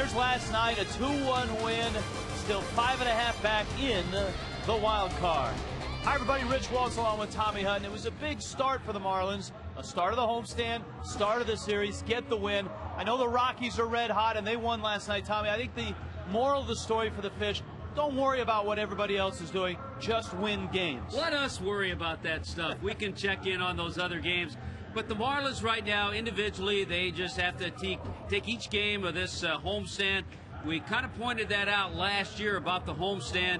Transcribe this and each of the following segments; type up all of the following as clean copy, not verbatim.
Mariners last night, a 2-1 win, still 5.5 back in the wild card. Hi everybody, Rich Waltz along with Tommy Hutton. It was a big start for the Marlins, a start of the homestand, start of the series, get the win. I know the Rockies are red hot and they won last night, Tommy. I think the moral of the story for the Fish, don't worry about what everybody else is doing, just win games. Let us worry about that stuff. We can check in on those other games. But the Marlins right now, individually, they just have to take each game of this homestand. We kind of pointed that out last year about the homestand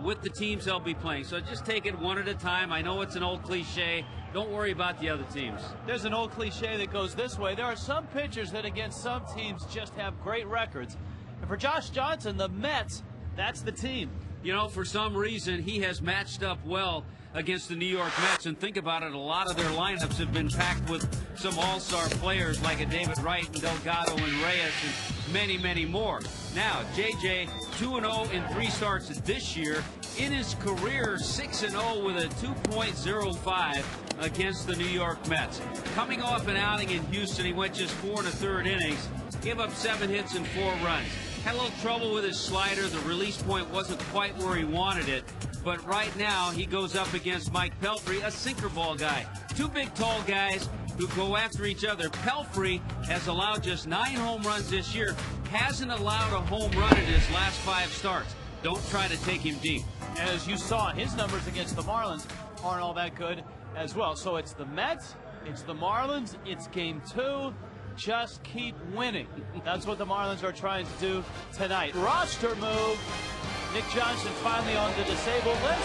with the teams they'll be playing. So just take it one at a time. I know it's an old cliche. Don't worry about the other teams. There's an old cliche that goes this way. There are some pitchers that against some teams just have great records. And for Josh Johnson, the Mets, that's the team. You know, for some reason, he has matched up well against the New York Mets. And think about it, a lot of their lineups have been packed with some all-star players like a David Wright and Delgado and Reyes and many, many more. Now, JJ, 2-0 in 3 starts this year. In his career, 6-0 with a 2.05 against the New York Mets. Coming off an outing in Houston, he went just 4 1/3 innings, gave up 7 hits and 4 runs. Had a little trouble with his slider. The release point wasn't quite where he wanted it. But right now, he goes up against Mike Pelfrey, a sinker ball guy. 2 big, tall guys who go after each other. Pelfrey has allowed just 9 home runs this year. Hasn't allowed a home run in his last 5 starts. Don't try to take him deep. As you saw, his numbers against the Marlins aren't all that good as well. So it's the Mets, it's the Marlins, it's game 2. Just keep winning. That's what the Marlins are trying to do tonight. Roster move. Nick Johnson finally on the disabled list.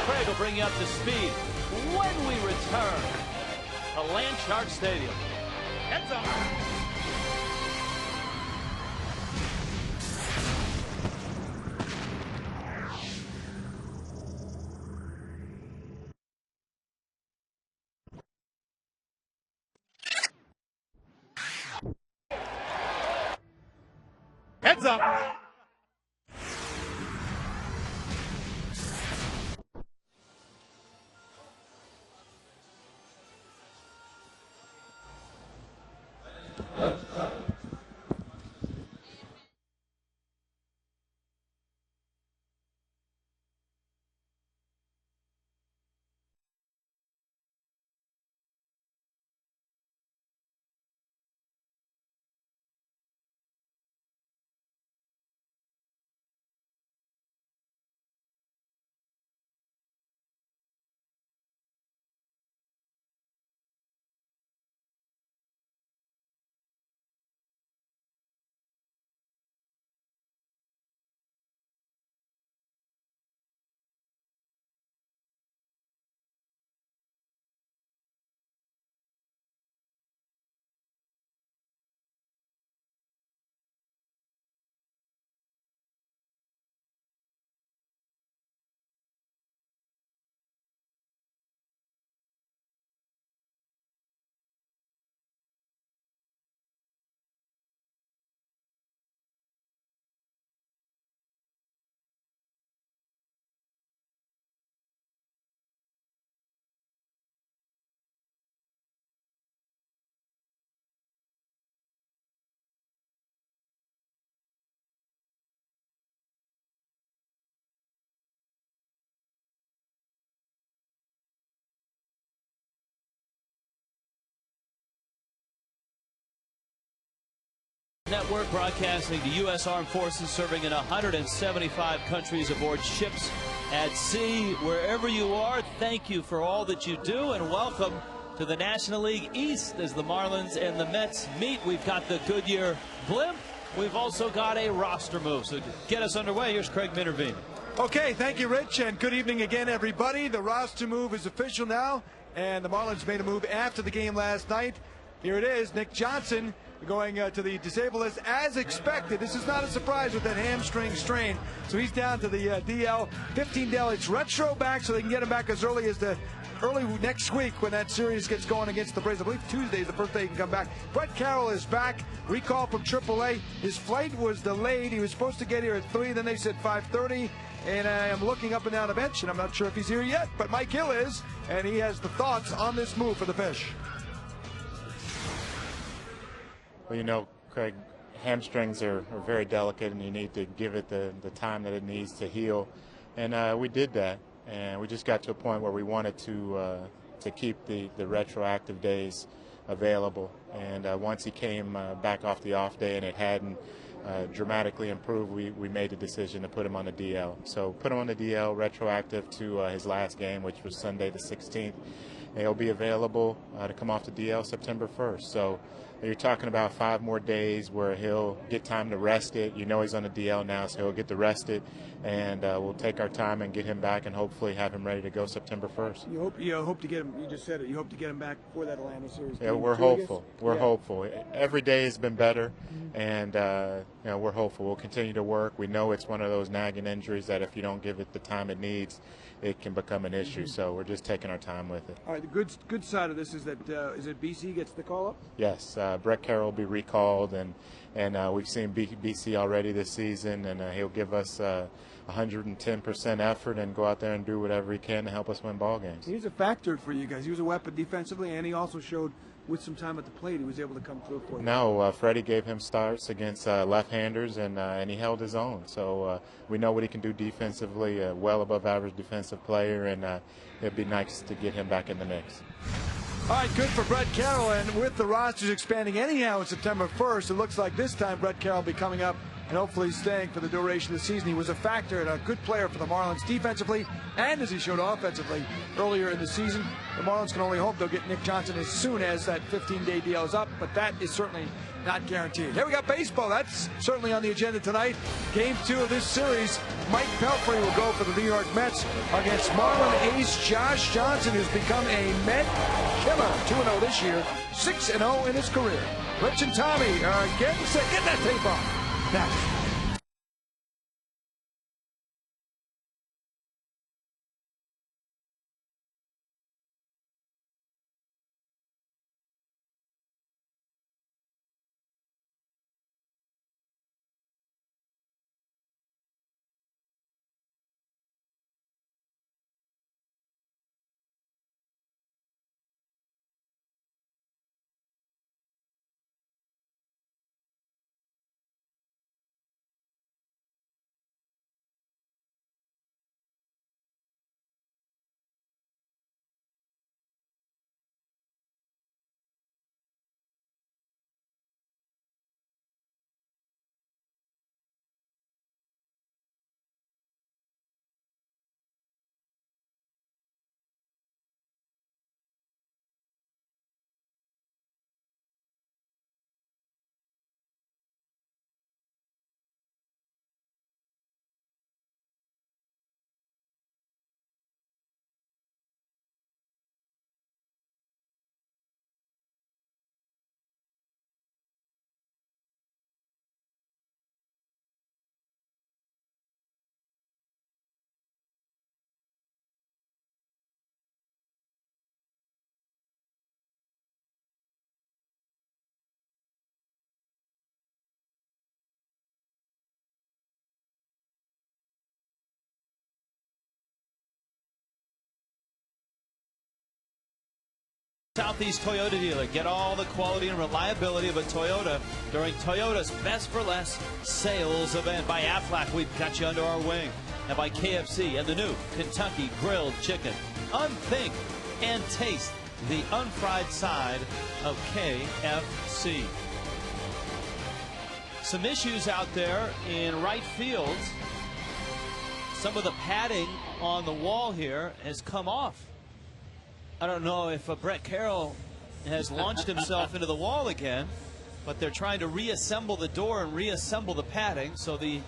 Craig will bring you up to speed when we return to Landshark Stadium. Heads up. Heads up. Network broadcasting to U.S. Armed Forces, serving in 175 countries aboard ships at sea. Wherever you are, thank you for all that you do, and welcome to the National League East as the Marlins and the Mets meet. We've got the Goodyear blimp. We've also got a roster move. So to get us underway, here's Craig Minervine. Okay, thank you, Rich, and good evening again, everybody. The roster move is official now, and the Marlins made a move after the game last night. Here it is, Nick Johnson going to the disabled list as expected. This is not a surprise with that hamstring strain. So he's down to the DL, 15 DL. It's retro back, so they can get him back as early as early next week when that series gets going against the Braves. I believe Tuesday is the first day he can come back. Brett Carroll is back, recall from AAA. His flight was delayed. He was supposed to get here at 3, then they said 5:30. And I am looking up and down the bench, and I'm not sure if he's here yet, but Mike Hill is, and he has the thoughts on this move for the Fish. Well, you know, Craig, hamstrings are very delicate, and you need to give it the time that it needs to heal. And we did that, and we just got to a point where we wanted to keep the retroactive days available. And once he came back off the off day and it hadn't dramatically improved, we made the decision to put him on the DL. So put him on the DL retroactive to his last game, which was Sunday the 16th. And he'll be available to come off the DL September 1st. So you're talking about 5 more days where he'll get time to rest it. You know he's on the DL now, so he'll get to rest it, and we'll take our time and get him back and hopefully have him ready to go September 1st. You hope to get him. You just said it. You hope to get him back for that Atlanta series. Yeah, we're hopeful. We're hopeful. Every day has been better, and we're hopeful. We'll continue to work. We know it's one of those nagging injuries that if you don't give it the time it needs, it can become an issue. So we're just taking our time with it. All right. The good side of this is that is it BC gets the call up? Yes. Brett Carroll will be recalled, and we've seen BC already this season, and he'll give us 110% effort and go out there and do whatever he can to help us win ball games. He's a factor for you guys. He was a weapon defensively, and he also showed with some time at the plate he was able to come through for you. No, Freddie gave him starts against left-handers, and he held his own. So we know what he can do defensively, well above average defensive player, and it'd be nice to get him back in the mix. All right, good for Brett Carroll, and with the rosters expanding anyhow on September 1st, it looks like this time Brett Carroll will be coming up and hopefully staying for the duration of the season. He was a factor and a good player for the Marlins defensively, and as he showed offensively earlier in the season. The Marlins can only hope they'll get Nick Johnson as soon as that 15-day deal is up, but that is certainly not guaranteed. Here we got baseball. That's certainly on the agenda tonight. Game 2 of this series. Mike Pelfrey will go for the New York Mets against Marlin ace Josh Johnson, who's become a Met killer. 2-0 this year, 6-0 in his career. Rich and Tommy are getting set. Get that tape off. Next. Southeast Toyota dealer. Get all the quality and reliability of a Toyota during Toyota's Best for Less sales event. By Aflac, we've got you under our wing. And by KFC and the new Kentucky Grilled Chicken. Unthink and taste the unfried side of KFC. Some issues out there in right field. Some of the padding on the wall here has come off. I don't know if Brett Carroll has launched himself into the wall again, but they're trying to reassemble the door and reassemble the padding. So the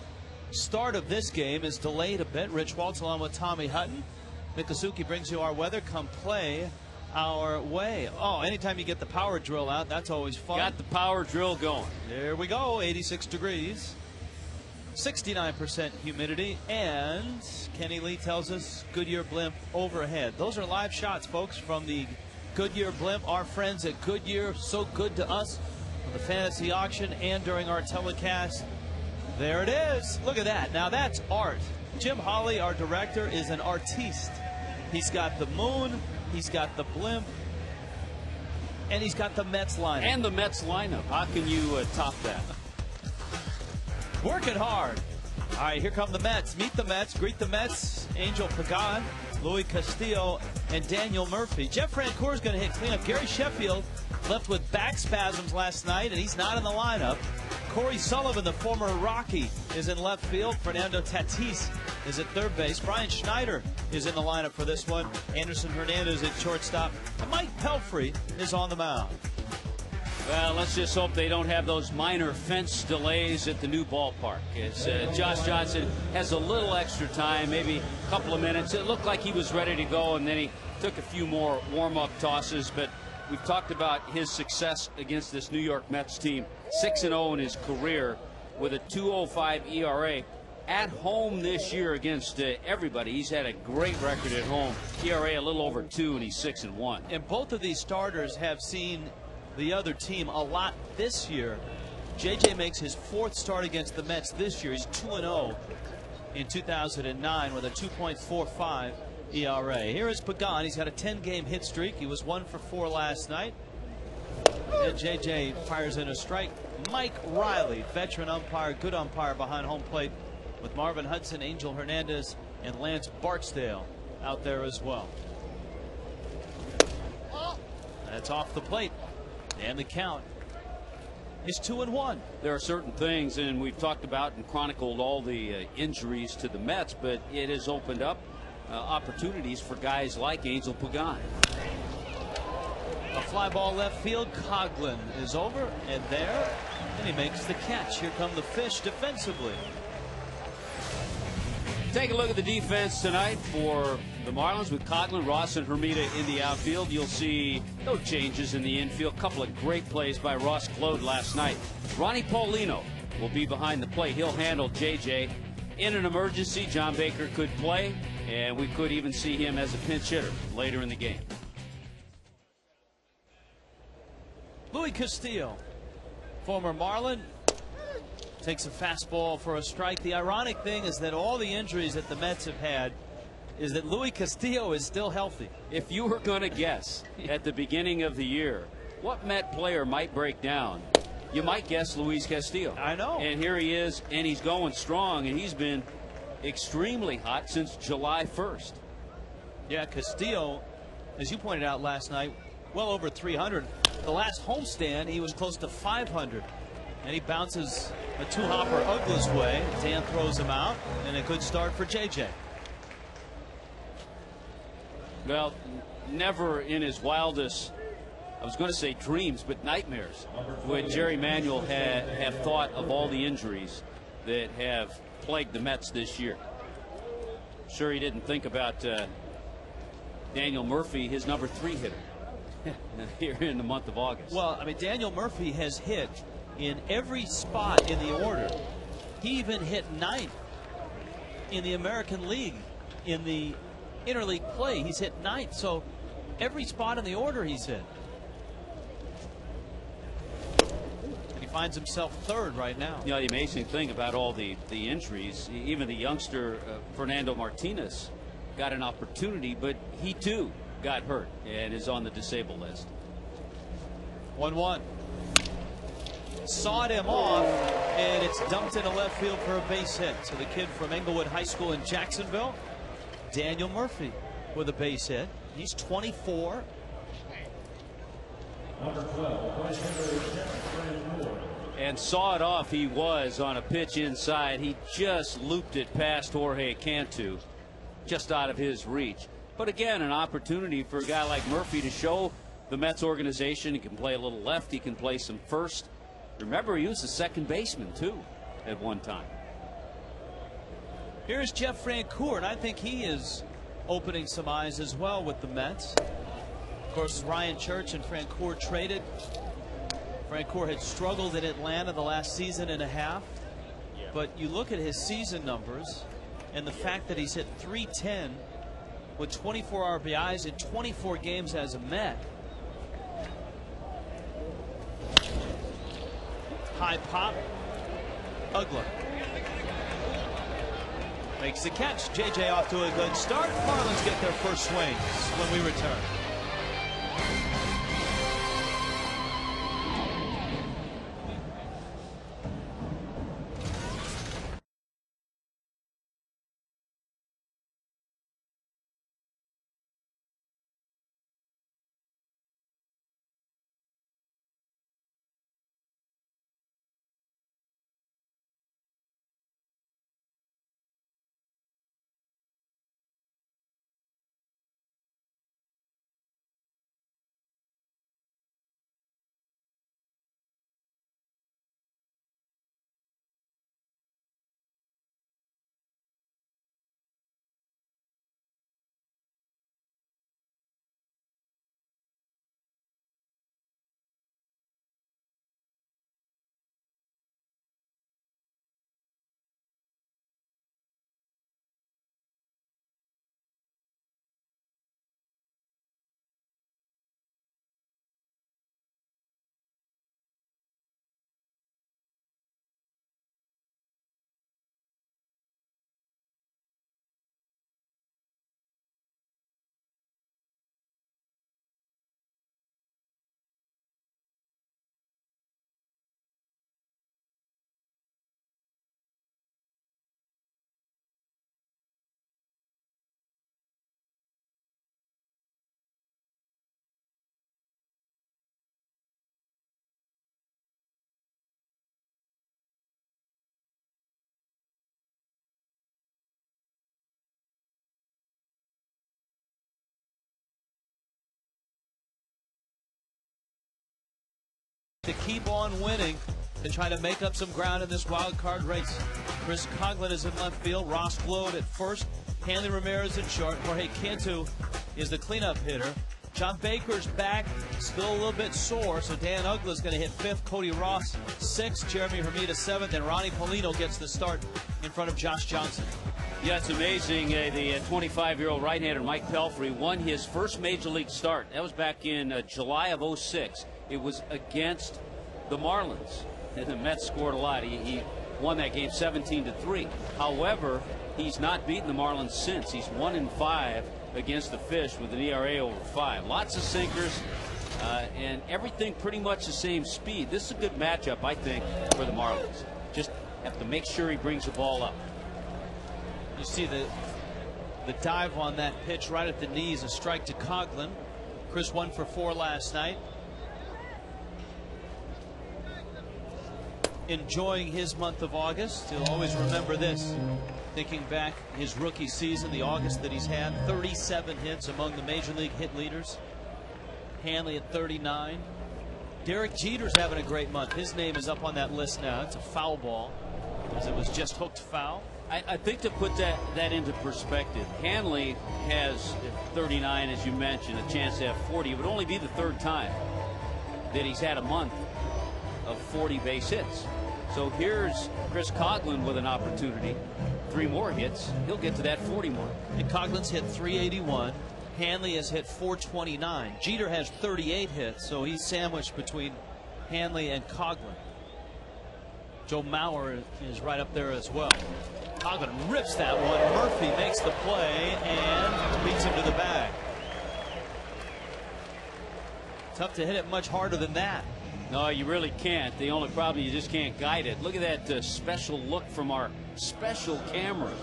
start of this game is delayed a bit. Rich Waltz along with Tommy Hutton. Nick Asuki brings you our weather. Come play our way. Oh, anytime you get the power drill out, that's always fun. Got the power drill going. There we go. 86 degrees. 69% humidity, and Kenny Lee tells us Goodyear blimp overhead. Those are live shots, folks, from the Goodyear blimp. Our friends at Goodyear, so good to us on the fantasy auction and during our telecast. There it is. Look at that. Now that's art. Jim Hawley, our director, is an artiste. He's got the moon, he's got the blimp, and he's got the Mets lineup. And the Mets lineup. How can you top that? Working hard. All right, here come the Mets. Meet the Mets, greet the Mets. Angel Pagan, Louis Castillo, and Daniel Murphy. Jeff Francoeur is going to hit cleanup. Gary Sheffield left with back spasms last night, and he's not in the lineup. Corey Sullivan, the former Rocky, is in left field. Fernando Tatis is at third base. Brian Schneider is in the lineup for this one. Anderson Hernandez at shortstop. And Mike Pelfrey is on the mound. Well, let's just hope they don't have those minor fence delays at the new ballpark. As Josh Johnson has a little extra time, maybe a couple of minutes. It looked like he was ready to go, and then he took a few more warm-up tosses. But we've talked about his success against this New York Mets team. 6-0 in his career with a 2.05 ERA. At home this year against everybody, he's had a great record at home. ERA a little over 2, and he's 6-1. And both of these starters have seen the other team a lot this year. JJ makes his 4th start against the Mets this year. He's 2-0 in 2009 with a 2.45 ERA. Here is Pagan. He's got a 10-game hit streak. He was 1 for 4 last night. And JJ fires in a strike. Mike Riley, veteran umpire, good umpire behind home plate, with Marvin Hudson, Angel Hernandez, and Lance Barksdale out there as well. That's off the plate. And the count is 2-1. There are certain things, and we've talked about and chronicled all the injuries to the Mets, but it has opened up opportunities for guys like Angel Pagan. A fly ball left field. Coughlin is over and there, and he makes the catch. Here come the Fish defensively. Take a look at the defense tonight for the Marlins with Coughlin, Ross, and Hermida in the outfield. You'll see no changes in the infield. A couple of great plays by Ross Claude last night. Ronnie Paulino will be behind the plate. He'll handle JJ. In an emergency, John Baker could play, and we could even see him as a pinch hitter later in the game. Louis Castillo, former Marlin, takes a fastball for a strike. The ironic thing is that all the injuries that the Mets have had is that Louis Castillo is still healthy. If you were going to guess at the beginning of the year what Met player might break down, you might guess Luis Castillo. I know. And here he is, and he's going strong, and he's been extremely hot since July 1st. Yeah, Castillo, as you pointed out last night, well over 300. The last homestand, he was close to 500. And he bounces a 2-hopper Uggla's way. Dan throws him out, and a good start for JJ. Well, never in his wildest, I was going to say dreams, but nightmares, would Jerry Manuel have thought of all the injuries that have plagued the Mets this year. Sure, he didn't think about Daniel Murphy, his number 3 hitter, here in the month of August. Well, I mean, Daniel Murphy has hit in every spot in the order. He even hit 9th in the American League in the interleague play. He's hit 9th, so every spot in the order he's hit. And he finds himself 3rd right now. You know, the amazing thing about all the injuries, even the youngster Fernando Martinez got an opportunity, but he too got hurt and is on the disabled list. 1-1. Sawed him off, and it's dumped into left field for a base hit. So the kid from Englewood High School in Jacksonville, Daniel Murphy, with a base hit. He's 24. And saw it off he was on a pitch inside. He just looped it past Jorge Cantu, just out of his reach. But again, an opportunity for a guy like Murphy to show the Mets organization he can play a little left, he can play some first. Remember, he was a second baseman too at one time. Here's Jeff Francoeur, and I think he is opening some eyes as well with the Mets. Of course, Ryan Church and Francoeur traded. Francoeur had struggled in Atlanta the last season and a half. But you look at his season numbers and the fact that he's hit .310 with 24 RBIs in 24 games as a Met. High pop. Uggla makes the catch. JJ off to a good start. Marlins get their first swings when we return. to keep on winning to try to make up some ground in this wild card race. Chris Coughlin is in left field. Ross Gload at first. Hanley Ramirez in short. Jorge Cantu is the cleanup hitter. John Baker's back, still a little bit sore, so Dan Uggla's going to hit 5th, Cody Ross 6th, Jeremy Hermida 7th, and Ronnie Polino gets the start in front of Josh Johnson. Yeah, it's amazing. The 25-year-old right-hander Mike Pelfrey won his first major league start. That was back in July of '06. It was against the Marlins. And the Mets scored a lot. He won that game 17-3. However, he's not beaten the Marlins since. He's 1-5 against the Fish with an ERA over 5. Lots of sinkers and everything pretty much the same speed. This is a good matchup, I think, for the Marlins. Just have to make sure he brings the ball up. You see the dive on that pitch right at the knees, a strike to Coughlin. Chris 1 for 4 last night. Enjoying his month of August. He'll always remember this. Thinking back his rookie season, the August that he's had, 37 hits among the major league hit leaders. Hanley at 39. Derek Jeter's having a great month. His name is up on that list now. It's a foul ball, as it was just hooked foul. I think to put that into perspective, Hanley has 39, as you mentioned, a chance to have 40. It would only be the 3rd time that he's had a month of 40 base hits. So here's Chris Coughlin with an opportunity. 3 more hits, he'll get to that 40 mark. And Coughlin's hit 381. Hanley has hit 429. Jeter has 38 hits, so he's sandwiched between Hanley and Coughlin. Joe Mauer is right up there as well. Coughlin rips that one. Murphy makes the play and beats him to the bag. Tough to hit it much harder than that. No, you really can't. The only problem, you just can't guide it. Look at that special look from our special camera.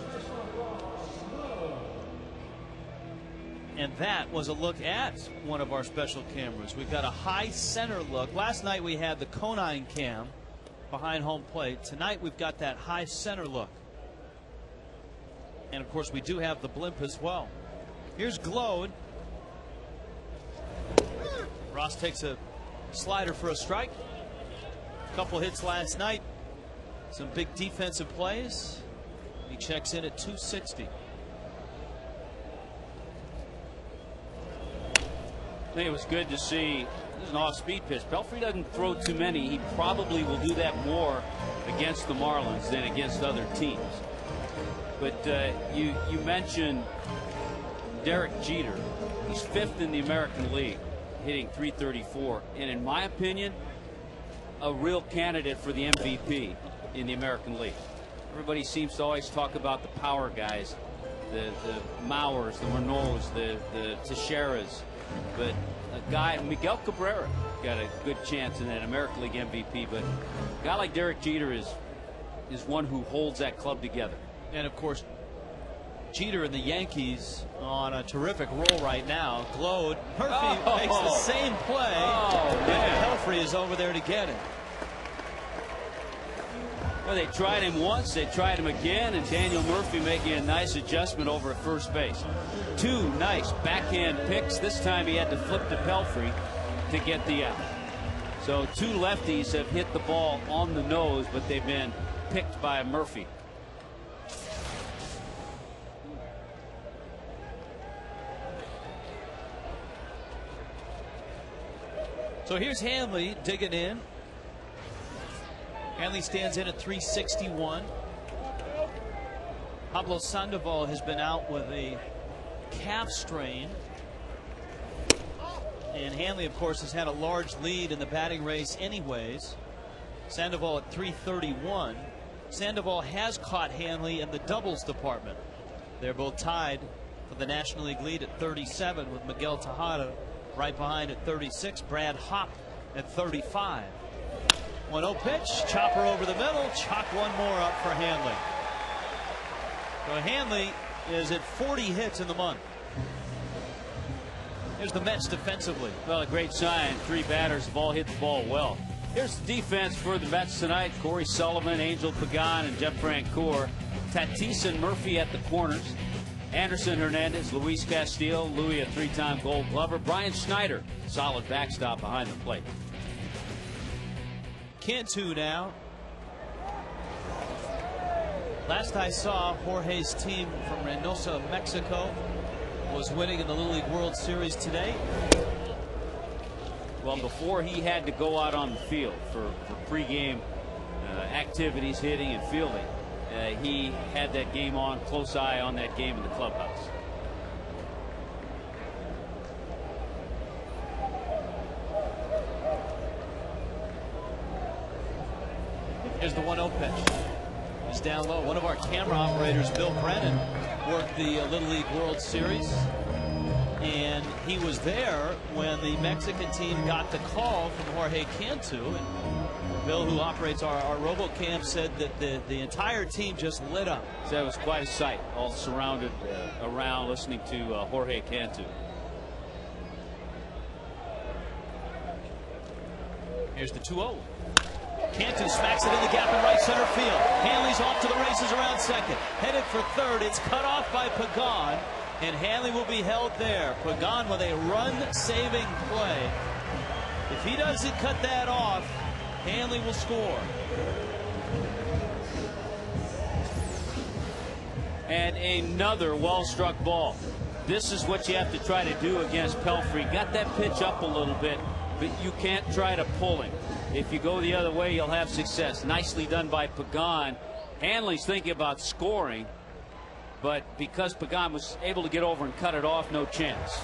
And that was a look at one of our special cameras. We've got a high center look. Last night we had the Conine cam behind home plate. Tonight we've got that high center look. And of course we do have the blimp as well. Here's Gload. Ross takes a slider for a strike. A couple hits last night. Some big defensive plays. He checks in at 260. I think it was good to see. This is an off-speed pitch. Pelfrey doesn't throw too many. He probably will do that more against the Marlins than against other teams. But you mentioned Derek Jeter. He's 5th in the American League, hitting .334, and in my opinion, a real candidate for the MVP in the American League. Everybody seems to always talk about the power guys, the Mauers, the Renaults, the Teixeiras, but a guy, Miguel Cabrera, got a good chance in that American League MVP. But a guy like Derek Jeter is one who holds that club together. And of course, Jeter and the Yankees on a terrific roll right now. Gload, Murphy makes the same play. And Pelfrey is over there to get it. Well, they tried him once, they tried him again, and Daniel Murphy making a nice adjustment over at first base. 2 nice backhand picks. This time he had to flip to Pelfrey to get the out. So 2 lefties have hit the ball on the nose, but they've been picked by Murphy. So here's Hanley digging in. Hanley stands in at 361. Pablo Sandoval has been out with a calf strain. And Hanley, of course, has had a large lead in the batting race anyways. Sandoval at 331. Sandoval has caught Hanley in the doubles department. They're both tied for the National League lead at 37 with Miguel Tejada right behind at 36. Brad Hopp at 35. 1-0 pitch, chopper over the middle, chalk one more up for Hanley. So Hanley is at 40 hits in the month. Here's the Mets defensively. Well, a great sign. 3 batters have all hit the ball well. Here's the defense for the Mets tonight. Corey Sullivan, Angel Pagan, and Jeff Francoeur. Tatis and Murphy at the corners. Anderson Hernandez, Luis Castillo, Louis, a 3-time Gold Glover. Brian Schneider, solid backstop behind the plate. Cantu now. Last I saw, Jorge's team from Reynosa, Mexico, was winning in the Little League World Series today. Well, before he had to go out on the field for pregame activities, hitting and fielding, he had that game on, close eye on that game in the clubhouse. Here's the 1-0 pitch. He's down low. One of our camera operators, Bill Brennan, worked the Little League World Series, and he was there when the Mexican team got the call from Jorge Cantu. And Bill, who operates our RoboCam, said that the entire team just lit up. So that was quite a sight, all surrounded around listening to Jorge Cantu. Here's the 2-0. Cantu smacks it in the gap in right center field. Hanley's off to the races around second. Headed for third. It's cut off by Pagan, and Hanley will be held there. Pagan with a run-saving play. If he doesn't cut that off, Hanley will score. And another well-struck ball. This is what you have to try to do against Pelfrey. Got that pitch up a little bit, but you can't try to pull him. If you go the other way, you'll have success. Nicely done by Pagan. Hanley's thinking about scoring, but because Pagan was able to get over and cut it off, no chance.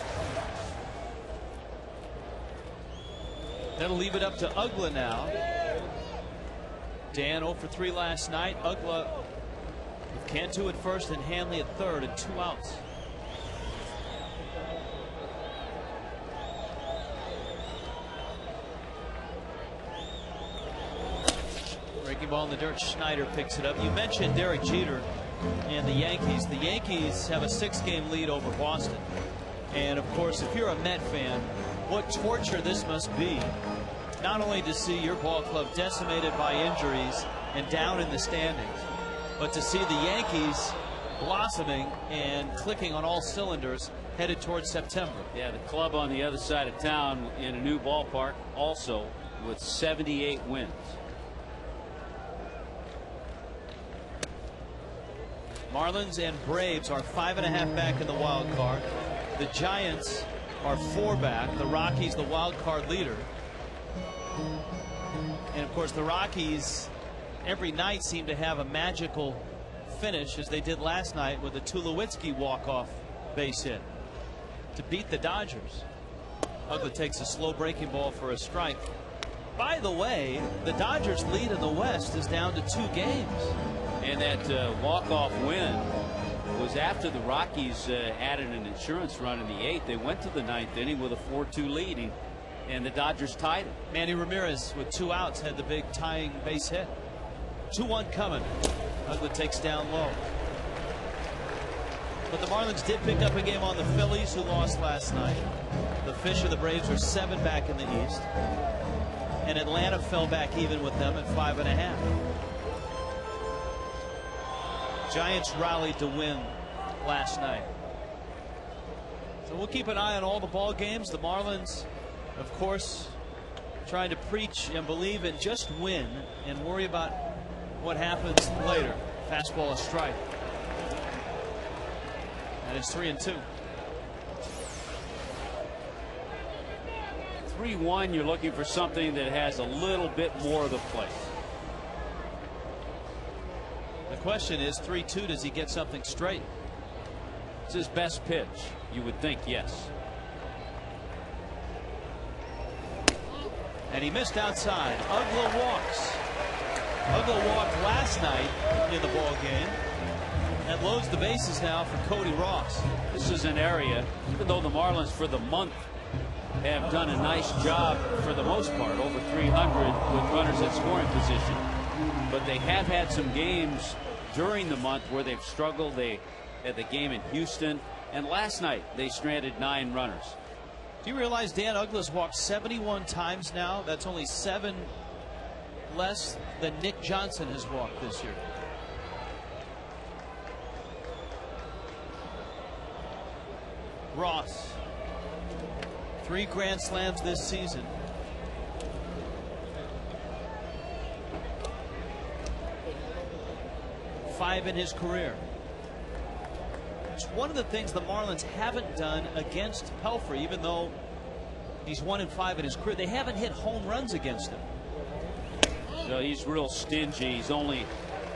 That'll leave it up to Ugla now. Dan 0 for 3 last night. Ugla with Cantu at first and Hanley at third and 2 outs. Breaking ball in the dirt. Schneider picks it up. You mentioned Derek Jeter and the Yankees. The Yankees have a 6-game lead over Boston. And of course, if you're a Met fan, what torture this must be. Not only to see your ball club decimated by injuries and down in the standings, but to see the Yankees blossoming and clicking on all cylinders headed towards September. Yeah, the club on the other side of town in a new ballpark also with 78 wins. Marlins and Braves are 5.5 back in the wild card. The Giants are 4 back. The Rockies the wild card leader. And of course the Rockies every night seem to have a magical finish, as they did last night with a Tulowitzki walk-off base hit to beat the Dodgers. Ugla takes a slow breaking ball for a strike. By the way, the Dodgers lead in the West is down to 2 games. And that walk-off win was after the Rockies added an insurance run in the 8th. They went to the 9th inning with a 4-2 lead, and the Dodgers tied it. Manny Ramirez with 2 outs had the big tying base hit. 2-1 coming. Ugla takes down low. But the Marlins did pick up a game on the Phillies, who lost last night. The Fish of the Braves are 7 back in the East. And Atlanta fell back even with them at 5.5. Giants rallied to win last night. So we'll keep an eye on all the ball games. The Marlins, of course, trying to preach and believe in just win and worry about what happens later. Fastball, a strike. And it's 3-2. 3-1, you're looking for something that has a little bit more of the play. The question is, 3-2, does he get something straight? It's his best pitch. You would think yes. And he missed outside. Ugla walks. Ugla walked last night in the ball game and loads the bases now for Cody Ross. This is an area, even though the Marlins for the month have done a nice job for the most part, over 300 with runners at scoring position. But they have had some games during the month where they've struggled. They had the game in Houston, and last night they stranded 9 runners. Do you realize Dan Ugla's walked 71 times now? That's only 7 less than Nick Johnson has walked this year. Ross, 3 grand slams this season. 5 in his career. It's one of the things the Marlins haven't done against Pelfrey, even though he's 1-5 in his career. They haven't hit home runs against him. So he's real stingy. He's only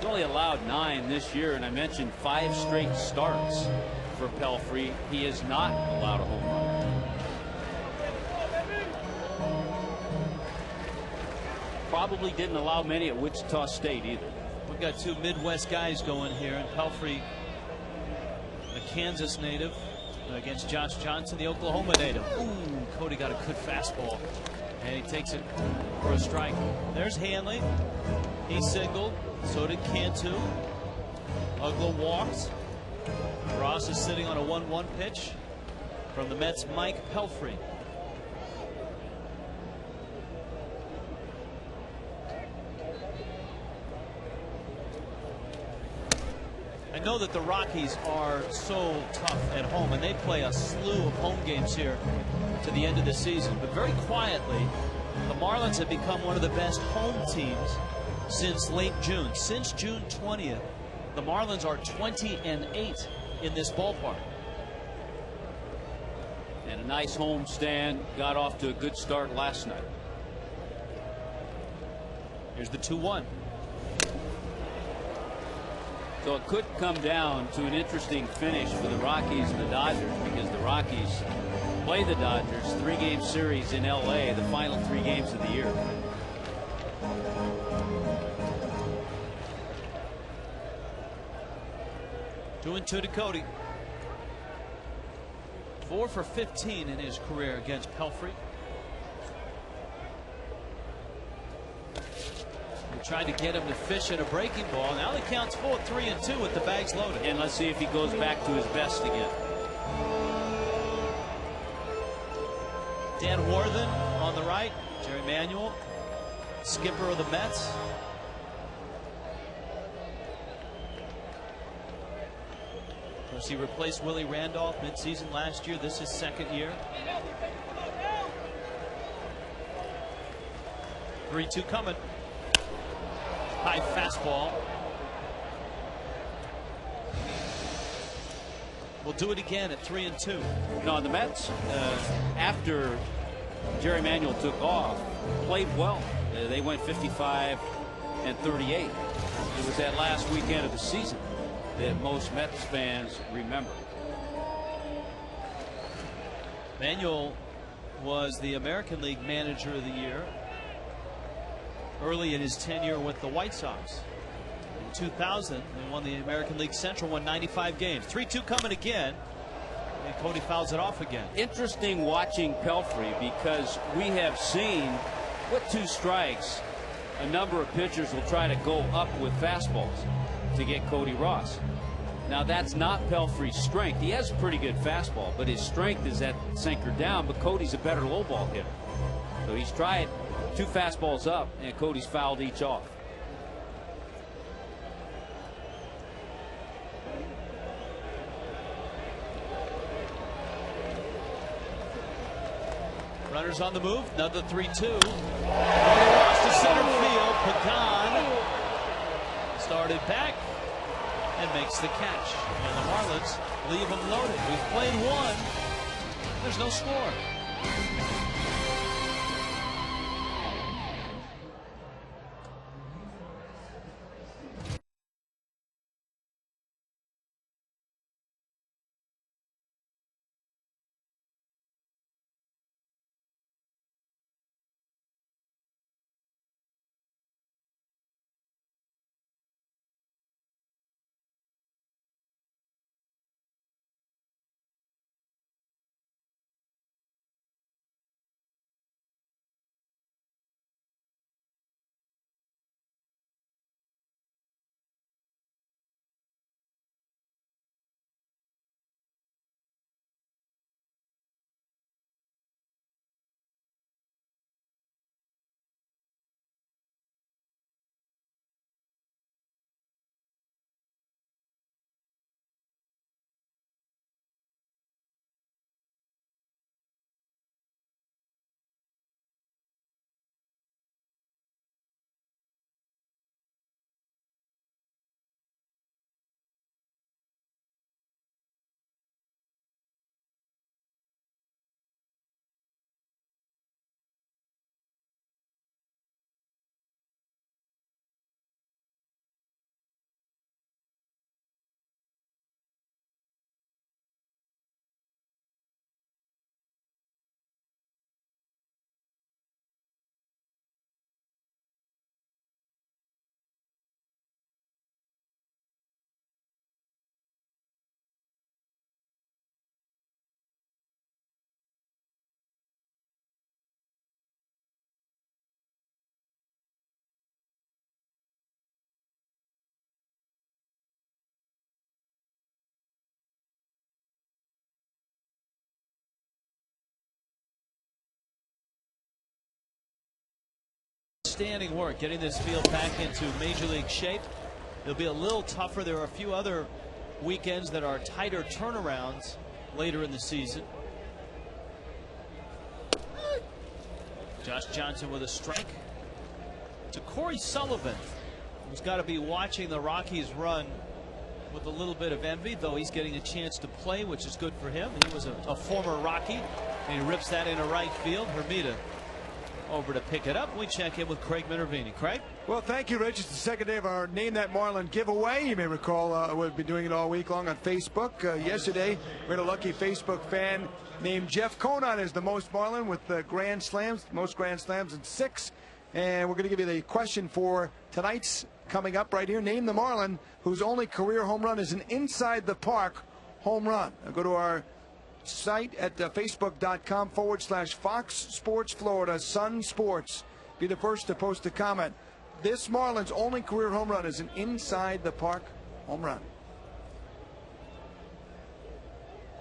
allowed 9 this year, and I mentioned 5 straight starts for Pelfrey. He has not allowed a home run. Probably didn't allow many at Wichita State either. We've got 2 Midwest guys going here, and Pelfrey, the Kansas native, against Josh Johnson, the Oklahoma native. Ooh, Cody got a good fastball, and he takes it for a strike. There's Hanley. He singled. So did Cantu. Uggla walks. Ross is sitting on a 1-1 pitch from the Mets' Mike Pelfrey. I know that the Rockies are so tough at home, and they play a slew of home games here to the end of the season. But very quietly, the Marlins have become one of the best home teams since late June. Since June 20th, the Marlins are 20-8 in this ballpark. And a nice home stand. Got off to a good start last night. Here's the 2-1. So it could come down to an interesting finish for the Rockies and the Dodgers, because the Rockies play the Dodgers 3-game series in LA, the final 3 games of the year. Two and 2 to Cody. 4 for 15 in his career against Pelfrey. We tried to get him to fish in a breaking ball. Now he counts full at 3 and 2 with the bags loaded. And let's see if he goes back to his best again. Dan Worthen on the right. Jerry Manuel, skipper of the Mets. Of course, he replaced Willie Randolph midseason last year. This is 2nd year. 3-2 coming. High fastball. We'll do it again at 3 and 2. You know, the Mets, after Jerry Manuel took off, played well. They went 55 and 38. It was that last weekend of the season that most Mets fans remember. Manuel was the American League Manager of the Year early in his tenure with the White Sox. In 2000, they won the American League Central, won 95 games. 3-2 coming again, and Cody fouls it off again. Interesting watching Pelfrey, because we have seen with 2 strikes, a number of pitchers will try to go up with fastballs to get Cody Ross. Now, that's not Pelfrey's strength. He has a pretty good fastball, but his strength is that sinker down. But Cody's a better low ball hitter. So he's tried 2 fastballs up, and Cody's fouled each off. Runners on the move, another 3-2. Cody Ross to center field. Pagan started back and makes the catch. And the Marlins leave him loaded. We've played 1. There's no score. outstanding work getting this field back into Major League shape. It'll be a little tougher. There are a few other weekends that are tighter turnarounds later in the season. Josh Johnson with a strike to Corey Sullivan, who's got to be watching the Rockies run with a little bit of envy, though he's getting a chance to play, which is good for him. He was a former Rocky, and he rips that into right field. Hermida over to pick it up. We check in with Craig Minervini. Craig? Well, thank you, Rich. It's the second day of our Name That Marlin giveaway. You may recall we've been doing it all week long on Facebook. Yesterday, we had a lucky Facebook fan named Jeff Conan as the most Marlin with Grand Slams, most Grand Slams in 6. And we're going to give you the question for tonight's coming up right here. Name the Marlin whose only career home run is an inside the park home run. Now go to our site at facebook.com/Fox Sports Florida Sun Sports. Be the first to post a comment. This Marlin's only career home run is an inside the park home run.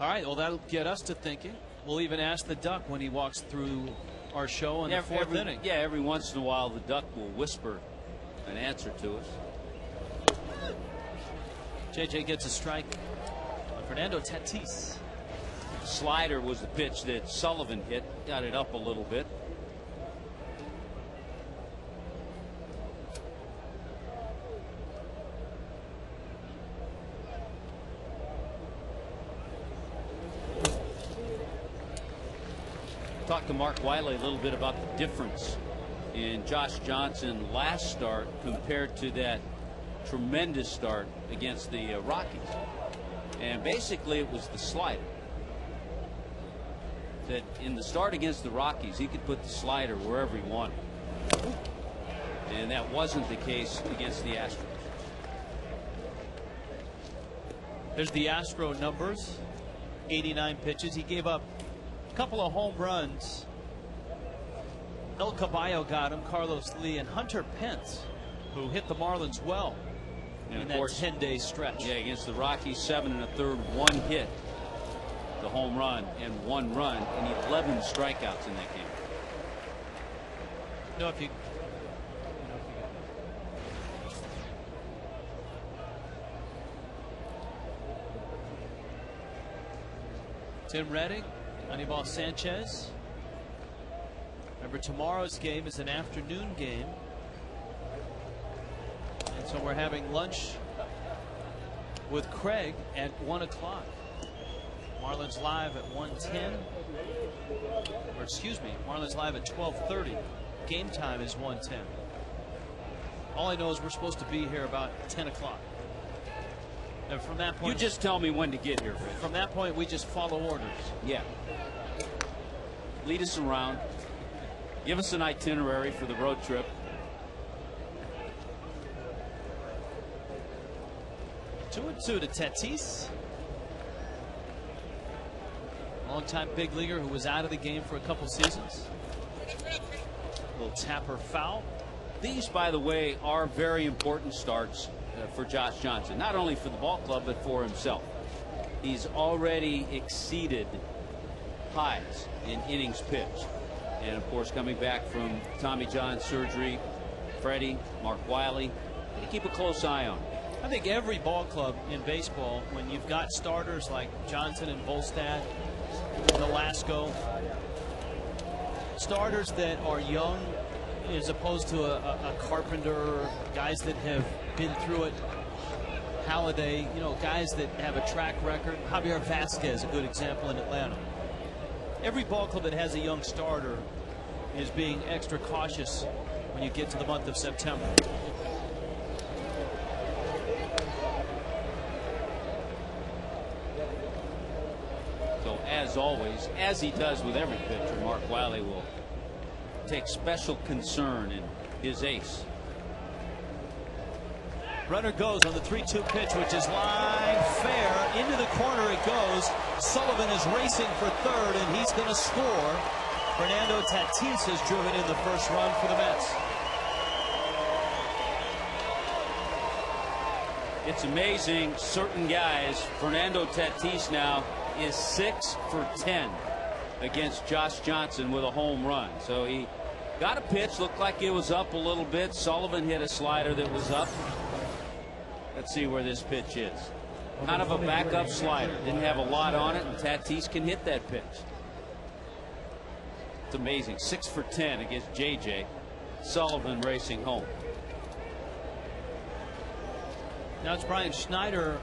All right, well, that'll get us to thinking. We'll even ask the Duck when he walks through our show in the fourth inning. Yeah, every once in a while the Duck will whisper an answer to us. JJ gets a strike on Fernando Tatis. Slider was the pitch that Sullivan hit, got it up a little bit. Talked to Mark Wiley a little bit about the difference in Josh Johnson last start compared to that tremendous start against the Rockies. And basically it was the slider. That in the start against the Rockies, he could put the slider wherever he wanted. And that wasn't the case against the Astros. There's the Astro numbers. 89 pitches. He gave up a couple of home runs. El Caballo got him, Carlos Lee, and Hunter Pence, who hit the Marlins well in that 10-day stretch. Yeah, against the Rockies, 7 1/3, 1 hit, the home run, and 1 run, and 11 strikeouts in that game. Tim Redding, Anibal Sanchez. Remember, tomorrow's game is an afternoon game. And so we're having lunch with Craig at 1 o'clock. Marlins live at 1:10. Or excuse me, Marlins live at 12:30. Game time is 1:10. All I know is we're supposed to be here about 10 o'clock. And from that point, you just tell me when to get here, Rich. From that point, we just follow orders. Yeah. Lead us around. Give us an itinerary for the road trip. Two and two to Tatis. Longtime big leaguer who was out of the game for a couple seasons. Little tapper foul. These, by the way, are very important starts for Josh Johnson, not only for the ball club but for himself. He's already exceeded highs in innings pitched, and of course coming back from Tommy John surgery, Freddie, Mark Wiley, to keep a close eye on. I think every ball club in baseball, when you've got starters like Johnson and Volstad, Velasco, starters that are young as opposed to a Carpenter, guys that have been through it, Halladay, you know, guys that have a track record. Javier Vasquez, a good example in Atlanta. Every ball club that has a young starter is being extra cautious when you get to the month of September. So as always, as he does with every pitcher, Mark Wiley will take special concern in his ace. Runner goes on the 3-2 pitch, which is line fair. Into the corner it goes. Sullivan is racing for third, and he's going to score. Fernando Tatis has driven in the first run for the Mets. It's amazing, certain guys. Fernando Tatis now is 6 for 10 against Josh Johnson with a home run. So he Got a pitch, looked like it was up a little bit. Sullivan hit a slider that was up. Let's see where this pitch is. Kind of a backup slider. Didn't have a lot on it, and Tatis can hit that pitch. It's amazing. 6 for 10 against JJ. Sullivan racing home. Now it's Brian Schneider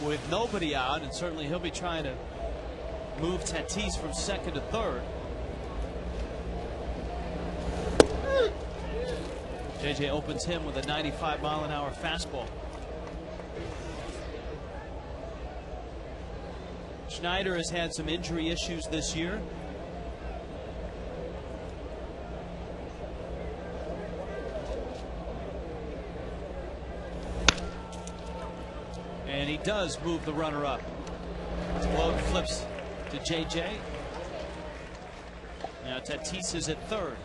with nobody out, and certainly he'll be trying to move Tatis from second to third. JJ opens him with a 95-mile-an-hour fastball. Schneider has had some injury issues this year. And he does move the runner up. Float flips to JJ. Now Tatis is at third.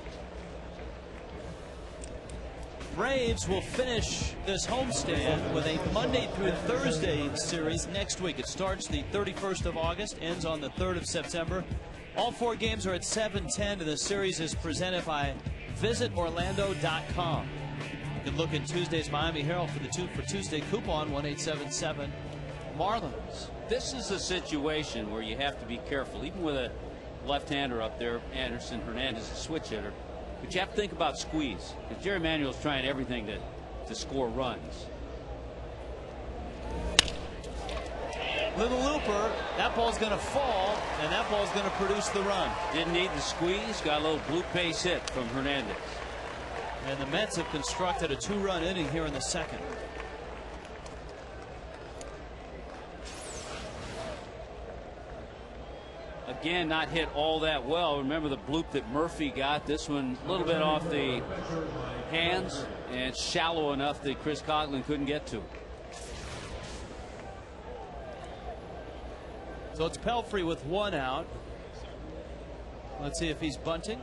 Braves will finish this homestand with a Monday through Thursday series next week. It starts the 31st of August, ends on the 3rd of September. All 4 games are at 7:10, and the series is presented by visitorlando.com. You can look at Tuesday's Miami Herald for the 2 for Tuesday coupon, 1877 Marlins. This is a situation where you have to be careful, even with a left-hander up there. Anderson Hernandez is a switch hitter. But you have to think about squeeze, because Jerry Manuel's trying everything to score runs. Little looper. That ball's going to fall, and that ball's going to produce the run. Didn't need the squeeze. Got a little blue pace hit from Hernandez. And the Mets have constructed a 2-run inning here in the second. Again, not hit all that well. Remember the bloop that Murphy got. This one a little bit off the hands and shallow enough that Chris Coughlin couldn't get to. So it's Pelfrey with 1 out. Let's see if he's bunting.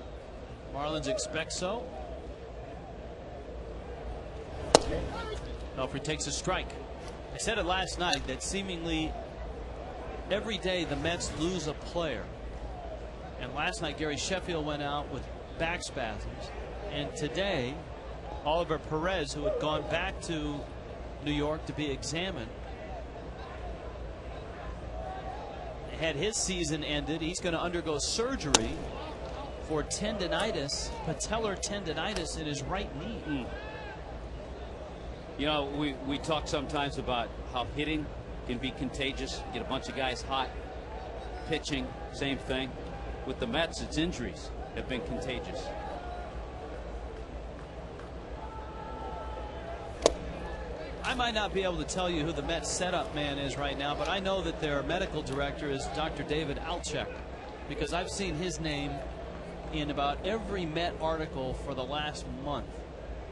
Marlins expect so. Pelfrey takes a strike. I said it last night that seemingly every day the Mets lose a player. And last night Gary Sheffield went out with back spasms. And today Oliver Perez, who had gone back to New York to be examined, had his season ended. He's going to undergo surgery for tendonitis, patellar tendonitis in his right knee. You know, we talk sometimes about how hitting can be contagious. Get a bunch of guys hot. Pitching, same thing. With the Mets, its injuries have been contagious. I might not be able to tell you who the Mets setup man is right now, but I know that their medical director is Dr. David Alchek, because I've seen his name in about every Met article for the last month.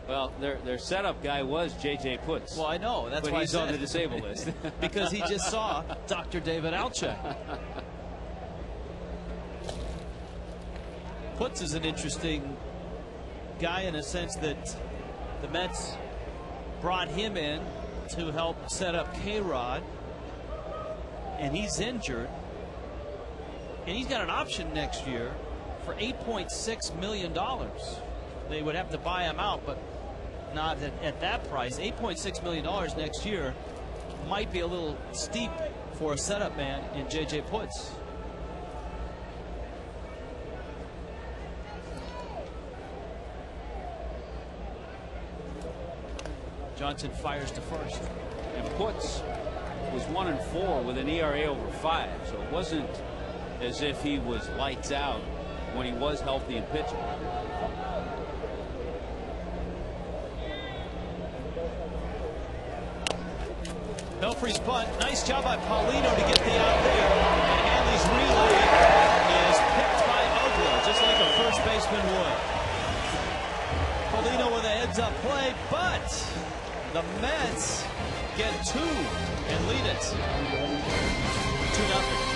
Well, their setup guy was J.J. Putz. Well, I know. That's but why he's on the disabled list. Because he just saw Dr. David Alchek. Putz is an interesting guy in a sense that the Mets brought him in to help set up K-Rod, and he's injured, and he's got an option next year for $8.6 million. They would have to buy him out, but not at that price. $8.6 million next year might be a little steep for a setup man in J.J. Putz. Johnson fires to first. And Putz was 1-4 with an ERA over 5, so it wasn't as if he was lights out when he was healthy and pitching. Pelfrey's bunt. Nice job by Paulino to get the out there. And Hanley's relay is picked by Ogla, just like a first baseman would. Paulino with a heads-up play, but the Mets get 2 and lead it 2-0.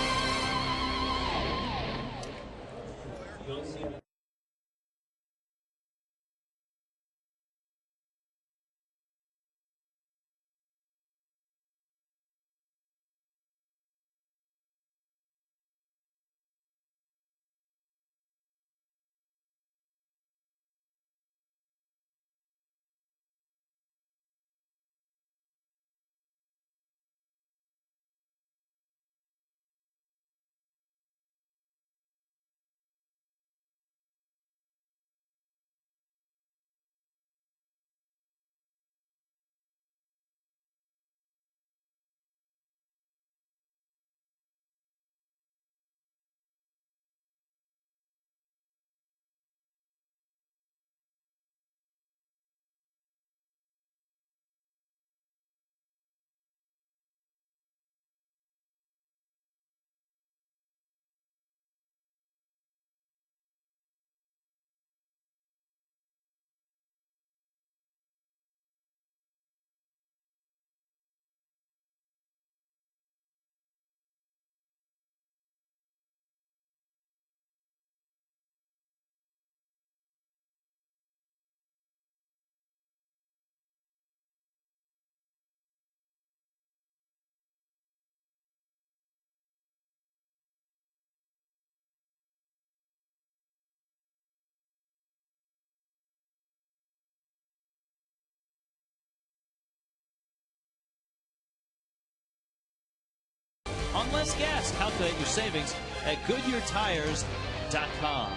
on less gas. Calculate your savings at GoodyearTires.com.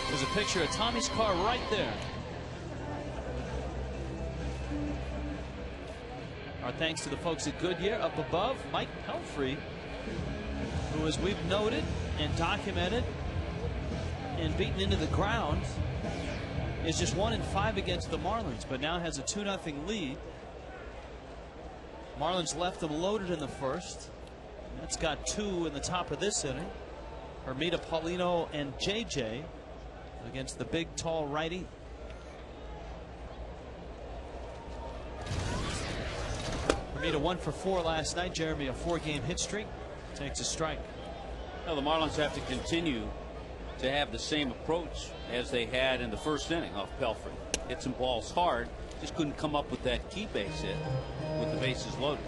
There's a picture of Tommy's car right there. Our thanks to the folks at Goodyear. Up above, Mike Pelfrey, who, as we've noted and documented and beaten into the ground, is just 1-5 against the Marlins, but now has a 2-0 lead. Marlins left them loaded in the first. That's got 2 in the top of this inning. Hermida, Paulino, and JJ against the big, tall righty. Hermida 1 for 4 last night. Jeremy, a 4-game hit streak, takes a strike. Well, the Marlins have to continue to have the same approach as they had in the first inning off Pelfrey. Hit some balls hard, just couldn't come up with that key base hit with the bases loaded.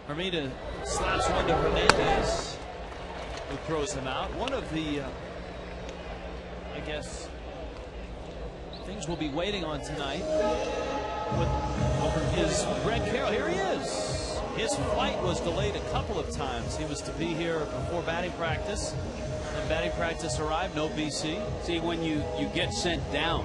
Hermida slaps one to Hernandez, who throws him out. One of the, I guess, things we'll be waiting on tonight is Brett Carroll. Here he is. His flight was delayed a couple of times. He was to be here before batting practice. Then batting practice arrived, no BC. See, when you get sent down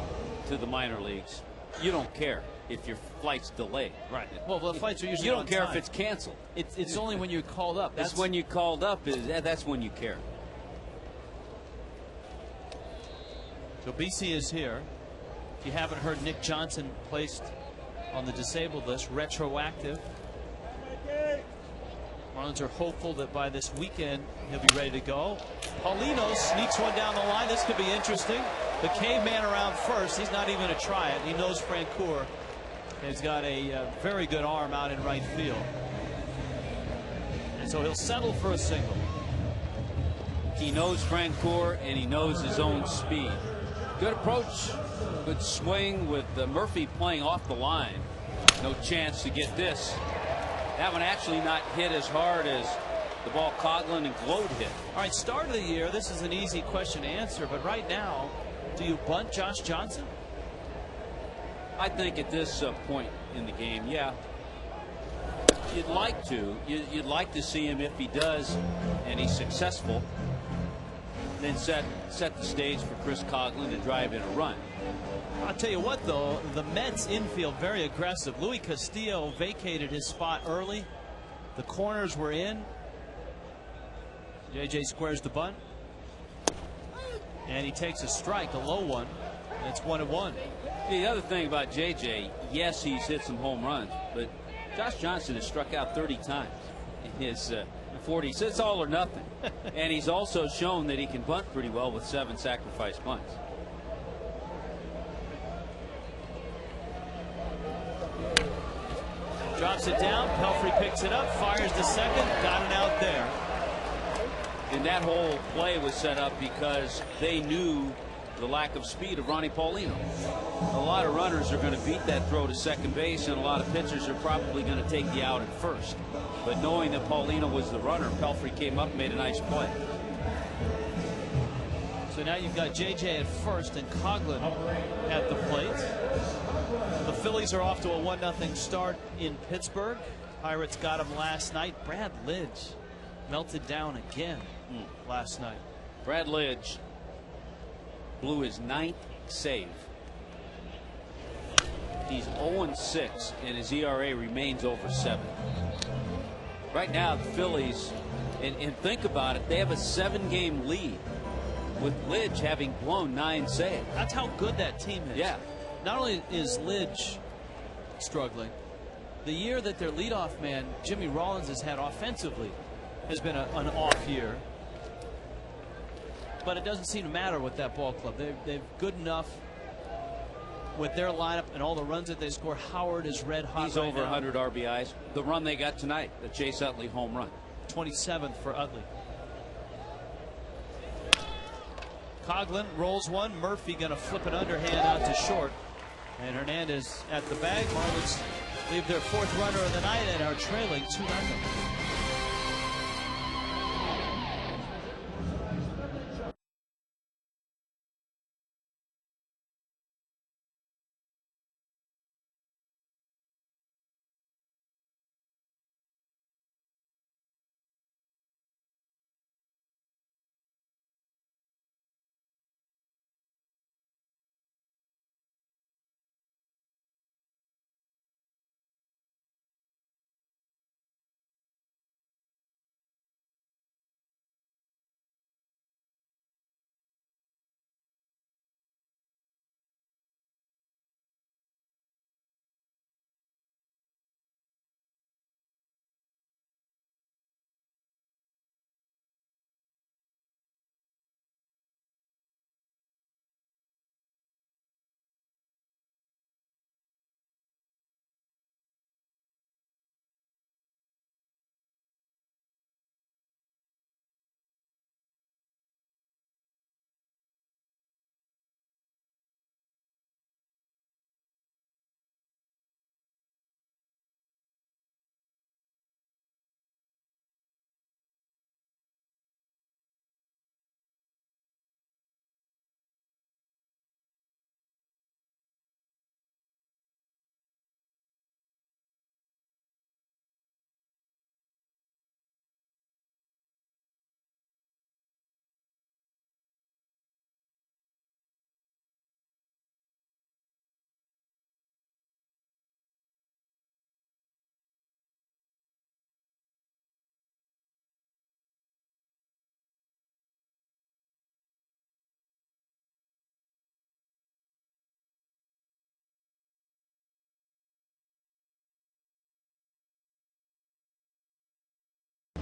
to the minor leagues, you don't care if your flight's delayed. Right. Well, the flights are usually you don't on care time. if it's canceled. It's only when you're called up. That's when you called up. That's when you care. So BC is here. If you haven't heard, Nick Johnson placed on the disabled list, retroactive. Marlins are hopeful that by this weekend he'll be ready to go. Paulino sneaks one down the line. This could be interesting. The caveman around first. He's not even going to try it. He knows Francoeur has got a very good arm out in right field. And so he'll settle for a single. He knows Francoeur and he knows his own speed. Good approach, good swing with Murphy playing off the line. No chance to get this. That one actually not hit as hard as the ball Coghlan and Gload hit. All right, start of the year, this is an easy question to answer, but right now, do you bunt Josh Johnson? I think at this point in the game, yeah. You'd like to. You'd like to see him, if he does and he's successful, then set the stage for Chris Coghlan to drive in a run. I'll tell you what, though, the Mets infield very aggressive. Luis Castillo vacated his spot early. The corners were in. JJ squares the bunt, and he takes a strike, a low one. And it's 1-1. The other thing about JJ, yes, he's hit some home runs, but Josh Johnson has struck out 30 times in his 40s. It's all or nothing. And he's also shown that he can bunt pretty well with 7 sacrifice bunts. Drops it down. Pelfrey picks it up, fires to second, got it out there. And that whole play was set up because they knew the lack of speed of Ronnie Paulino. A lot of runners are going to beat that throw to second base, and a lot of pitchers are probably going to take the out at first. But knowing that Paulino was the runner, Pelfrey came up and made a nice play. So now you've got JJ at first and Coghlan at the plate. The Phillies are off to a 1-0 start in Pittsburgh. Pirates got him last night. Brad Lidge melted down again last night. Brad Lidge blew his 9th save. He's 0-6 and his ERA remains over 7. Right now the Phillies, and think about it, they have a 7-game lead with Lidge having blown 9 saves. That's how good that team is. Yeah. Not only is Lidge struggling, the year that their leadoff man Jimmy Rollins has had offensively has been an off year. But it doesn't seem to matter with that ball club. They've good enough with their lineup and all the runs that they score. Howard is red hot. He's right over now. 100 RBIs. The run they got tonight, the Chase Utley home run. 27th for Utley. Coghlan rolls one. Murphy going to flip an underhand out to short. And Hernandez at the bag. Marlins leave their 4th runner of the night and are trailing 2-0.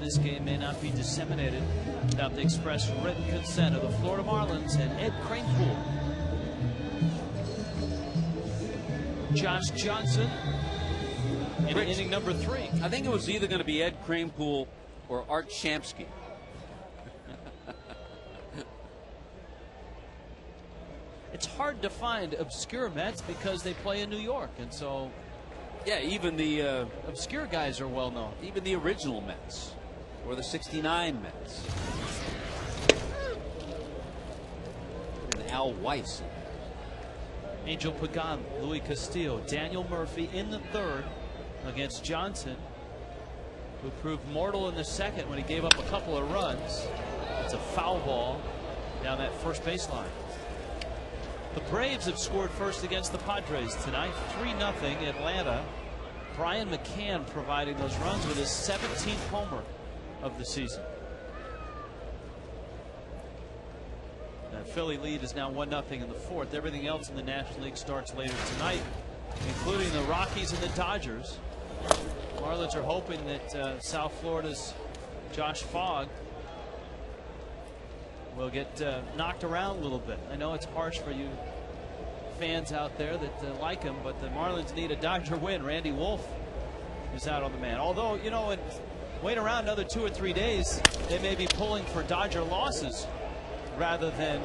this game may not be disseminated without the express written consent of the Florida Marlins and Ed Kranepool. Josh Johnson in inning number 3. I think it was either going to be Ed Kranepool or Art Shamsky. It's hard to find obscure Mets because they play in New York, and so yeah, even the obscure guys are well known. Even the original Mets or the '69 Mets. And Al Weiss. Angel Pagan, Louis Castillo, Daniel Murphy in the 3rd against Johnson, who proved mortal in the 2nd when he gave up a couple of runs. It's a foul ball down that first baseline. The Braves have scored first against the Padres tonight, 3-0 Atlanta. Brian McCann providing those runs with his 17th homer of the season. That Philly lead is now 1-0 in the 4th. Everything else in the National League starts later tonight, including the Rockies and the Dodgers. Marlins are hoping that South Florida's Josh Fogg will get knocked around a little bit. I know it's harsh for you fans out there that like him, but the Marlins need a Dodger win. Randy Wolf is out on the man. Although, you know, wait around another 2 or 3 days, they may be pulling for Dodger losses rather than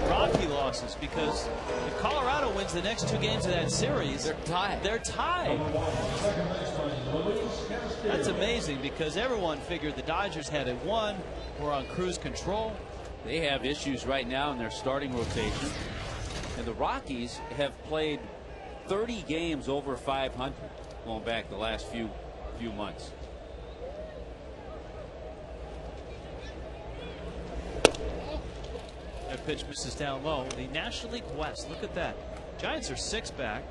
Rocky losses, because if Colorado wins the next 2 games of that series, they're tied. They're tied. That's amazing, because everyone figured the Dodgers had it won, were on cruise control. They have issues right now in their starting rotation, and the Rockies have played 30 games over 500 going back the last few months. That pitch misses down low. The National League West, look at that. Giants are 6 back.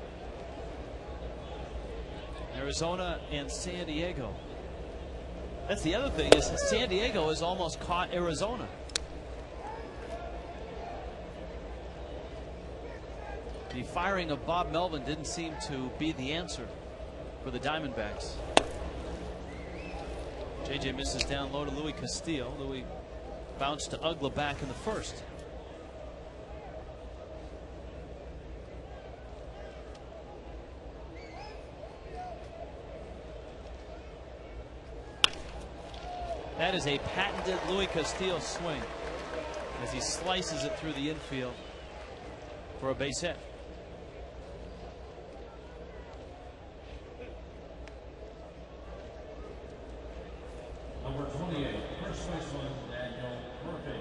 Arizona and San Diego. That's the other thing, is San Diego has almost caught Arizona. The firing of Bob Melvin didn't seem to be the answer for the Diamondbacks. JJ misses down low to Louis Castillo. Louis bounced to Ugla back in the 1st. That is a patented Louis Castillo swing as he slices it through the infield for a base hit. Number 28, first baseman Daniel Murphy.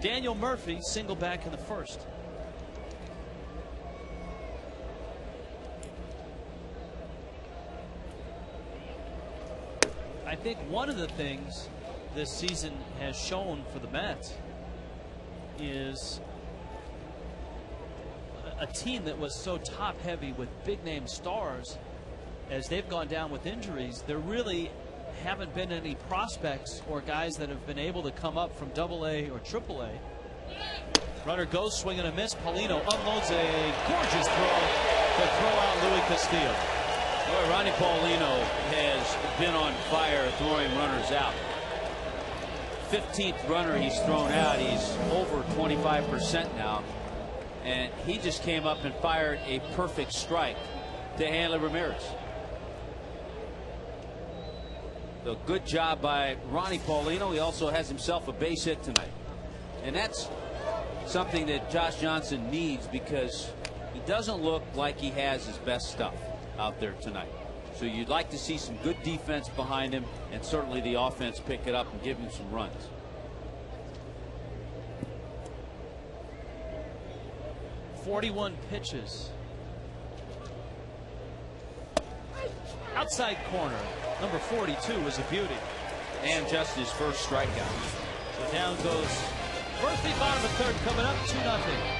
Daniel Murphy single back in the 1st. I think one of the things this season has shown for the Mets is a team that was so top heavy with big name stars. As they've gone down with injuries, there really haven't been any prospects or guys that have been able to come up from AA or AAA. Runner goes, swing and a miss. Paulino unloads a gorgeous throw to throw out Louis Castillo. Boy, Ronnie Paulino has been on fire throwing runners out. 15th runner he's thrown out. He's over 25% now, and he just came up and fired a perfect strike to Hanley Ramirez. So good job by Ronnie Paulino. He also has himself a base hit tonight, and that's something that Josh Johnson needs, because he doesn't look like he has his best stuff out there tonight. So you'd like to see some good defense behind him, and certainly the offense pick it up and give him some runs. .41 pitches. Outside corner. Number 42 was a beauty. And just his first strikeout. So down goes Murphy, bottom of 3rd, coming up 2-0.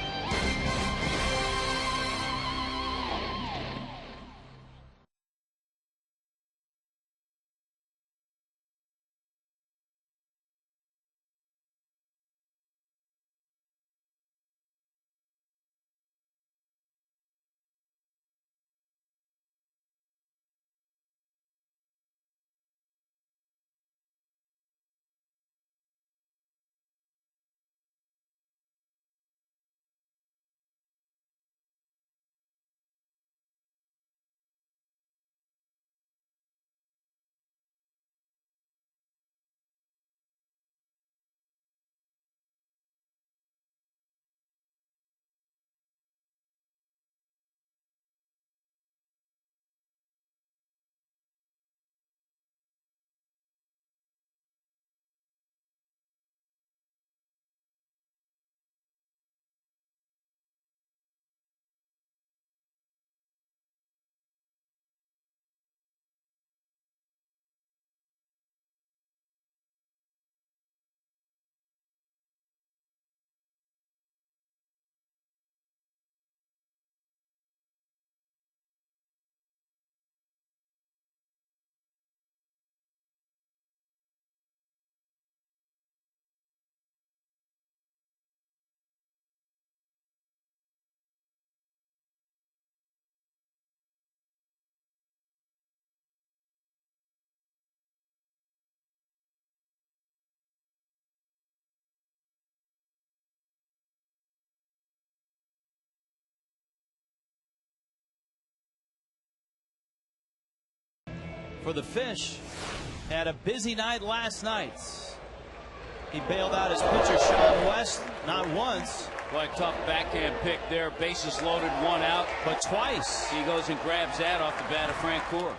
for the Fish. Had a busy night last night. He bailed out his pitcher, Sean West, not once. Boy, tough backhand pick there. Bases loaded, 1 out. But twice. He goes and grabs that off the bat of Francoeur.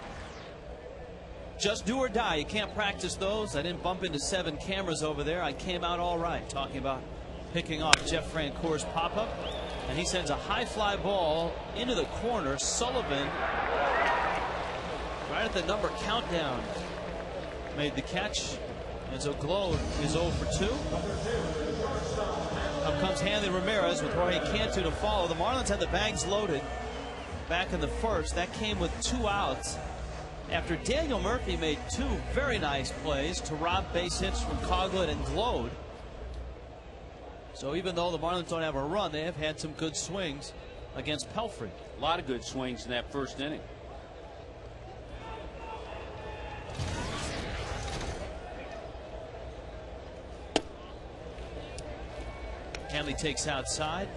Just do or die. You can't practice those. I didn't bump into 7 cameras over there. I came out all right, talking about picking off Jeff Francoeur's pop-up. And he sends a high fly ball into the corner. Sullivan, right at the number countdown, made the catch. And so Glow is 0 for 2. Up comes Hanley Ramirez with Jorge Cantu to follow. The Marlins had the bags loaded back in the first. That came with 2 outs after Daniel Murphy made 2 very nice plays to rob base hits from Coughlin and Glode. So even though the Marlins don't have a run, they have had some good swings against Pelfrey. A lot of good swings in that first inning. Hanley takes outside,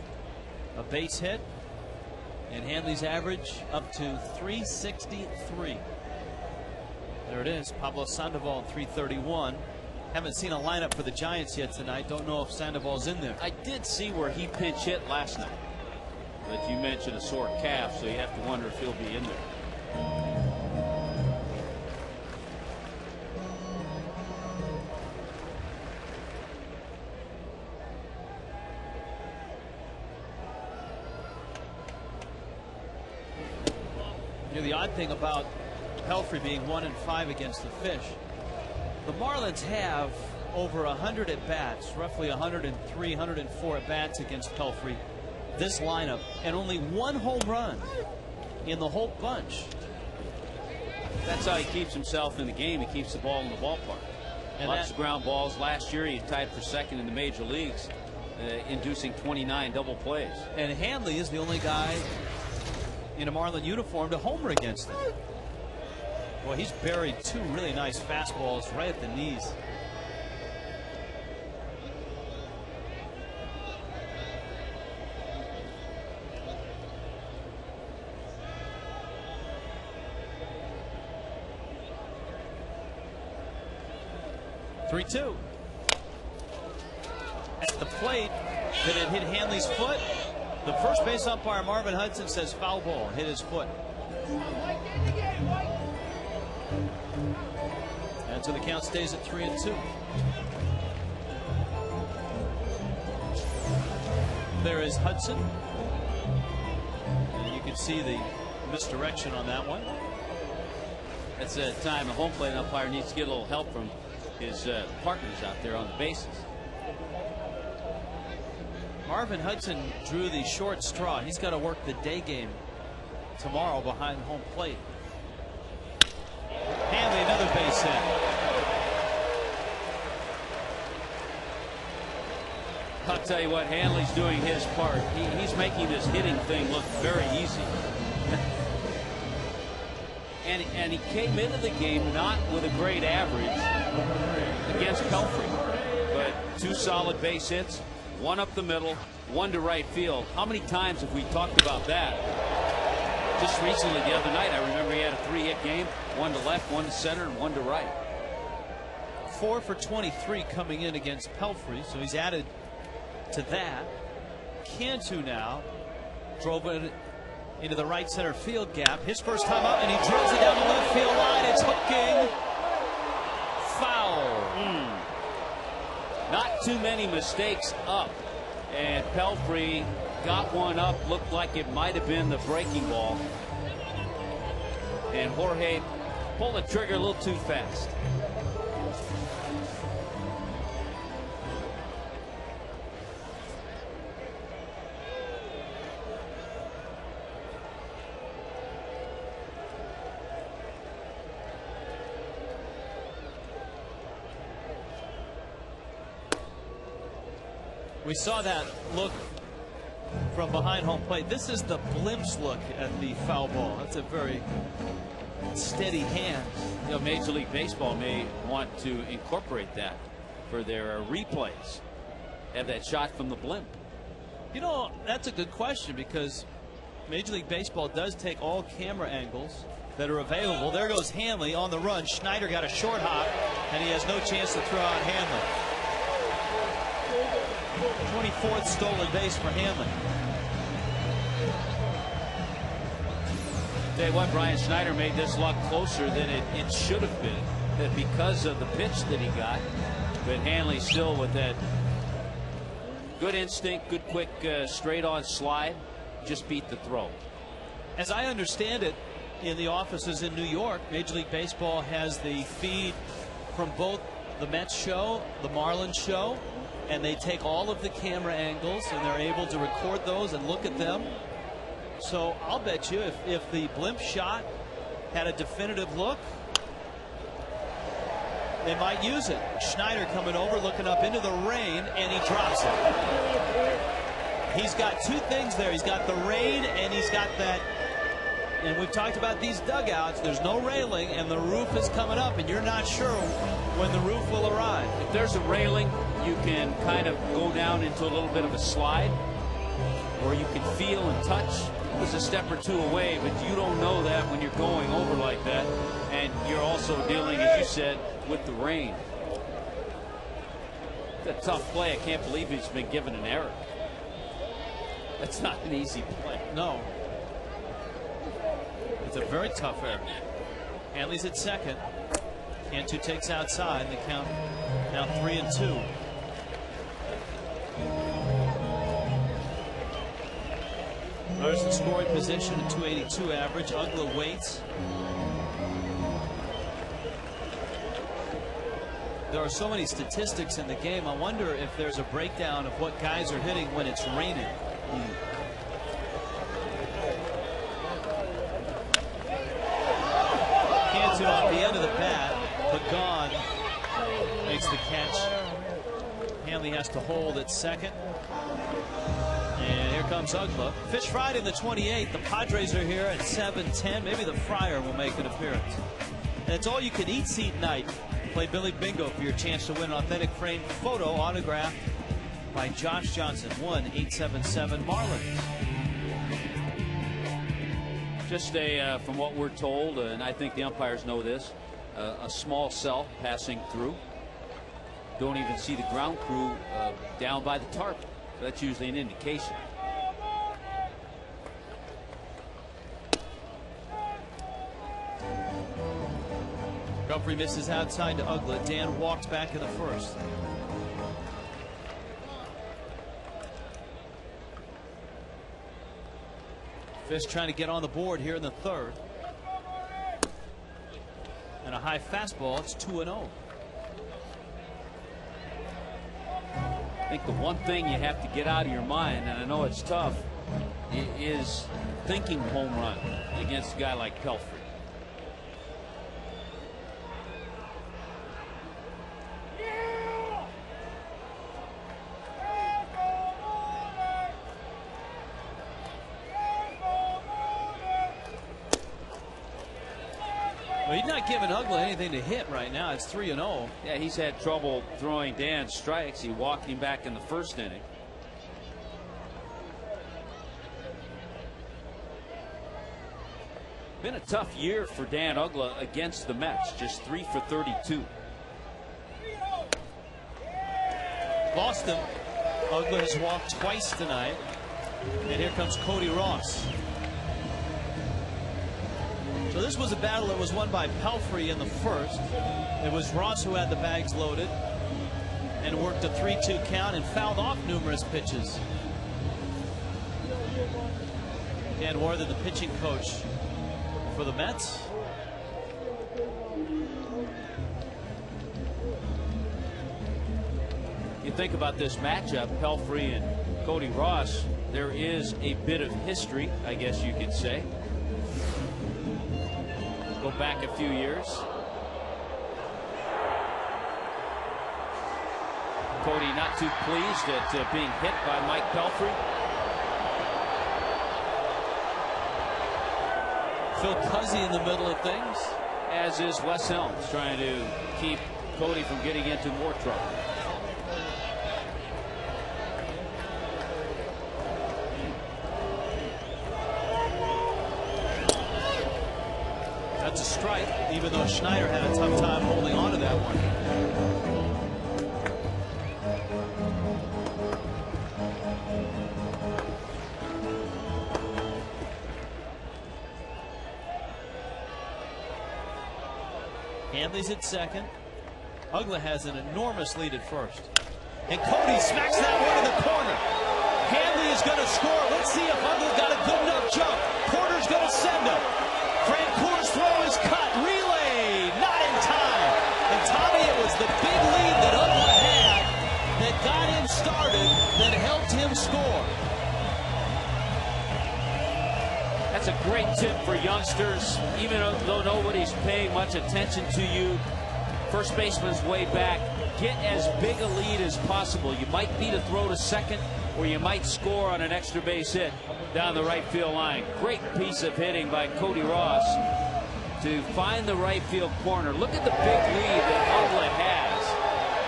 a base hit, and Hanley's average up to 363. There it is. Pablo Sandoval 331. Haven't seen a lineup for the Giants yet tonight. Don't know if Sandoval's in there. I did see where he pinch hit last night, but you mentioned a sore calf, so you have to wonder if he'll be in there. The odd thing about Pelfrey being 1-5 against the Fish, the Marlins have over 100 at bats, roughly 103, 104 at bats against Pelfrey. This lineup, and only 1 home run in the whole bunch. That's how he keeps himself in the game. He keeps the ball in the ballpark. And lots of ground balls. Last year he tied for 2nd in the major leagues, inducing 29 double plays. And Hanley is the only guy in a Marlin uniform to homer against him. Boy, he's buried 2 really nice fastballs right at the knees. (3-2). At the plate, that it hit Hanley's foot. The first base umpire, Marvin Hudson, says foul ball, hit his foot. And so the count stays at 3-2. There is Hudson. And you can see the misdirection on that one. That's a time a home plate umpire needs to get a little help from his partners out there on the bases. Marvin Hudson drew the short straw. He's got to work the day game tomorrow behind home plate. Hanley, another base hit. I'll tell you what, Hanley's doing his part. He's making this hitting thing look very easy. and he came into the game not with a great average against Pelfrey, but 2 solid base hits. 1 up the middle, 1 to right field. How many times have we talked about that? Just recently, the other night, I remember he had a 3-hit game. 1 to left, 1 to center, and 1 to right. 4 for 23 coming in against Pelfrey, so he's added to that. Cantu now drove it into the right center field gap. His first time up, and he drills it down the left field line. It's hooking. Foul. Not too many mistakes up, and Pelfrey got one up. Looked like it might have been the breaking ball, and Jorge pulled the trigger a little too fast. We saw that look from behind home plate. This is the Blimps look at the foul ball. That's a very steady hand. You know, Major League Baseball may want to incorporate that for their replays. Have that shot from the blimp. You know, that's a good question, because Major League Baseball does take all camera angles that are available. There goes Hanley on the run. Schneider got a short hop, and he has no chance to throw out Hanley. 24th stolen base for Hanley. Tell you what, Brian, Schneider made this a lot closer than it should have been, that because of the pitch that he got. But Hanley still with that good instinct, good quick straight on slide, just beat the throw. As I understand it, in the offices in New York, Major League Baseball has the feed from both the Mets show, the Marlins show, and they take all of the camera angles and they're able to record those and look at them. So I'll bet you if the blimp shot had a definitive look, they might use it. Schneider coming over, looking up into the rain, and he drops it. He's got two things there. He's got the rain and he's got that. And we've talked about these dugouts. There's no railing, and the roof is coming up, and you're not sure when the roof will arrive. If there's a railing, you can kind of go down into a little bit of a slide, or you can feel and touch. It's a step or two away, but you don't know that when you're going over like that. And you're also dealing, as you said, with the rain. It's a tough play. I can't believe he's been given an error. That's not an easy play. No. It's a very tough error. Hanley's at second. Cantu takes outside. The count now 3-2. Runners in scoring position at 282 average. Uggla waits. There are so many statistics in the game. I wonder if there's a breakdown of what guys are hitting when it's raining. Cantu off the end of the bat, but gone. Makes the catch. Hanley has to hold at second. And here comes Uggla. Fish fried in the 28th. The Padres are here at 7:10. Maybe the Friar will make an appearance. And it's all you can eat seat night. Play Billy Bingo for your chance to win an authentic framed photo autographed by Josh Johnson. 1-877-Marlins. Just from what we're told, and I think the umpires know this, a small cell passing through. Don't even see the ground crew down by the tarp. That's usually an indication. Gumphrey misses outside to Uggla. Dan walked back in the first. Fish trying to get on the board here in the third. And a high fastball. It's 2-0. I think the one thing you have to get out of your mind, and I know it's tough, is thinking home run against a guy like Pelfrey. Well, he's not giving Uggla anything to hit right now. It's 3-0. Yeah, he's had trouble throwing Dan strikes. He walked him back in the first inning. Been a tough year for Dan Uggla against the Mets. Just 3 for 32. Lost him. Uggla has walked twice tonight. And here comes Cody Ross. So this was a battle that was won by Pelfrey in the first. It was Ross who had the bags loaded and worked a 3-2 count and fouled off numerous pitches. Dan Worthen, the pitching coach for the Mets. You think about this matchup, Pelfrey and Cody Ross, there is a bit of history, I guess you could say. Go back a few years. Cody not too pleased at being hit by Mike Pelfrey. Phil Cuzzy in the middle of things. As is Wes Helms, trying to keep Cody from getting into more trouble. It's a strike, even though Schneider had a tough time holding on to that one. Hanley's at second. Uggla has an enormous lead at first. And Cody smacks that one in the corner. Hanley is going to score. Let's see if Uggla got a good enough jump. Porter's going to send him. Francoeur's throw is cut. Relay, not in time. And Tommy, it was the big lead that Uggla had that got him started, that helped him score. That's a great tip for youngsters. Even though nobody's paying much attention to you, first baseman's way back. Get as big a lead as possible. You might beat a throw to second, or you might score on an extra base hit down the right field line. Great piece of hitting by Cody Ross to find the right field corner. Look at the big lead that Uggla has,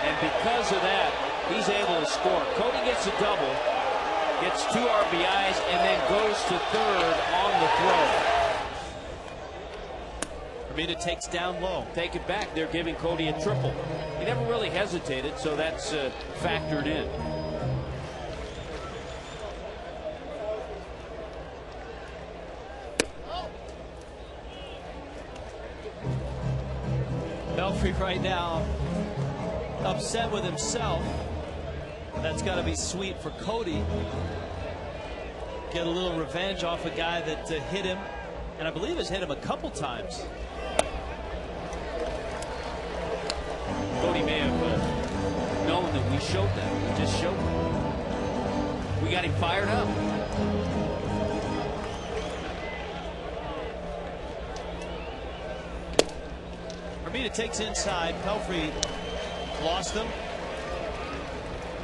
and because of that, he's able to score. Cody gets a double, gets 2 RBIs, and then goes to third on the throw. Hermida takes down low. Take it back. They're giving Cody a triple. He never really hesitated, so that's factored in. Belfry right now upset with himself. That's got to be sweet for Cody. Get a little revenge off a guy that hit him, and I believe has hit him a couple times. Cody may have known that we showed that. We just showed him. We got him fired up. Hermida takes inside. Pelfrey lost him.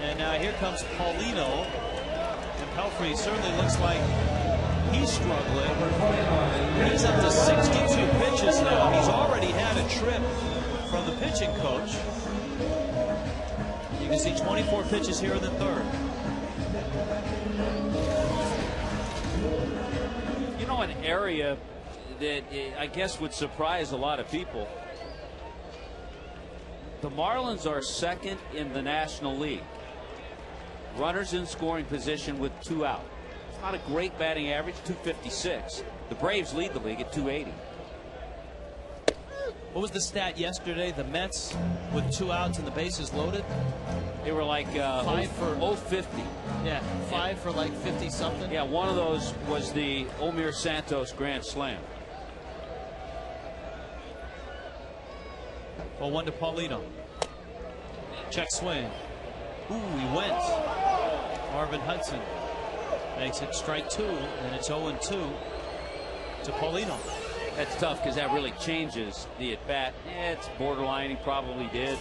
And now here comes Paulino. And Pelfrey certainly looks like he's struggling. He's up to 62 pitches now. He's already had a trip from the pitching coach. You can see 24 pitches here in the third. You know, an area that I guess would surprise a lot of people. The Marlins are second in the National League. Runners in scoring position with 2 out. It's not a great batting average, 256. The Braves lead the league at 280. What was the stat yesterday? The Mets with 2 outs and the bases loaded? They were like 5 for 050. Yeah, 5 for like 50 something. Yeah, one of those was the Omir Santos grand slam. Well, 1 to Paulino. Check swing. Ooh, he went. Marvin Hudson makes it strike 2, and it's 0-2 to Paulino. That's tough because that really changes the at-bat. It's borderline. He probably did.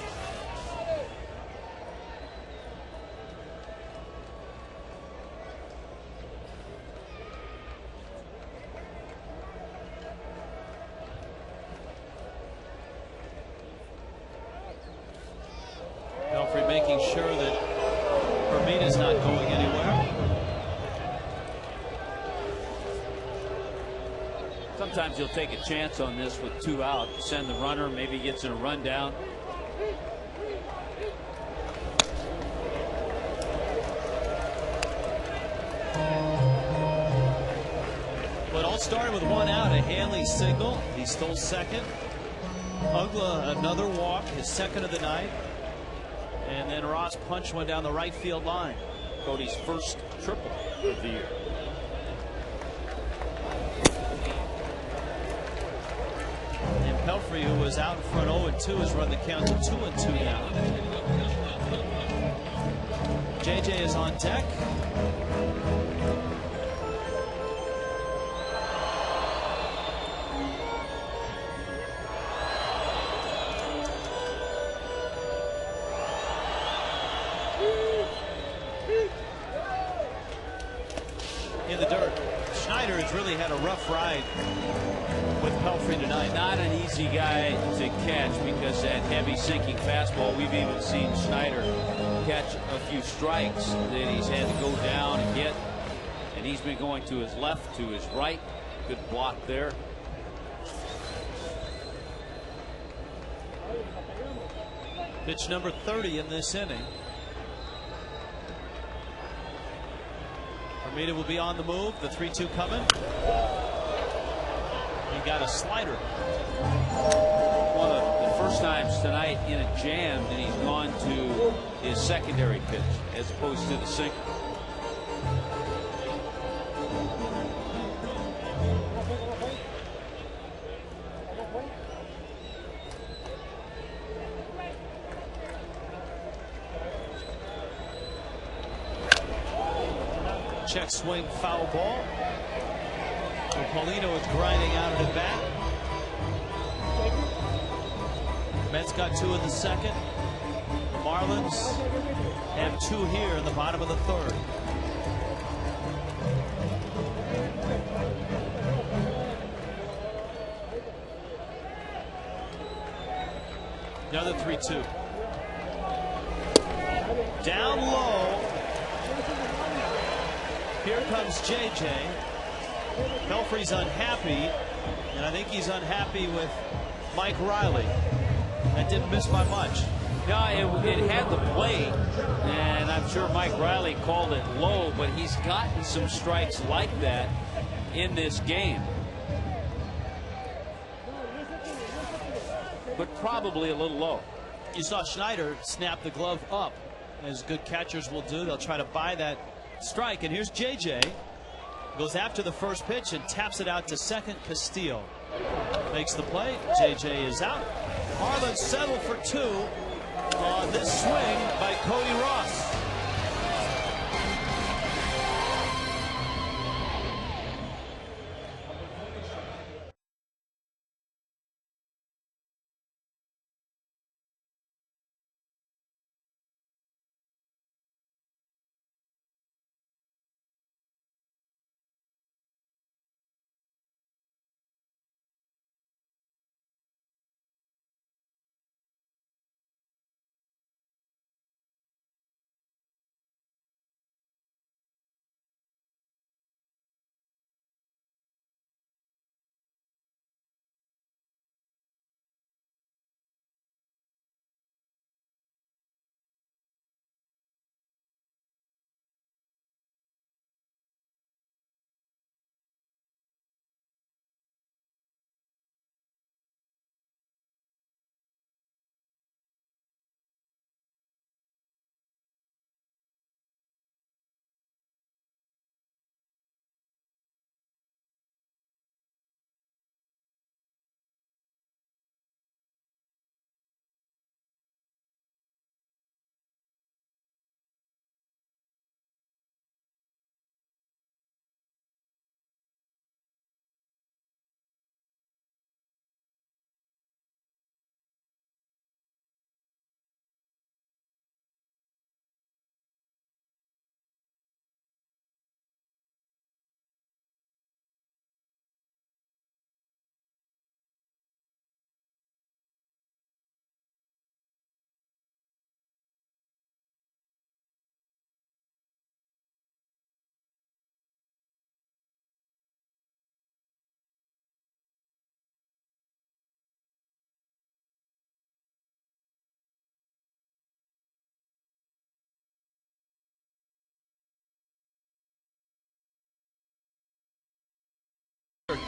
Belfry making sure that Hermida's not going anywhere. Sometimes you'll take a chance on this with 2 out. Send the runner, maybe gets in a rundown. But all started with 1 out. A Hanley single. He stole second. Uggla another walk, his second of the night. And then Ross punched one down the right field line. Cody's first triple of the year. And Pelfrey, who was out in front 0-2, has run the count to 2-2 now. JJ is on deck. In the dirt. Schneider has really had a rough ride with Pelfrey tonight. Not an easy guy to catch because that heavy sinking fastball. We've even seen Schneider catch a few strikes that he's had to go down and get. And he's been going to his left, to his right. Good block there. Pitch number 30 in this inning. Hermida will be on the move. The 3-2 coming. He got a slider. One of the first times tonight in a jam that he's gone to his secondary pitch as opposed to the sinker. Check swing, foul ball. Paulino is grinding out of the bat. Mets got 2 in the second. The Marlins have 2 here in the bottom of the third. Another 3-2. Down low. Here comes JJ. Pelfrey's unhappy, and I think he's unhappy with Mike Riley. That didn't miss by much. No, it had the play, and I'm sure Mike Riley called it low, but he's gotten some strikes like that in this game. But probably a little low. You saw Schneider snap the glove up, as good catchers will do. They'll try to buy that strike, and here's JJ. Goes after the first pitch and taps it out to second. Castillo makes the play. JJ is out. Marlins settle for 2 on this swing by Cody Ross.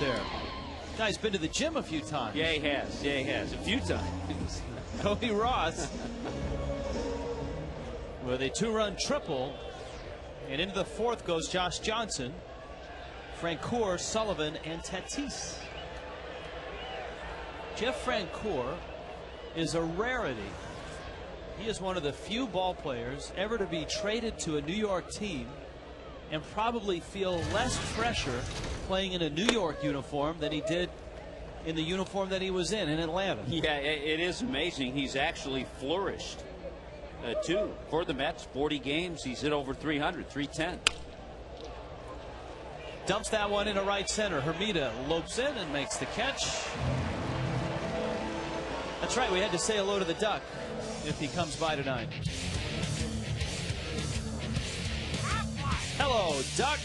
There. Guy's been to the gym a few times. Yeah, he has. Yeah, he has. A few times. Cody Ross with a 2-run triple. And into the 4th goes Josh Johnson, Francoeur, Sullivan, and Tatis. Jeff Francoeur is a rarity. He is one of the few ball players ever to be traded to a New York team and probably feel less pressure playing in a New York uniform than he did in the uniform that he was in Atlanta. Yeah, it is amazing. He's actually flourished too for the Mets. 40 games, he's hit over 300, 310. Dumps that one into right center. Hermida lopes in and makes the catch. That's right, we had to say hello to the Duck if he comes by tonight. Hello, Duck.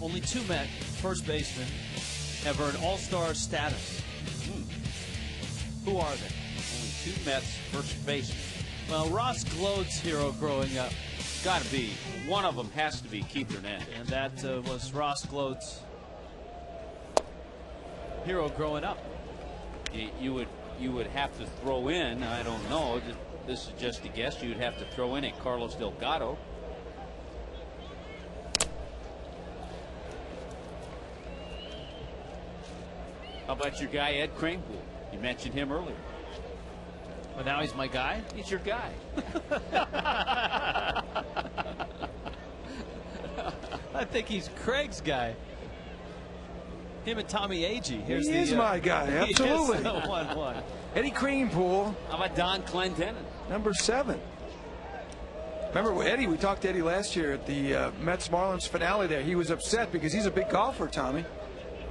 Only 2 Met first basemen have earned all-star status. Who are they? Only 2 Mets first basemen. Well, Ross Glode's hero growing up. Got to be. One of them has to be Keith Hernandez. And that was Ross Glode's hero growing up. You would have to throw in, I don't know, this is just a guess, you'd have to throw in a Carlos Delgado. How about your guy Ed Kranepool? You mentioned him earlier. But now he's my guy? He's your guy. I think he's Craig's guy. Him and Tommy Agee. He is my guy, absolutely. 1-1. Eddie Kranepool. How about Don Clendenin? Number 7. Remember Eddie? We talked to Eddie last year at the Mets Marlins finale there. He was upset because he's a big golfer, Tommy.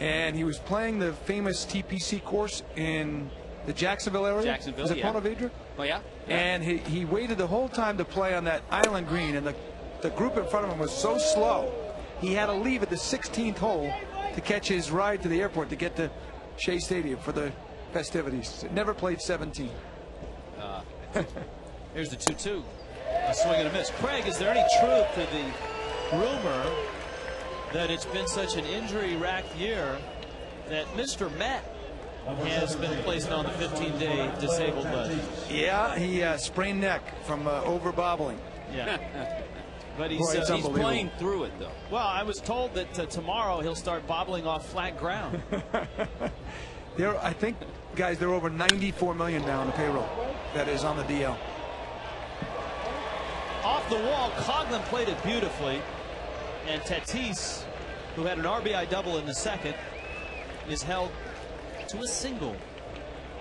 And he was playing the famous TPC course in the Jacksonville area. Jacksonville, is it yeah. Ponte Vedra? Oh, yeah? And he waited the whole time to play on that island green, and the group in front of him was so slow, he had to leave at the 16th hole to catch his ride to the airport to get to Shea Stadium for the festivities. Never played 17. Here's the 2-2. A swing and a miss. Craig, is there any truth to the rumor that it's been such an injury-racked year that Mr. Met has been placed on the 15-day disabled list? Yeah, he sprained neck from over-bobbling. Yeah. But he's playing through it, though. Well, I was told that tomorrow he'll start bobbling off flat ground. I think, guys, they're over $94 million now on the payroll that is on the DL. Off the wall, Coughlin played it beautifully. And Tatis, who had an RBI double in the second, is held to a single.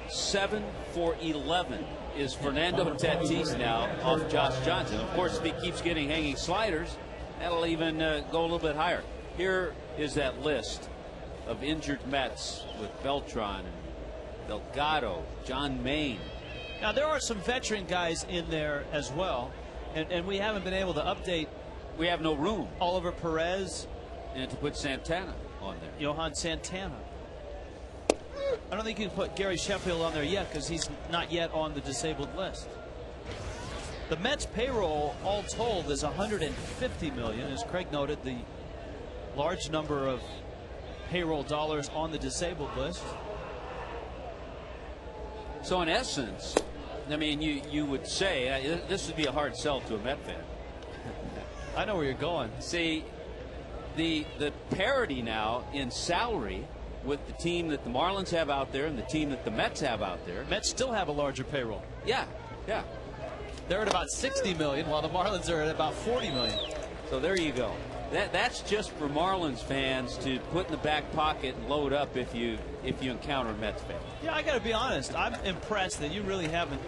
7 for 11 is Fernando Tatis now off Josh Johnson. Of course, if he keeps getting hanging sliders, that'll even go a little bit higher. Here is that list of injured Mets with Beltran and Delgado, John Maine. Now, there are some veteran guys in there as well, and we haven't been able to update. We have no room. Oliver Perez. And to put Santana on there. Johan Santana. I don't think you can put Gary Sheffield on there yet because he's not yet on the disabled list. The Mets payroll all told is $150 million. As Craig noted, the large number of payroll dollars on the disabled list. So in essence, I mean, you would say this would be a hard sell to a Met fan. I know where you're going. See, the parity now in salary with the team that the Marlins have out there and the team that the Mets have out there. Mets still have a larger payroll. Yeah. They're at about $60 million, while the Marlins are at about $40 million. So there you go. That's just for Marlins fans to put in the back pocket and load up if you encounter Mets fans. Yeah, I got to be honest. I'm impressed that you really haven't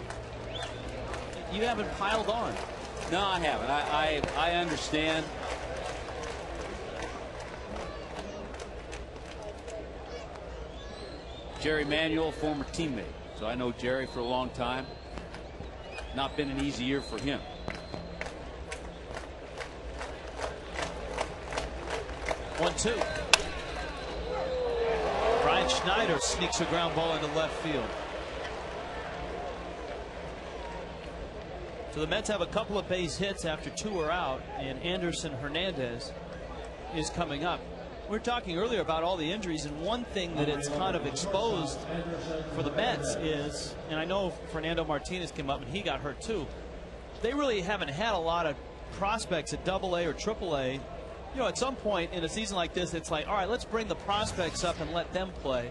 piled on. No, I haven't. I understand. Jerry Manuel, former teammate. So I know Jerry for a long time. Not been an easy year for him. One, two. Brian Schneider sneaks a ground ball into left field. So the Mets have a couple of base hits after 2 are out, and Anderson Hernandez is coming up. We were talking earlier about all the injuries, and one thing that it's kind of exposed for the Mets is, and I know Fernando Martinez came up and he got hurt too, they really haven't had a lot of prospects at AA or AAA. You know, at some point in a season like this, it's like, all right, let's bring the prospects up and let them play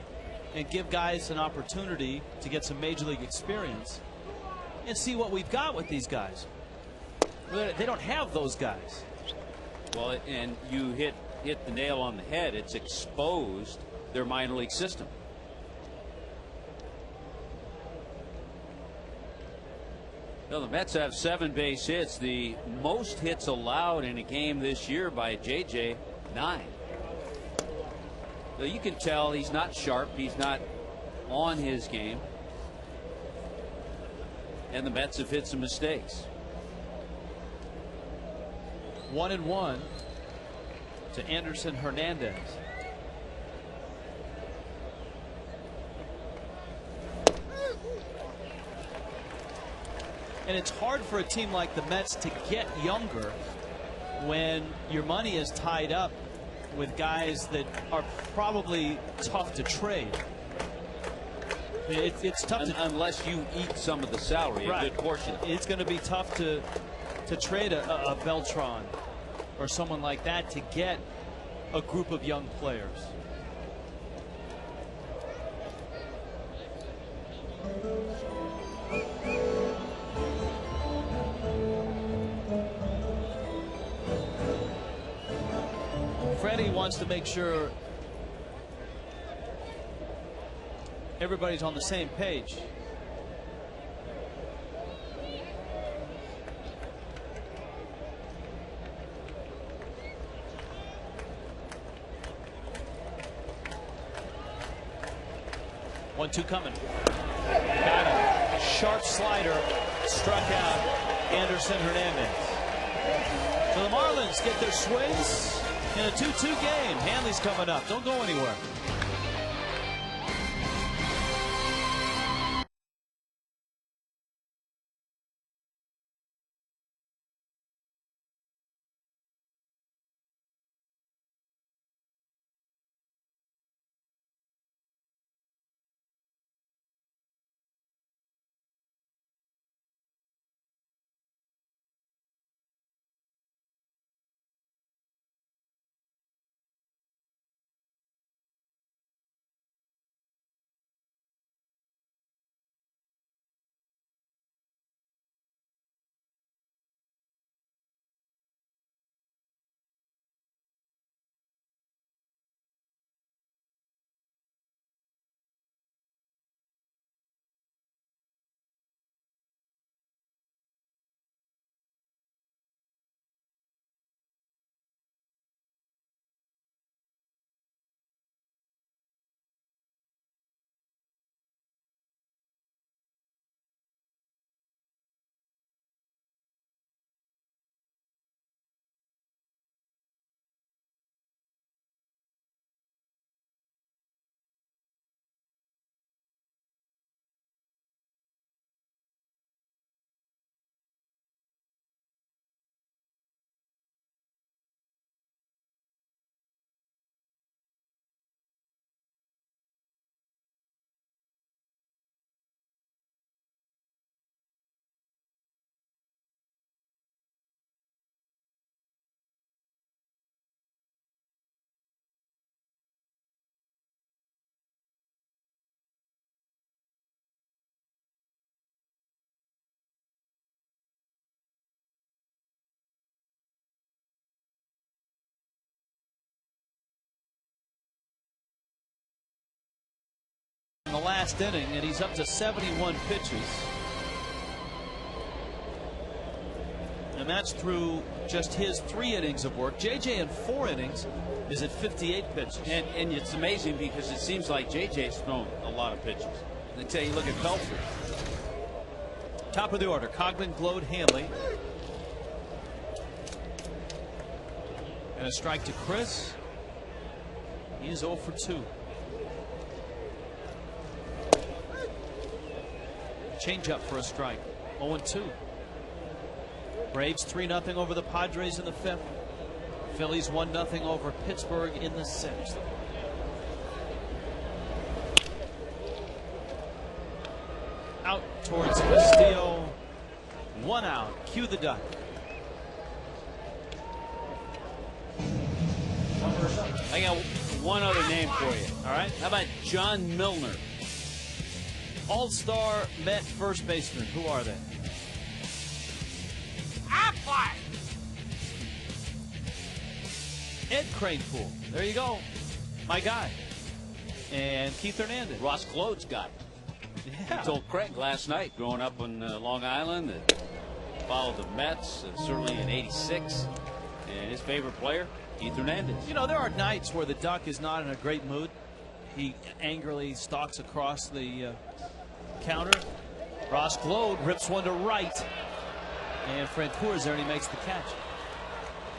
and give guys an opportunity to get some major league experience and see what we've got with these guys. They don't have those guys. Well, and you hit the nail on the head. It's exposed their minor league system. Well, the Mets have 7 base hits. The most hits allowed in a game this year by JJ, 9. So you can tell he's not sharp. He's not on his game. And the Mets have hit some mistakes. 1-1 to Anderson Hernandez. And it's hard for a team like the Mets to get younger when your money is tied up with guys that are probably tough to trade. It's tough unless you eat some of the salary, right. A good portion. It's going to be tough to trade a Beltran or someone like that to get a group of young players. Freddie wants to make sure everybody's on the same page. One-two coming. Got him. Sharp slider. Struck out Anderson Hernandez. So the Marlins get their swings in a 2-2 game. Hanley's coming up. Don't go anywhere. In the last inning, and he's up to 71 pitches. And that's through just his 3 innings of work. JJ in 4 innings is at 58 pitches. And it's amazing because it seems like JJ's thrown a lot of pitches. Until you look at Belfry. Top of the order, Coghlan, Glode, Hanley. And a strike to Chris. He is 0 for 2. Change up for a strike. 0-2. Braves 3-0 over the Padres in the 5th. Phillies 1-0 over Pittsburgh in the 6th. Out towards Castillo. 1 out. Cue the duck. I got one other name for you. All right. How about John Milner? All-star Met first baseman. Who are they? Ed Kranepool. There you go. My guy. And Keith Hernandez. Ross Glode's guy. Yeah. He told Craig last night, growing up on Long Island, that followed the Mets, certainly in '86, and his favorite player, Keith Hernandez. You know, there are nights where the Duck is not in a great mood. He angrily stalks across the counter. Ross Glode rips one to right. And Francoeur is there and he makes the catch.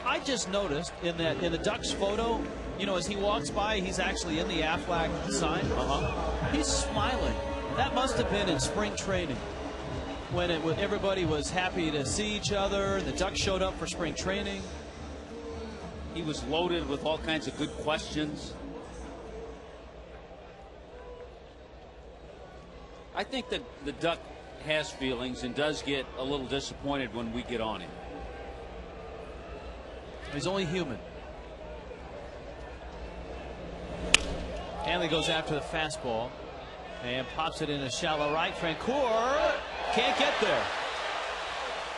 I just noticed in the Ducks photo, you know, as he walks by, he's actually in the Aflac sign. He's smiling. That must have been in spring training when everybody was happy to see each other. The Ducks showed up for spring training. He was loaded with all kinds of good questions. I think that the Duck has feelings and does get a little disappointed when we get on him. He's only human. Hanley goes after the fastball and pops it in a shallow right. Francoeur can't get there.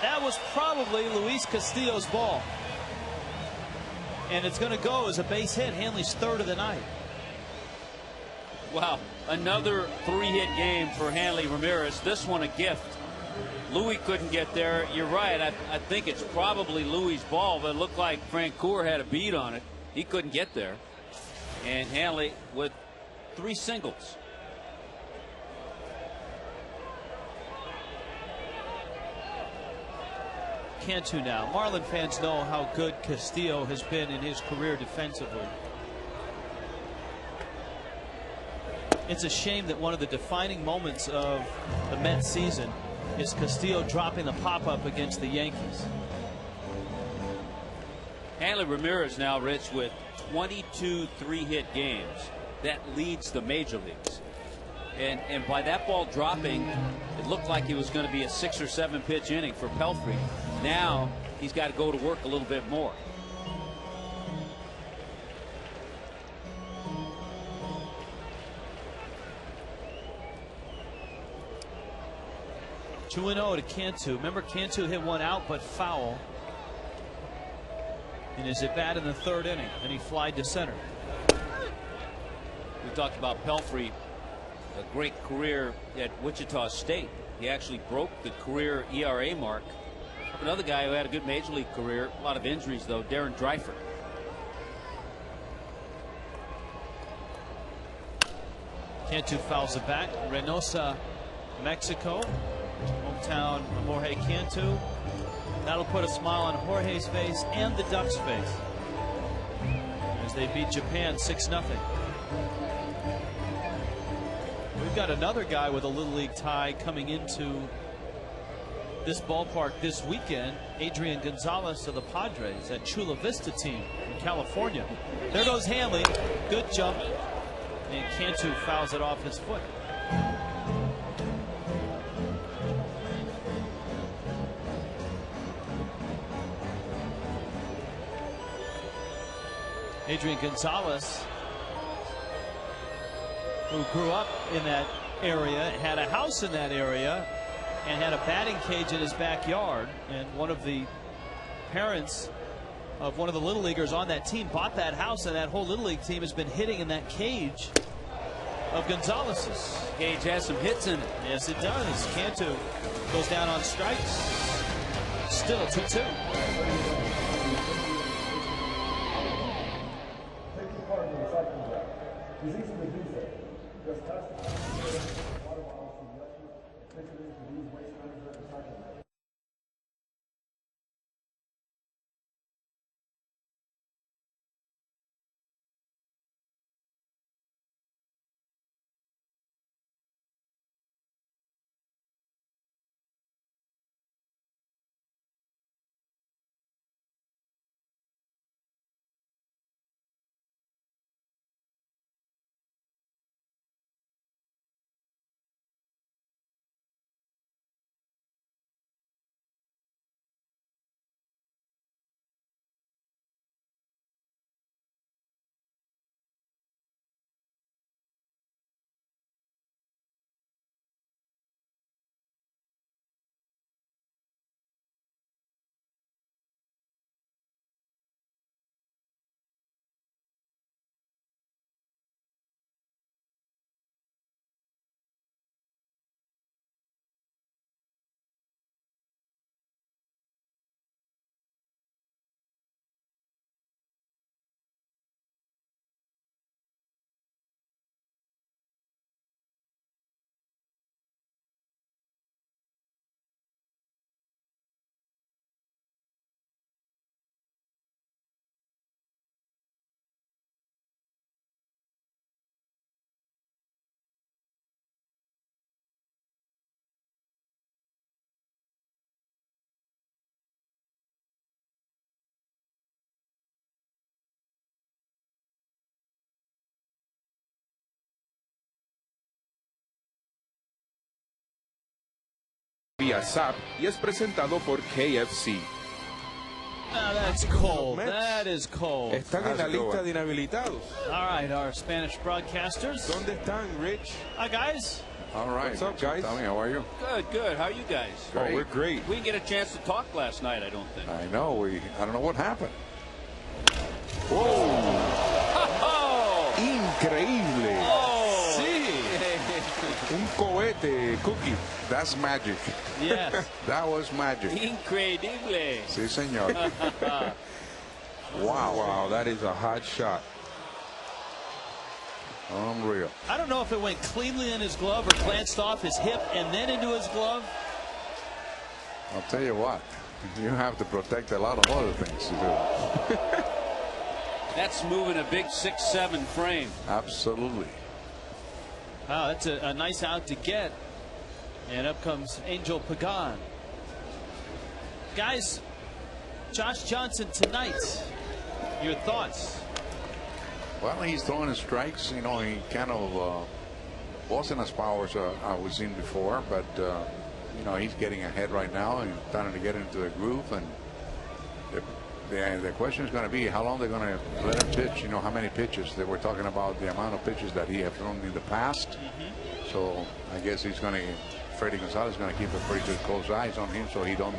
That was probably Luis Castillo's ball. And it's going to go as a base hit. Hanley's third of the night. Wow, another 3-hit game for Hanley Ramirez. This one a gift. Louis couldn't get there. You're right. I think it's probably Louis' ball, but it looked like Francoeur had a beat on it. He couldn't get there. And Hanley with 3 singles. Cantu now. Marlin fans know how good Castillo has been in his career defensively. It's a shame that one of the defining moments of the Mets season is Castillo dropping the pop-up against the Yankees. Hanley Ramirez now, Rich, with 22 3-hit games. That leads the major leagues. And by that ball dropping, it looked like it was going to be a 6 or 7 pitch inning for Pelfrey. Now he's got to go to work a little bit more. Two 2-0 to Cantu. Remember, Cantu hit one out but foul in his at bat in the 3rd inning, and he flied to center. We talked about Pelfrey, a great career at Wichita State. He actually broke the career ERA mark. Another guy who had a good major league career, a lot of injuries though, Darren Dreifert. Cantu fouls it back. Reynosa, Mexico, hometown of Jorge Cantu. That'll put a smile on Jorge's face and the Ducks' face as they beat Japan 6-0. We've got another guy with a Little League tie coming into this ballpark this weekend. Adrian Gonzalez of the Padres, that Chula Vista team in California. There goes Hanley. Good jump. And Cantu fouls it off his foot. Adrian Gonzalez, who grew up in that area, had a house in that area, and had a batting cage in his backyard. And one of the parents of one of the Little Leaguers on that team bought that house, and that whole Little League team has been hitting in that cage of Gonzalez's. Cage has some hits in it. Yes, it does. Cantu goes down on strikes. Still 2-2. vía ZAP y es presentado por KFC. Oh, that's cold. That is cold. Están en la lista de inhabilitados. All right, our Spanish broadcasters. ¿Dónde están, Rich? Hi, guys. All right. What's up, guys? Tommy, how are you? Good. How are you guys? Oh, we're great. We didn't get a chance to talk last night, I don't think. I know. I don't know what happened. Oh! Increíble. Oh! Sí. Un cohete, Cookie. That's magic. Yes. That was magic. Increíble. Sí, señor. Wow, that is a hot shot. Unreal. I don't know if it went cleanly in his glove or glanced off his hip and then into his glove. I'll tell you what. You have to protect a lot of other things to do. That's moving a big 6'7" frame. Absolutely. Wow, that's a nice out to get. And up comes Angel Pagan. Guys, Josh Johnson tonight, your thoughts? Well, he's throwing his strikes. You know, he kind of wasn't as power as we've seen before, but you know, he's getting ahead right now and starting to get into a groove. And the question is going to be how long they're going to let him pitch. You know, how many pitches. They were talking about the amount of pitches that he has thrown in the past. So I guess Freddie Gonzalez is going to keep a pretty good close eyes on him so he don't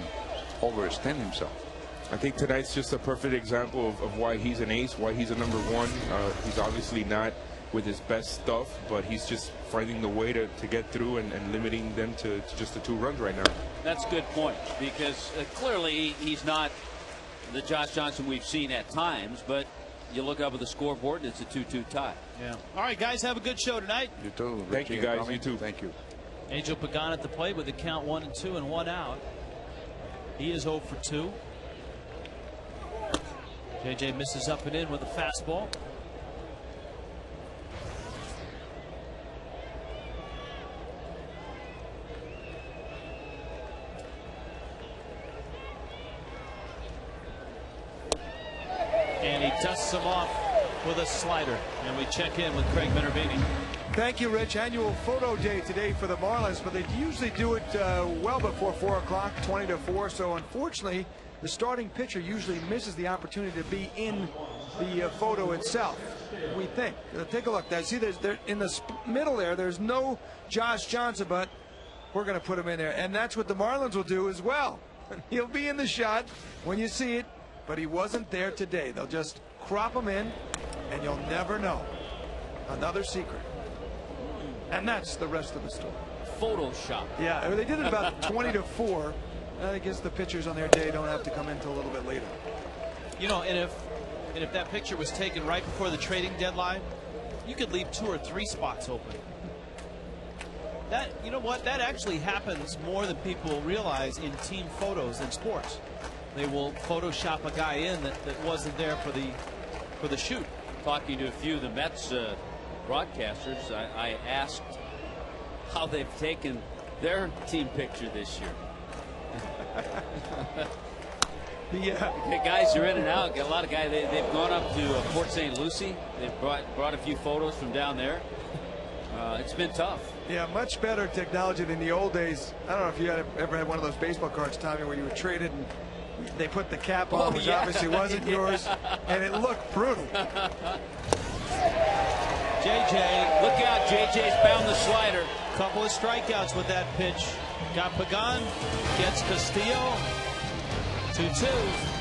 overextend himself. I think tonight's just a perfect example of why he's an ace, why he's a #1. He's obviously not with his best stuff, but he's just finding the way to get through and limiting them to just the 2 runs right now. That's a good point, because clearly he's not the Josh Johnson we've seen at times, but you look up at the scoreboard and it's a 2-2 tie. Yeah. All right, guys, have a good show tonight. You too. Thank you, guys. Tommy. You too. Thank you. Angel Pagan at the plate with the count 1-2 and 1 out. He is 0 for 2. JJ misses up and in with a fastball. And he dusts him off with a slider. And we check in with Craig Minervini. Thank you, Rich. Annual photo day today for the Marlins, but they usually do it well before 4 o'clock, 20 to 4. So unfortunately, the starting pitcher usually misses the opportunity to be in the photo itself. We think. Take a look. See, there's in the middle there. There's no Josh Johnson, but we're going to put him in there, and that's what the Marlins will do as well. He'll be in the shot when you see it, but he wasn't there today. They'll just crop him in, and you'll never know. Another secret. And that's the rest of the story. Photoshop. Yeah, they did it about 20 to 4. I guess the pitchers on their day don't have to come in until a little bit later. You know, and if that picture was taken right before the trading deadline, you could leave 2 or 3 spots open. That, you know what, that actually happens more than people realize in team photos in sports. They will Photoshop a guy in that wasn't there for the shoot. Talking to a few of the Mets broadcasters, I asked how they've taken their team picture this year. The guys are in and out. Got a lot of guys. They've gone up to Port St. Lucie. They've brought a few photos from down there. It's been tough. Yeah, much better technology than the old days. I don't know if you ever had one of those baseball cards, Tommy, where you were traded and they put the cap on, which obviously wasn't yours, and it looked brutal. JJ, look out! JJ's found the slider. Couple of strikeouts with that pitch. Got Pagan, gets Castillo. 2-2.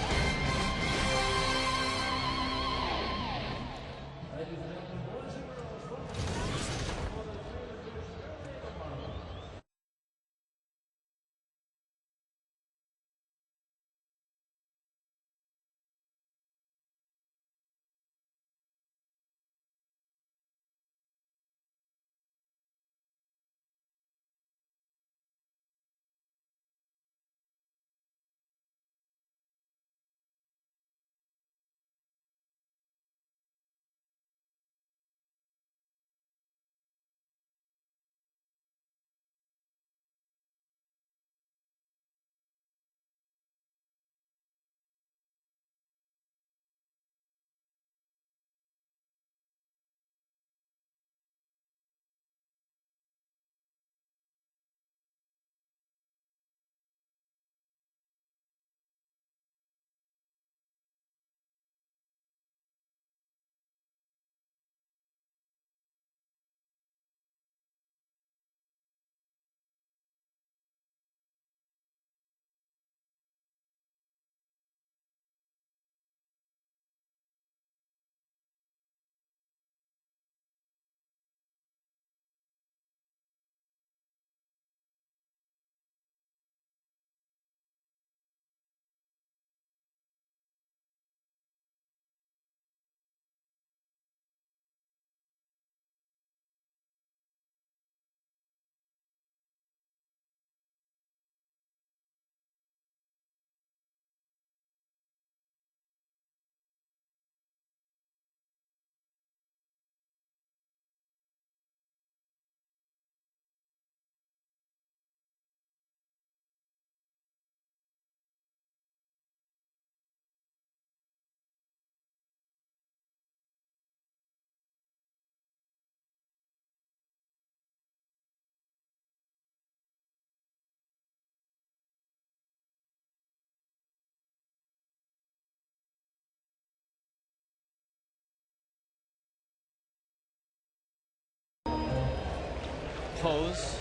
pose.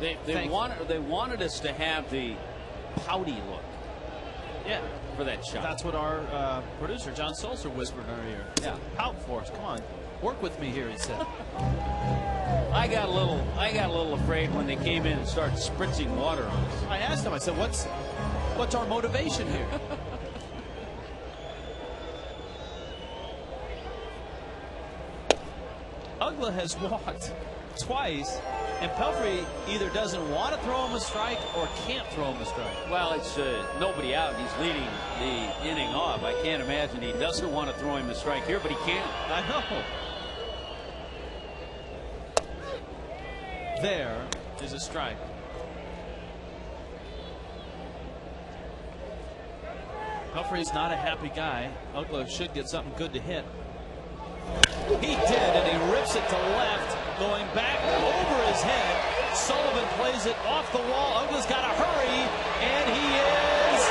They wanted us to have the pouty look. Yeah, for that shot. That's what our producer John Sulzer whispered in our ear. Yeah, pout for us. Come on, work with me here, he said. I got a little afraid when they came in and started spritzing water on us. I asked him. I said, "What's our motivation here?" Uggla has walked twice, and Pelfrey either doesn't want to throw him a strike or can't throw him a strike. Well, it's nobody out. He's leading the inning off. I can't imagine he doesn't want to throw him a strike here, but he can't. I know. There is a strike. Pelfrey's not a happy guy. Uggla should get something good to hit. He did, and he rips it to left, going back over his head. Sullivan plays it off the wall. Uggla's got to hurry, and he is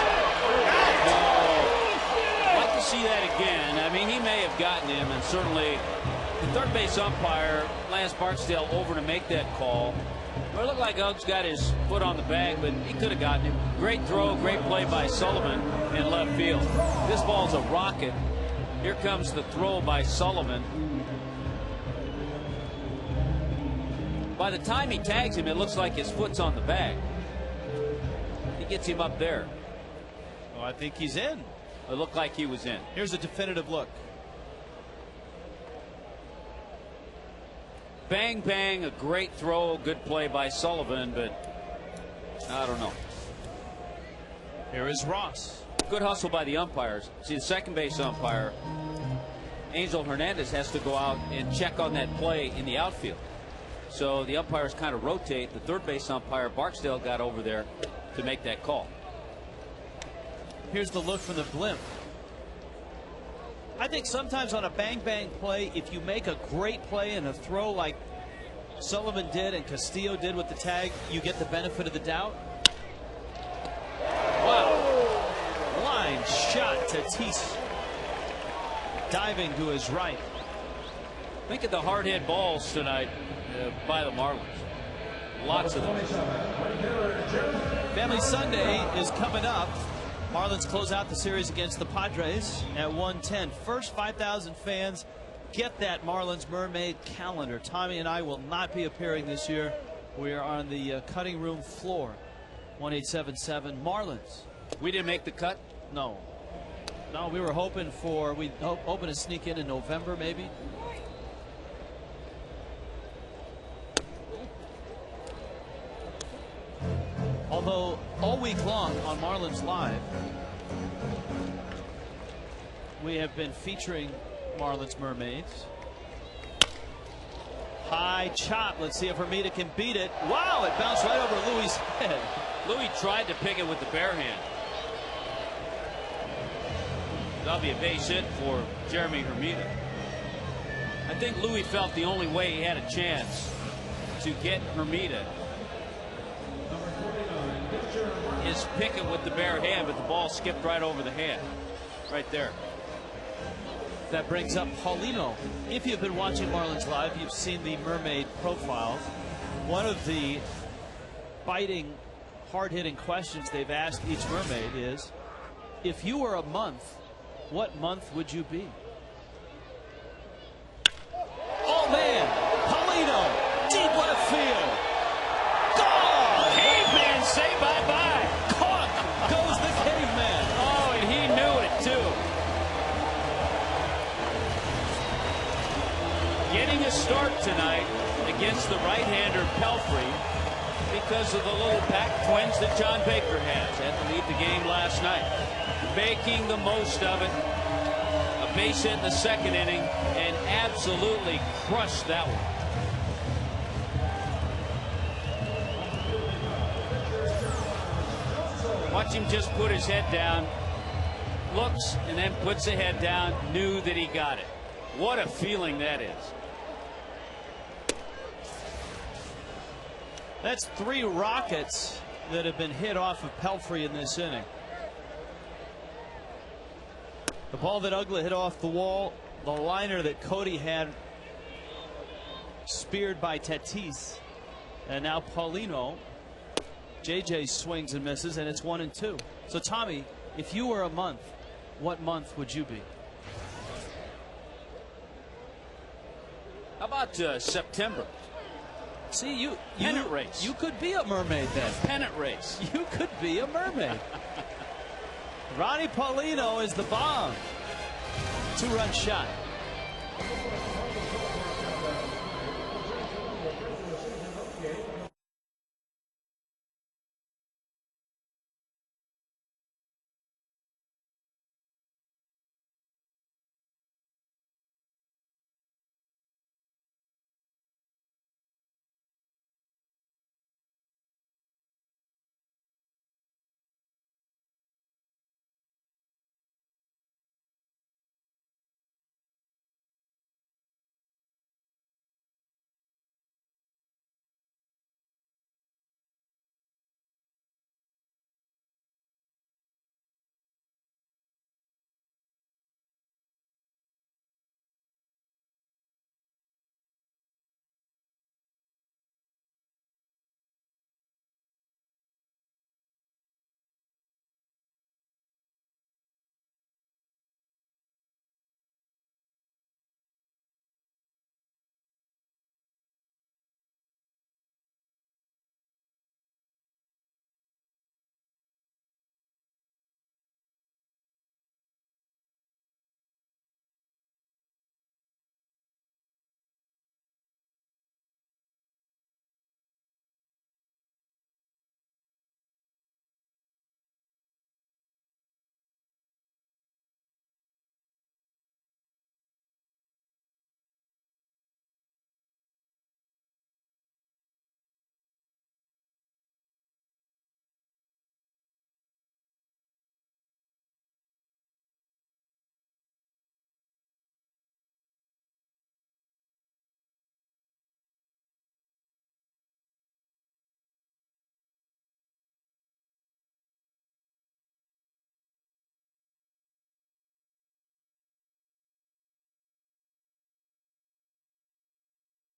out. I'd like to see that again. I mean, he may have gotten him, and certainly the third base umpire, Lance Barksdale, over to make that call. Well, it looked like Uggs got his foot on the bag, but he could have gotten him. Great throw, great play by Sullivan in left field. This ball's a rocket. Here comes the throw by Sullivan. By the time he tags him, it looks like his foot's on the bag. He gets him up there. Well, I think he's in. It looked like he was in. Here's a definitive look. Bang, bang, a great throw, good play by Sullivan, but I don't know. Here is Ross. Good hustle by the umpires. See, the second base umpire, Angel Hernandez, has to go out and check on that play in the outfield. So the umpires kind of rotate. The third base umpire, Barksdale, got over there to make that call. Here's the look from the blimp. I think sometimes on a bang-bang play, if you make a great play and a throw like Sullivan did and Castillo did with the tag, you get the benefit of the doubt. Wow. Line shot. Tatis diving to his right. Think of the hard hit balls tonight by the Marlins. Lots of them. Family Sunday is coming up. Marlins close out the series against the Padres at 1:10. First 5,000 fans get that Marlins Mermaid calendar. Tommy and I will not be appearing this year. We are on the cutting room floor. 1877 Marlins. We didn't make the cut? No. No, we were hoping for, we hoping to sneak in November maybe. Although all week long on Marlins Live, we have been featuring Marlins Mermaids. High chop. Let's see if Hermida can beat it. Wow, it bounced right over Louis' head. Louis tried to pick it with the bare hand. That'll be a base hit for Jeremy Hermida. I think Louis felt the only way he had a chance to get Hermida is pick it with the bare hand, but the ball skipped right over the hand. Right there. That brings up Paulino. If you've been watching Marlins Live, you've seen the Mermaid profiles. One of the biting, hard-hitting questions they've asked each mermaid is, if you were a month, what month would you be? Oh, man! Paulino! Deep left field! Gone! Caveman, say bye-bye! Caught goes the caveman! Oh, and he knew it, too. Getting a start tonight against the right-hander Pelfrey because of the little pack twins that John Baker has. Had to leave the game last night. Making the most of it. A base hit in the second inning and absolutely crushed that one. Watch him just put his head down, looks, and then puts the head down, knew that he got it. What a feeling that is. That's 3 rockets that have been hit off of Pelfrey in this inning. The ball that Uggla hit off the wall, the liner that Cody had speared by Tatis. And now Paulino. JJ swings and misses, and it's 1-2. So Tommy, if you were a month, what month would you be? How about September? See, Pennant race. You could be a mermaid then. Pennant race. You could be a mermaid. Ronnie Paulino is the bomb. 2-run shot.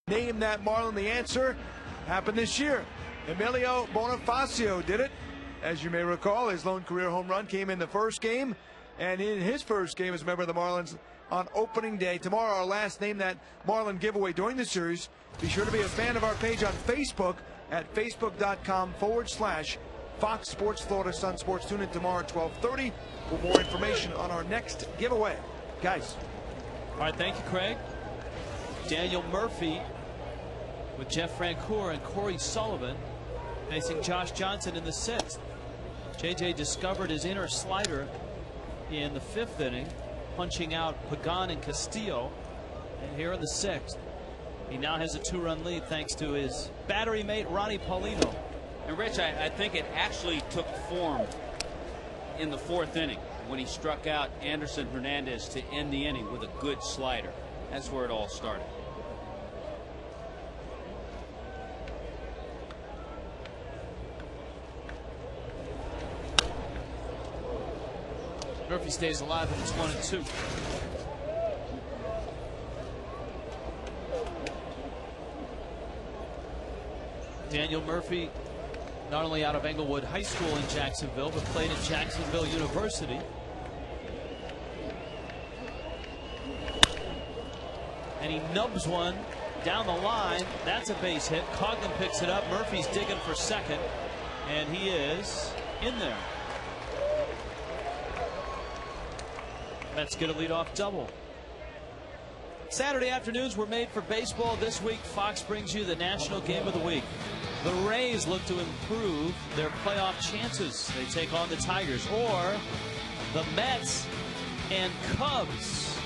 Name that Marlin. The answer happened this year. Emilio Bonifacio did it. As you may recall, his lone career home run came in the first game, and in his first game as a member of the Marlins on opening day. Tomorrow, our last Name That Marlin giveaway during the series. Be sure to be a fan of our page on Facebook at facebook.com/Fox Sports Florida Sun Sports. Tune in tomorrow at 12:30 for more information on our next giveaway. Guys. All right, thank you, Craig. Daniel Murphy with Jeff Francoeur and Corey Sullivan facing Josh Johnson in the 6th. JJ discovered his inner slider in the 5th inning, punching out Pagan and Castillo. And here in the 6th, he now has a 2-run lead thanks to his battery mate Ronnie Paulino. And Rich, I think it actually took form in the 4th inning when he struck out Anderson Hernandez to end the inning with a good slider. That's where it all started. Murphy stays alive and it's 1-2. Daniel Murphy, not only out of Englewood High School in Jacksonville, but played at Jacksonville University. And he nubs one down the line. That's a base hit. Coghlan picks it up. Murphy's digging for second, and he is in there. Mets get a leadoff double. Saturday afternoons were made for baseball. This week, Fox brings you the National Game of the Week. The Rays look to improve their playoff chances. They take on the Tigers, or the Mets and Cubs.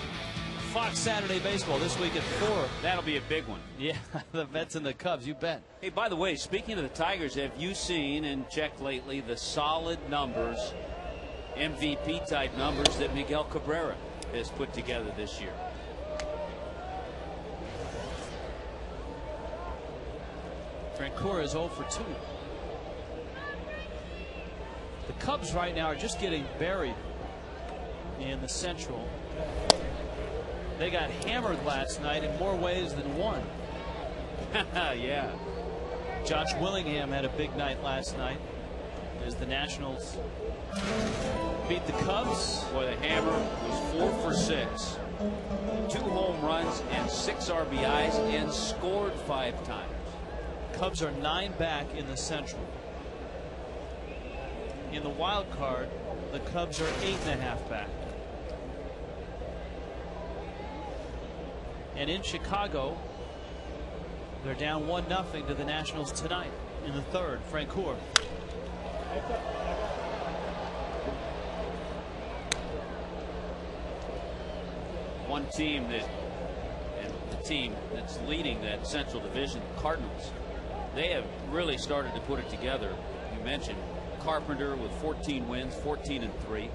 Fox Saturday Baseball this week at 4. That'll be a big one. Yeah, the Mets and the Cubs, you bet. Hey, by the way, speaking of the Tigers, have you seen and checked lately the solid numbers, MVP type numbers that Miguel Cabrera has put together this year? Francoeur is 0 for 2. The Cubs right now are just getting buried in the Central. They got hammered last night in more ways than one. Yeah. Josh Willingham had a big night last night as the Nationals beat the Cubs. Boy, the hammer was 4 for 6. 2 home runs and 6 RBIs and scored 5 times. Cubs are 9 back in the Central. In the wild card, the Cubs are 8.5 back. And in Chicago, they're down 1-0 to the Nationals tonight in the third. Francoeur. One team that, and the team that's leading that Central Division, the Cardinals, they have really started to put it together. You mentioned Carpenter with 14 wins, 14-3.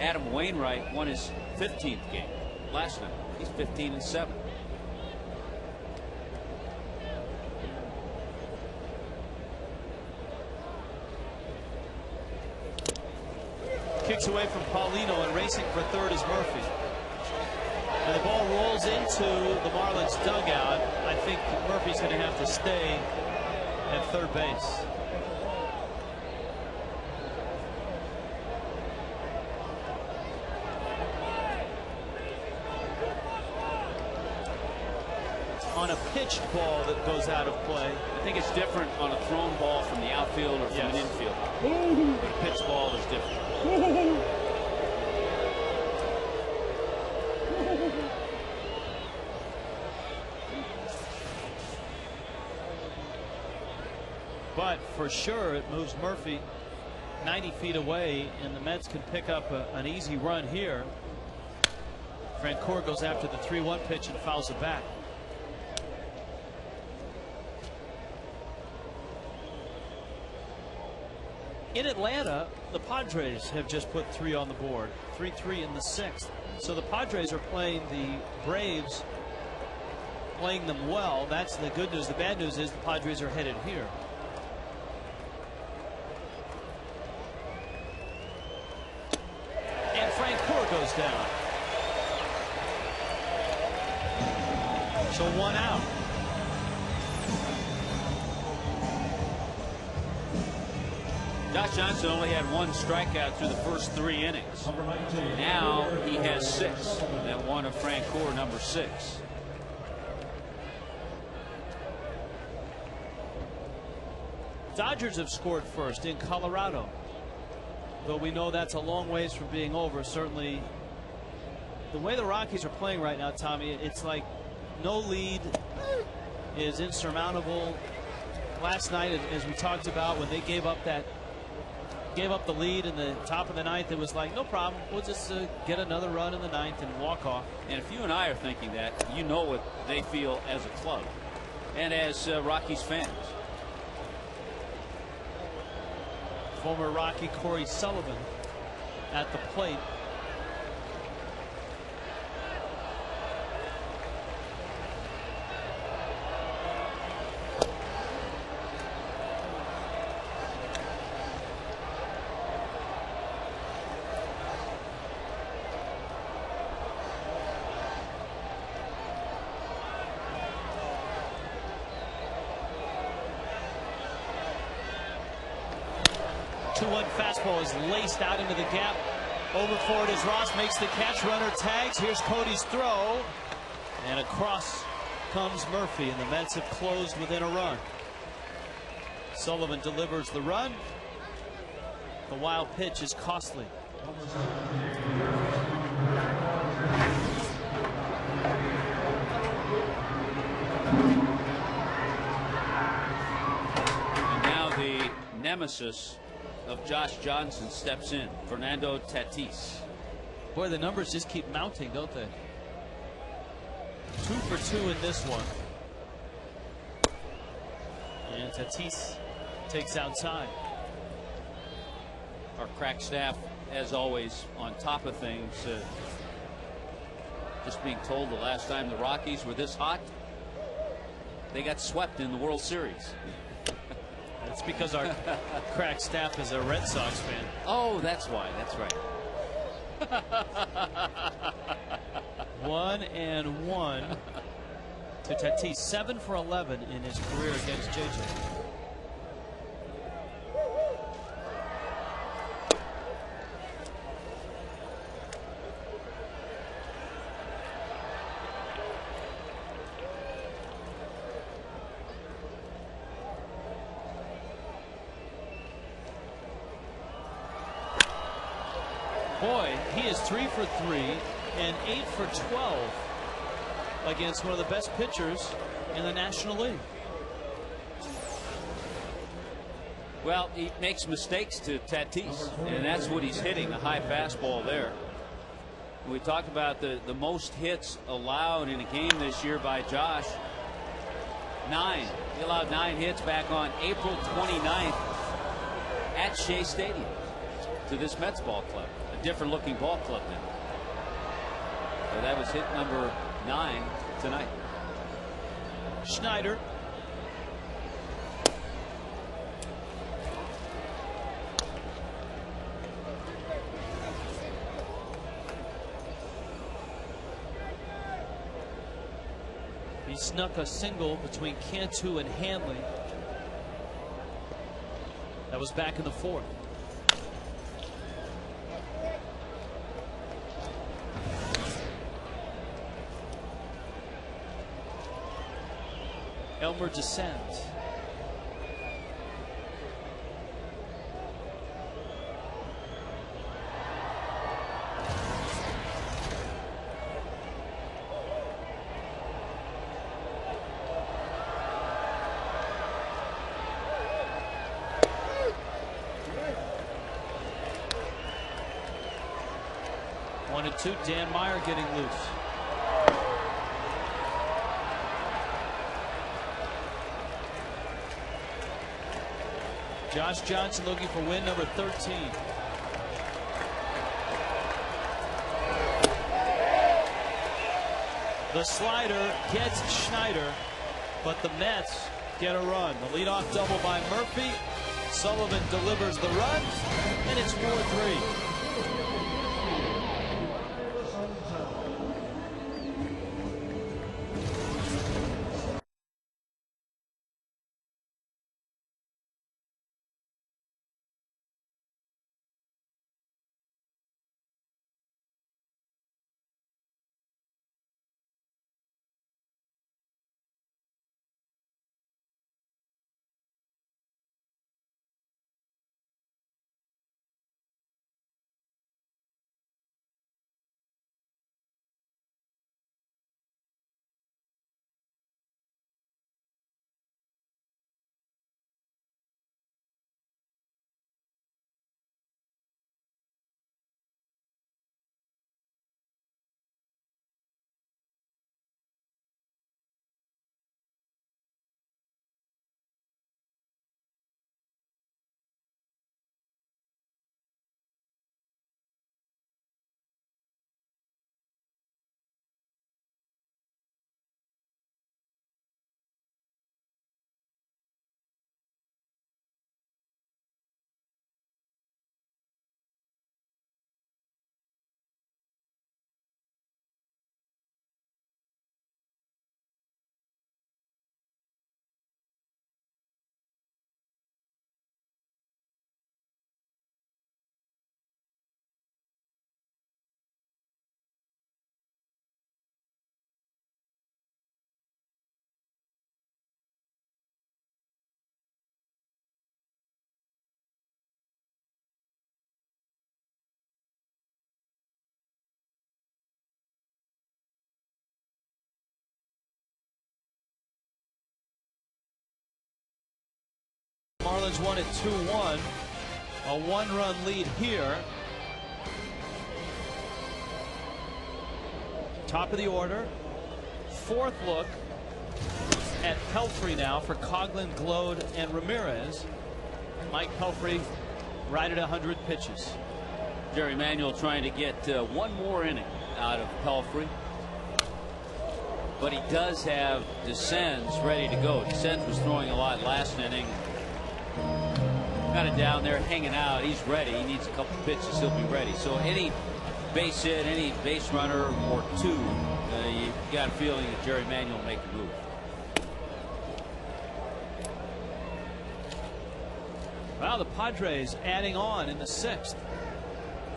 Adam Wainwright won his 15th game last night. He's 15-7. Kicks away from Paulino, and racing for third is Murphy. And the ball rolls into the Marlins dugout. I think Murphy's going to have to stay at third base. On a pitched ball that goes out of play. I think it's different on a thrown ball from the outfield or from an infield. But a pitched ball is different. But for sure, it moves Murphy 90 feet away, and the Mets can pick up an easy run here. Francoeur goes after the 3-1 pitch and fouls it back. In Atlanta, the Padres have just put 3 on the board, 3-3 in the 6th. So the Padres are playing the Braves, playing them well. That's the good news. The bad news is the Padres are headed here. And Francoeur goes down. So 1 out. Josh Johnson only had 1 strikeout through the first 3 innings. Now he has 6. That one of Francoeur, number 6. Dodgers have scored first in Colorado. Though we know that's a long ways from being over. Certainly the way the Rockies are playing right now, Tommy, it's like no lead is insurmountable. Last night, as we talked about, when they gave up the lead in the top of the 9th, it was like, no problem, we'll just get another run in the 9th and walk off. And if you and I are thinking that, you know what they feel as a club and as Rockies fans. Former Rocky Corey Sullivan at the plate. Fastball is laced out into the gap. Over for it is Ross, makes the catch. Runner tags. Here's Cody's throw. And across comes Murphy, and the Mets have closed within a run. Sullivan delivers the run. The wild pitch is costly. And now the nemesis of Josh Johnson steps in, Fernando Tatis. Boy, the numbers just keep mounting, don't they? 2 for 2 in this one. And Tatis takes outside. Our crack staff, as always, on top of things. Just being told the last time the Rockies were this hot, they got swept in the World Series. It's because our crack staff is a Red Sox fan. Oh, that's why. That's right. 1-1. to Tatis. 7 for 11 in his career against JJ. Boy, he is 3 for 3 and 8 for 12 against one of the best pitchers in the National League. Well, he makes mistakes to Tatis, and that's what he's hitting, a high fastball there. We talked about the most hits allowed in a game this year by Josh. 9. He allowed 9 hits back on April 29th at Shea Stadium to this Mets ball club. A different looking ball club now. So that was hit number 9 tonight. Schneider. He snuck a single between Cantu and Hanley. That was back in the 4th. Elmer descends. One and 2. Dan Meyer getting loose. Josh Johnson looking for win number 13. The slider gets Schneider, but the Mets get a run. The leadoff double by Murphy. Sullivan delivers the run, and it's 4-3. Marlins won at 2-1. A 1-run lead here. Top of the order. 4th look at Pelfrey now for Coghlan, Glode, and Ramirez. Mike Pelfrey right at 100 pitches. Jerry Manuel trying to get one more inning out of Pelfrey. But he does have Descends ready to go. Descends was throwing a lot last inning. Got it down there hanging out. He's ready. He needs a couple pitches. He'll be ready. So any base hit, any base runner or two, you got a feeling that Jerry Manuel will make a move. Well, the Padres adding on in the 6th.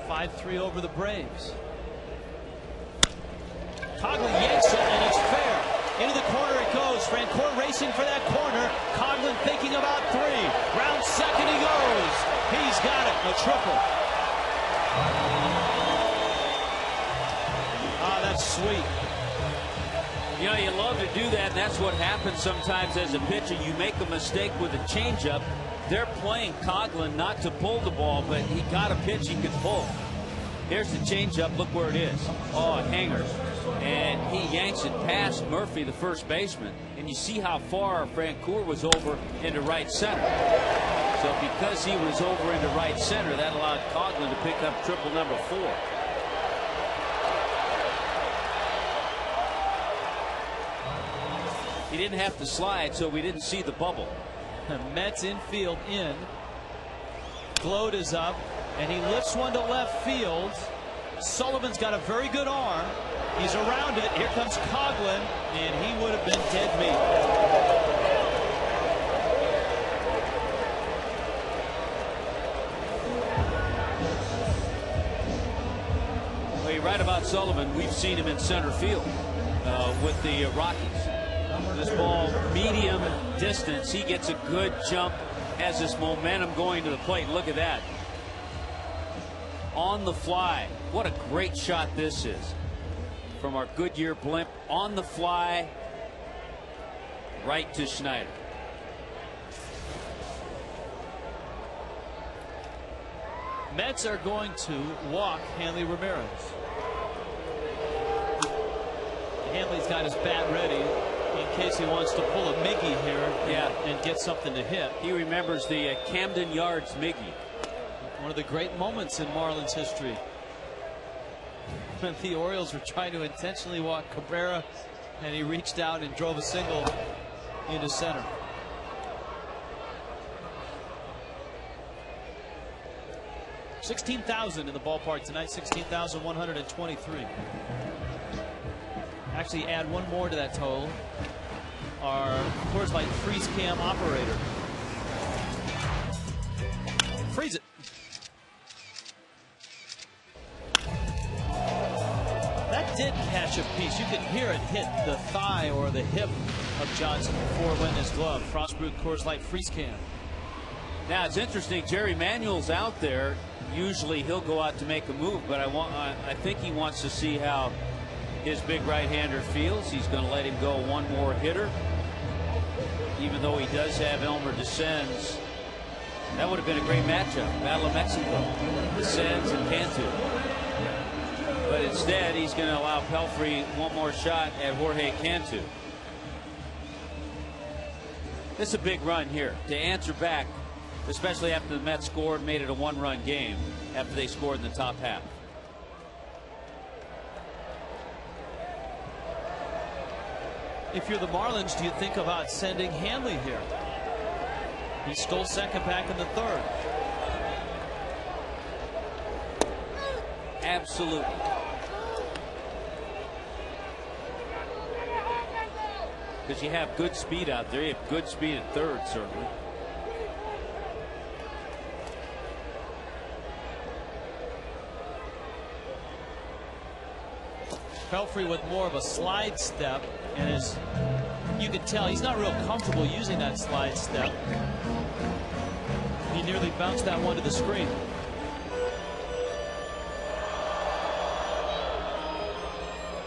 5-3 over the Braves. Coghlan yanks it, and it's fair. Into the corner it goes. Francoeur racing for that corner. Coghlan thinking about 3. Round second he goes. He's got it. A triple. Ah, that's sweet. You know, you love to do that, and that's what happens sometimes as a pitcher. You make a mistake with a changeup. They're playing Coghlan not to pull the ball, but he got a pitch he could pull. Here's the changeup. Look where it is. Oh, hanger. And he yanks it past Murphy, the first baseman. And you see how far Francoeur was over into right center. So because he was over into right center, that allowed Coghlan to pick up triple number 4. He didn't have to slide, so we didn't see the bubble. The Mets infield in. Gloat is up, and he lifts one to left field. Sullivan's got a very good arm. He's around it. Here comes Coghlan, and he would have been dead meat. Well, you're right about Sullivan. We've seen him in center field with the Rockies. This ball medium distance. He gets a good jump, has this momentum going to the plate. Look at that. On the fly. What a great shot this is from our Goodyear blimp. On the fly, right to Schneider. Mets are going to walk Hanley Ramirez. Hanley's got his bat ready in case he wants to pull a Miggy here and get something to hit. He remembers the Camden Yards Miggy. One of the great moments in Marlins history. When the Orioles were trying to intentionally walk Cabrera, and he reached out and drove a single into center. $16,000 in the ballpark tonight. 16,123. Actually, add one more to that total. Our Coors Light freeze cam operator. Freeze it. That did catch a piece. You could hear it hit the thigh or the hip of Johnson before it went in his glove. Frostbrewed Coors Light freeze cam. Now it's interesting. Jerry Manuel's out there. Usually he'll go out to make a move, but I think he wants to see how his big right-hander feels. He's going to let him go one more hitter, even though he does have Elmer Descends. That would have been a great matchup. Battle of Mexico. Descends and Cantu. But instead, he's going to allow Pelfrey one more shot at Jorge Cantu. This is a big run here to answer back, especially after the Mets scored, made it a one-run game after they scored in the top half. If you're the Marlins, do you think about sending Hanley here? He stole second back in the third. Absolutely. Because you have good speed out there. You have good speed at third, certainly. Pelfrey with more of a slide step, and as you can tell, he's not real comfortable using that slide step. He nearly bounced that one to the screen.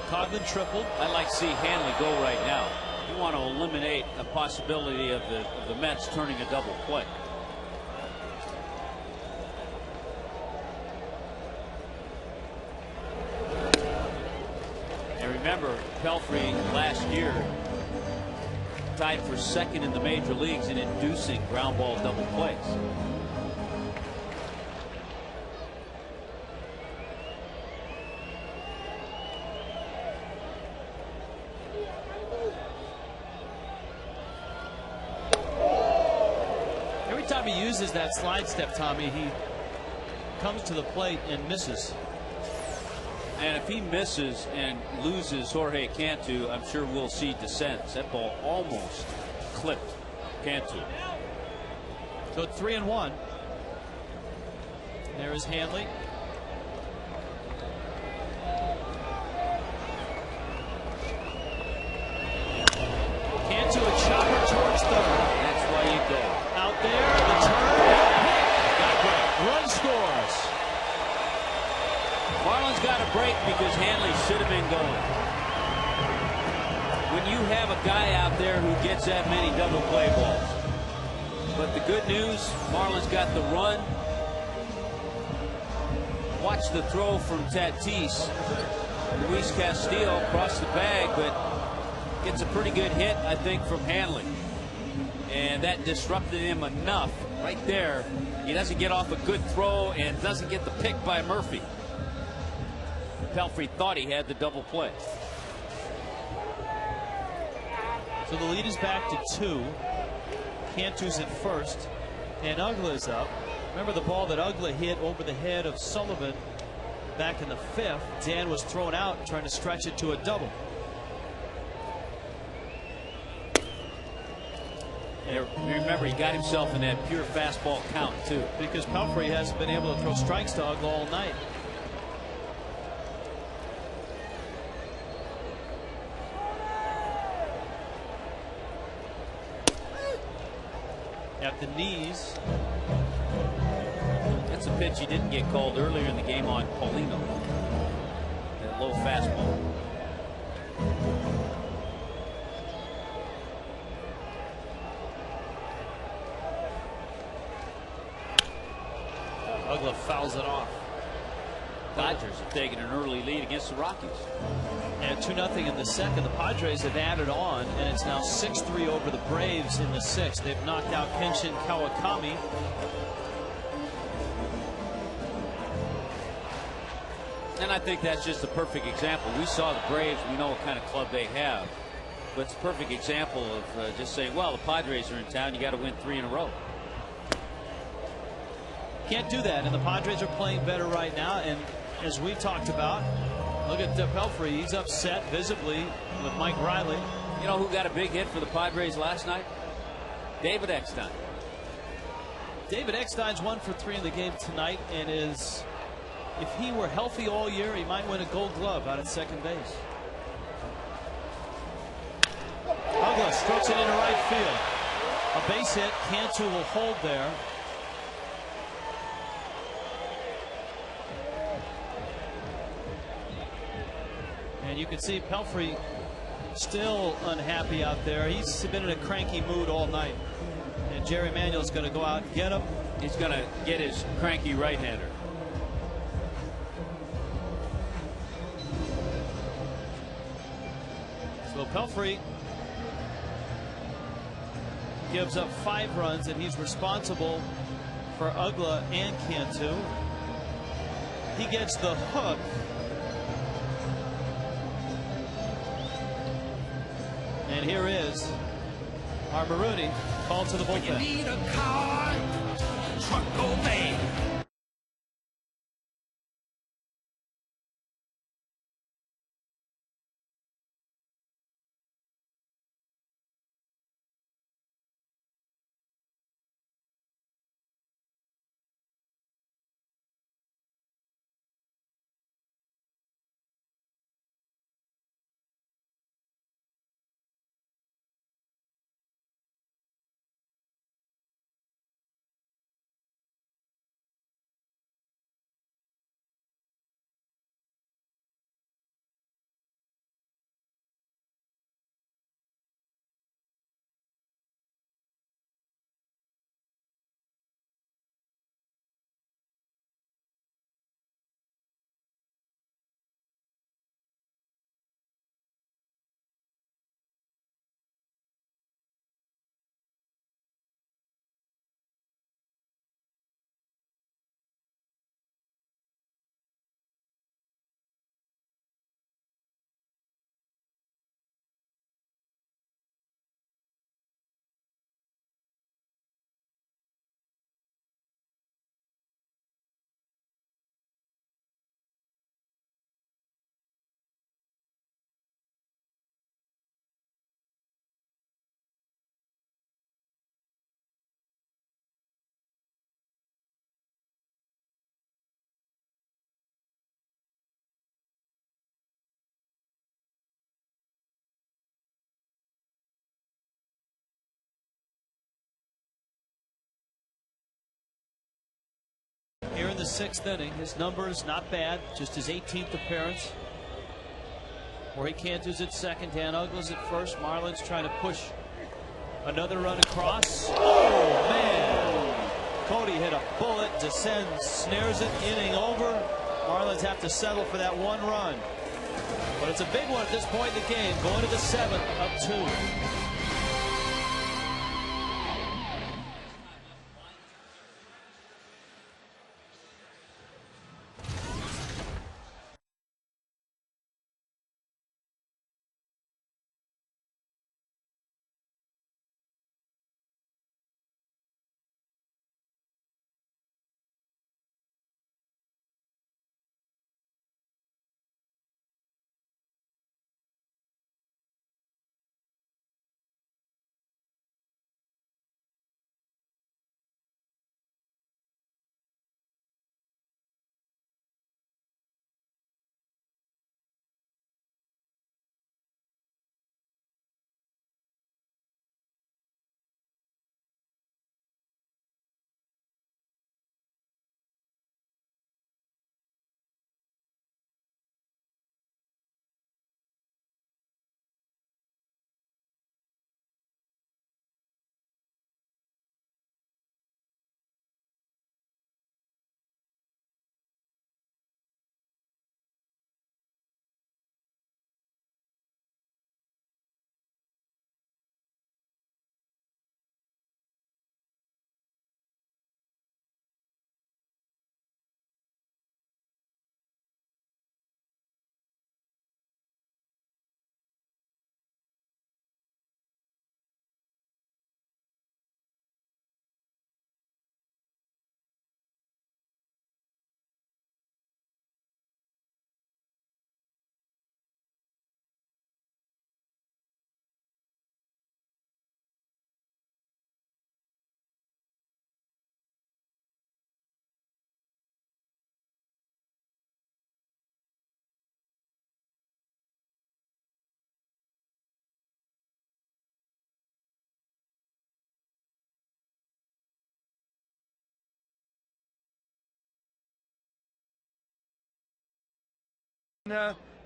Coghlan tripled. I'd like to see Hanley go right now. You want to eliminate a possibility of the Mets turning a double play. And remember, Pelfrey last year tied for second in the major leagues in inducing ground ball double plays. Every time he uses that slide step, Tommy, he comes to the plate and misses. And if he misses and loses Jorge Cantu, I'm sure we'll see dissents. That ball almost clipped Cantu. So it's 3-1. There is Hanley. Cantu a chopper towards third. That's why you go. Out there, the turn. Got a break. Run scores. Marlins got a break because Hanley should have been going. When you have a guy out there who gets that many double play balls. But the good news, Marlins got the run. Watch the throw from Tatis. Luis Castillo across the bag, but gets a pretty good hit, I think, from Hanley. And that disrupted him enough right there. He doesn't get off a good throw and doesn't get the pick by Murphy. Pelfrey thought he had the double play. So the lead is back to 2. Cantu's at first, and Ugla is up. Remember the ball that Ugla hit over the head of Sullivan back in the 5th. Dan was thrown out trying to stretch it to a double. And remember, he got himself in that pure fastball count too, because Pelfrey hasn't been able to throw strikes to Ugla all night. At the knees. That's a pitch he didn't get called earlier in the game on Paulino. That low fastball. Ugla fouls it off. Dodgers have taken an early lead against the Rockies. And 2-0 in the second. The Padres have added on, and it's now 6-3 over the Braves in the 6th. They've knocked out Kenshin Kawakami. And I think that's just a perfect example. We saw the Braves. We know what kind of club they have. But it's a perfect example of just saying, well, the Padres are in town. You got to win 3 in a row. Can't do that, and the Padres are playing better right now. And as we talked about, look at Pelfrey. He's upset visibly with Mike Riley. You know who got a big hit for the Padres last night? David Eckstein. David Eckstein's 1 for 3 in the game tonight, and is, if he were healthy all year, he might win a Gold Glove out at second base. Ugla strokes it into right field. A base hit. Cantu will hold there. And you can see Pelfrey still unhappy out there. He's been in a cranky mood all night. And Jerry Manuel's going to go out and get him. He's going to get his cranky right-hander. So Pelfrey gives up 5 runs, and he's responsible for Ugla and Cantu. He gets the hook. And here is our Marooney called to the bullpen. When you need a car, truck, or van. the 6th inning. His numbers not bad, just his 18th appearance. Corey Cantor's at second, Dan Uggla's at first. Marlins trying to push another run across. Oh, man. Cody hit a bullet, descends, snares it, inning over. Marlins have to settle for that 1 run. But it's a big one at this point in the game, going to the 7th, up 2.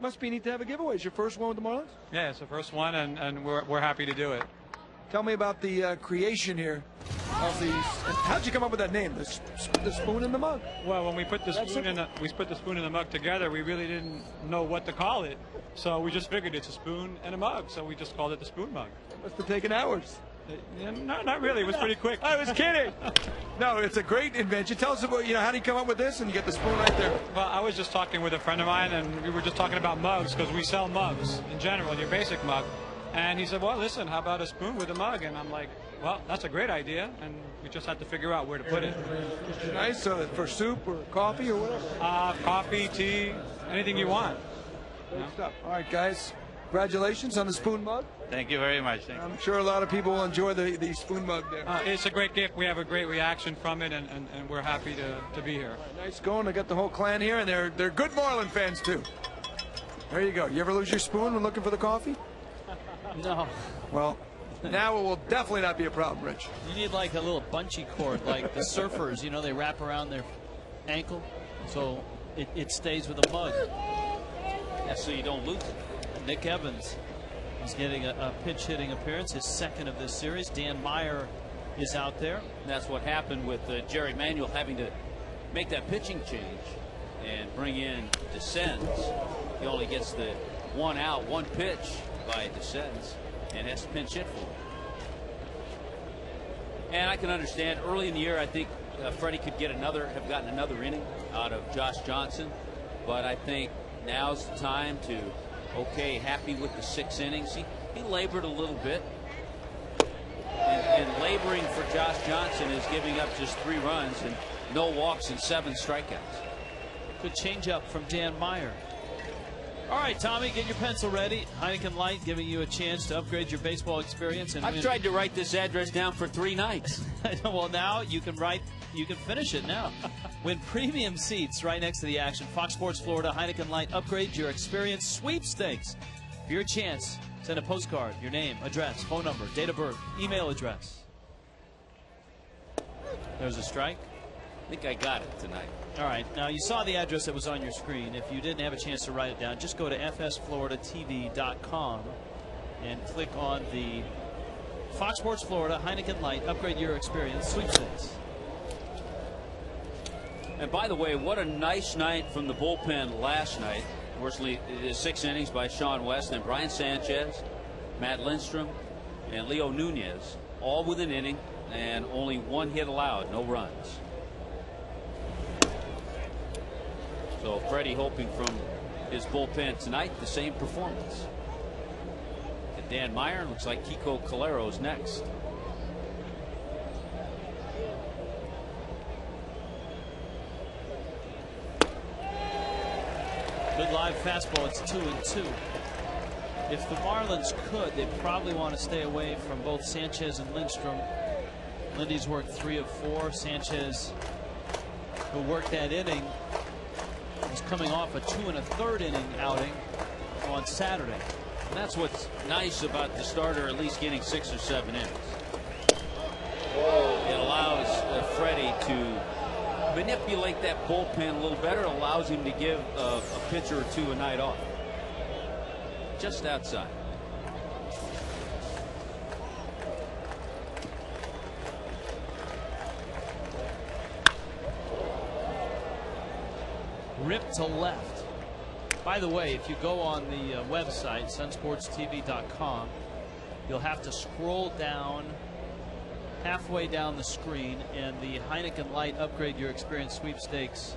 Must be neat to have a giveaway. It's your first one with the Marlins? Yeah, it's the first one, and we're happy to do it. Tell me about the creation here of these. And how'd you come up with that name, the spoon in the mug? Well, when we put the spoon in the mug together, we really didn't know what to call it, so we just figured it's a spoon and a mug, so we just called it the spoon mug. Must have taken hours. No, not really. It was pretty quick. I was kidding. No, it's a great invention. Tell us about, how do you come up with this? And you get the spoon right there. Well, I was just talking with a friend of mine, and we were just talking about mugs because we sell mugs in general, your basic mug. And he said, well, listen, how about a spoon with a mug? And I'm like, well, that's a great idea. And we just had to figure out where to put it. Nice. For soup or coffee or whatever? Coffee, tea, anything you want. Great stuff. All right, guys. Congratulations on the spoon mug. Thank you very much. I'm sure a lot of people will enjoy the spoon mug there. It's a great gift. We have a great reaction from it, and we're happy to be here. Right, nice going. I got the whole clan here, and they're good Marlin fans, too. There you go. You ever lose your spoon when looking for the coffee? No. Well, now it will definitely not be a problem, Rich. You need like a little bungee cord, like the surfers, they wrap around their ankle, so it stays with the mug. Yeah, so you don't lose it. Nick Evans is getting a pinch hitting appearance, his second of this series. Dan Meyer is out there. And that's what happened with Jerry Manuel having to make that pitching change and bring in Descends. He only gets the 1 out, 1 pitch by Descends, and has to pinch hit for him. And I can understand early in the year, I think Freddie could have gotten another inning out of Josh Johnson, but I think now's the time to. Okay, happy with the 6 innings. He labored a little bit. And laboring for Josh Johnson is giving up just 3 runs and no walks and 7 strikeouts. Good changeup from Dan Meyer. All right, Tommy, get your pencil ready. Heineken Light giving you a chance to upgrade your baseball experience. And I've tried to write this address down for 3 nights. Well, now you can finish it now. Win premium seats right next to the action. Fox Sports Florida, Heineken Light, upgrade your experience sweepstakes. For your chance, send a postcard, your name, address, phone number, date of birth, email address. There's a strike. I think I got it tonight. All right. Now, you saw the address that was on your screen. If you didn't have a chance to write it down, just go to fsfloridatv.com and click on the Fox Sports Florida Heineken Light Upgrade Your Experience sweepstakes. And by the way, what a nice night from the bullpen last night. Fortunately, 6 innings by Sean West and Brian Sanchez, Matt Lindstrom, and Leo Nunez, all with an inning and only 1 hit allowed, no runs. So Freddie hoping from his bullpen tonight the same performance. And Dan Meyer, looks like Kiko Calero's next. Good live fastball. It's 2-2. If the Marlins could, they'd probably want to stay away from both Sanchez and Lindstrom. Lindy's worked 3 of 4. Sanchez, who worked that inning, was coming off a 2 1/3 inning outing on Saturday. And that's what's nice about the starter at least getting 6 or 7 innings. It allows Freddie to manipulate that bullpen a little better, allows him to give a pitcher or 2 a night off. Just outside. Ripped to left. By the way, if you go on the website, sunsportstv.com, you'll have to scroll down halfway down the screen, and the Heineken Light Upgrade Your Experience sweepstakes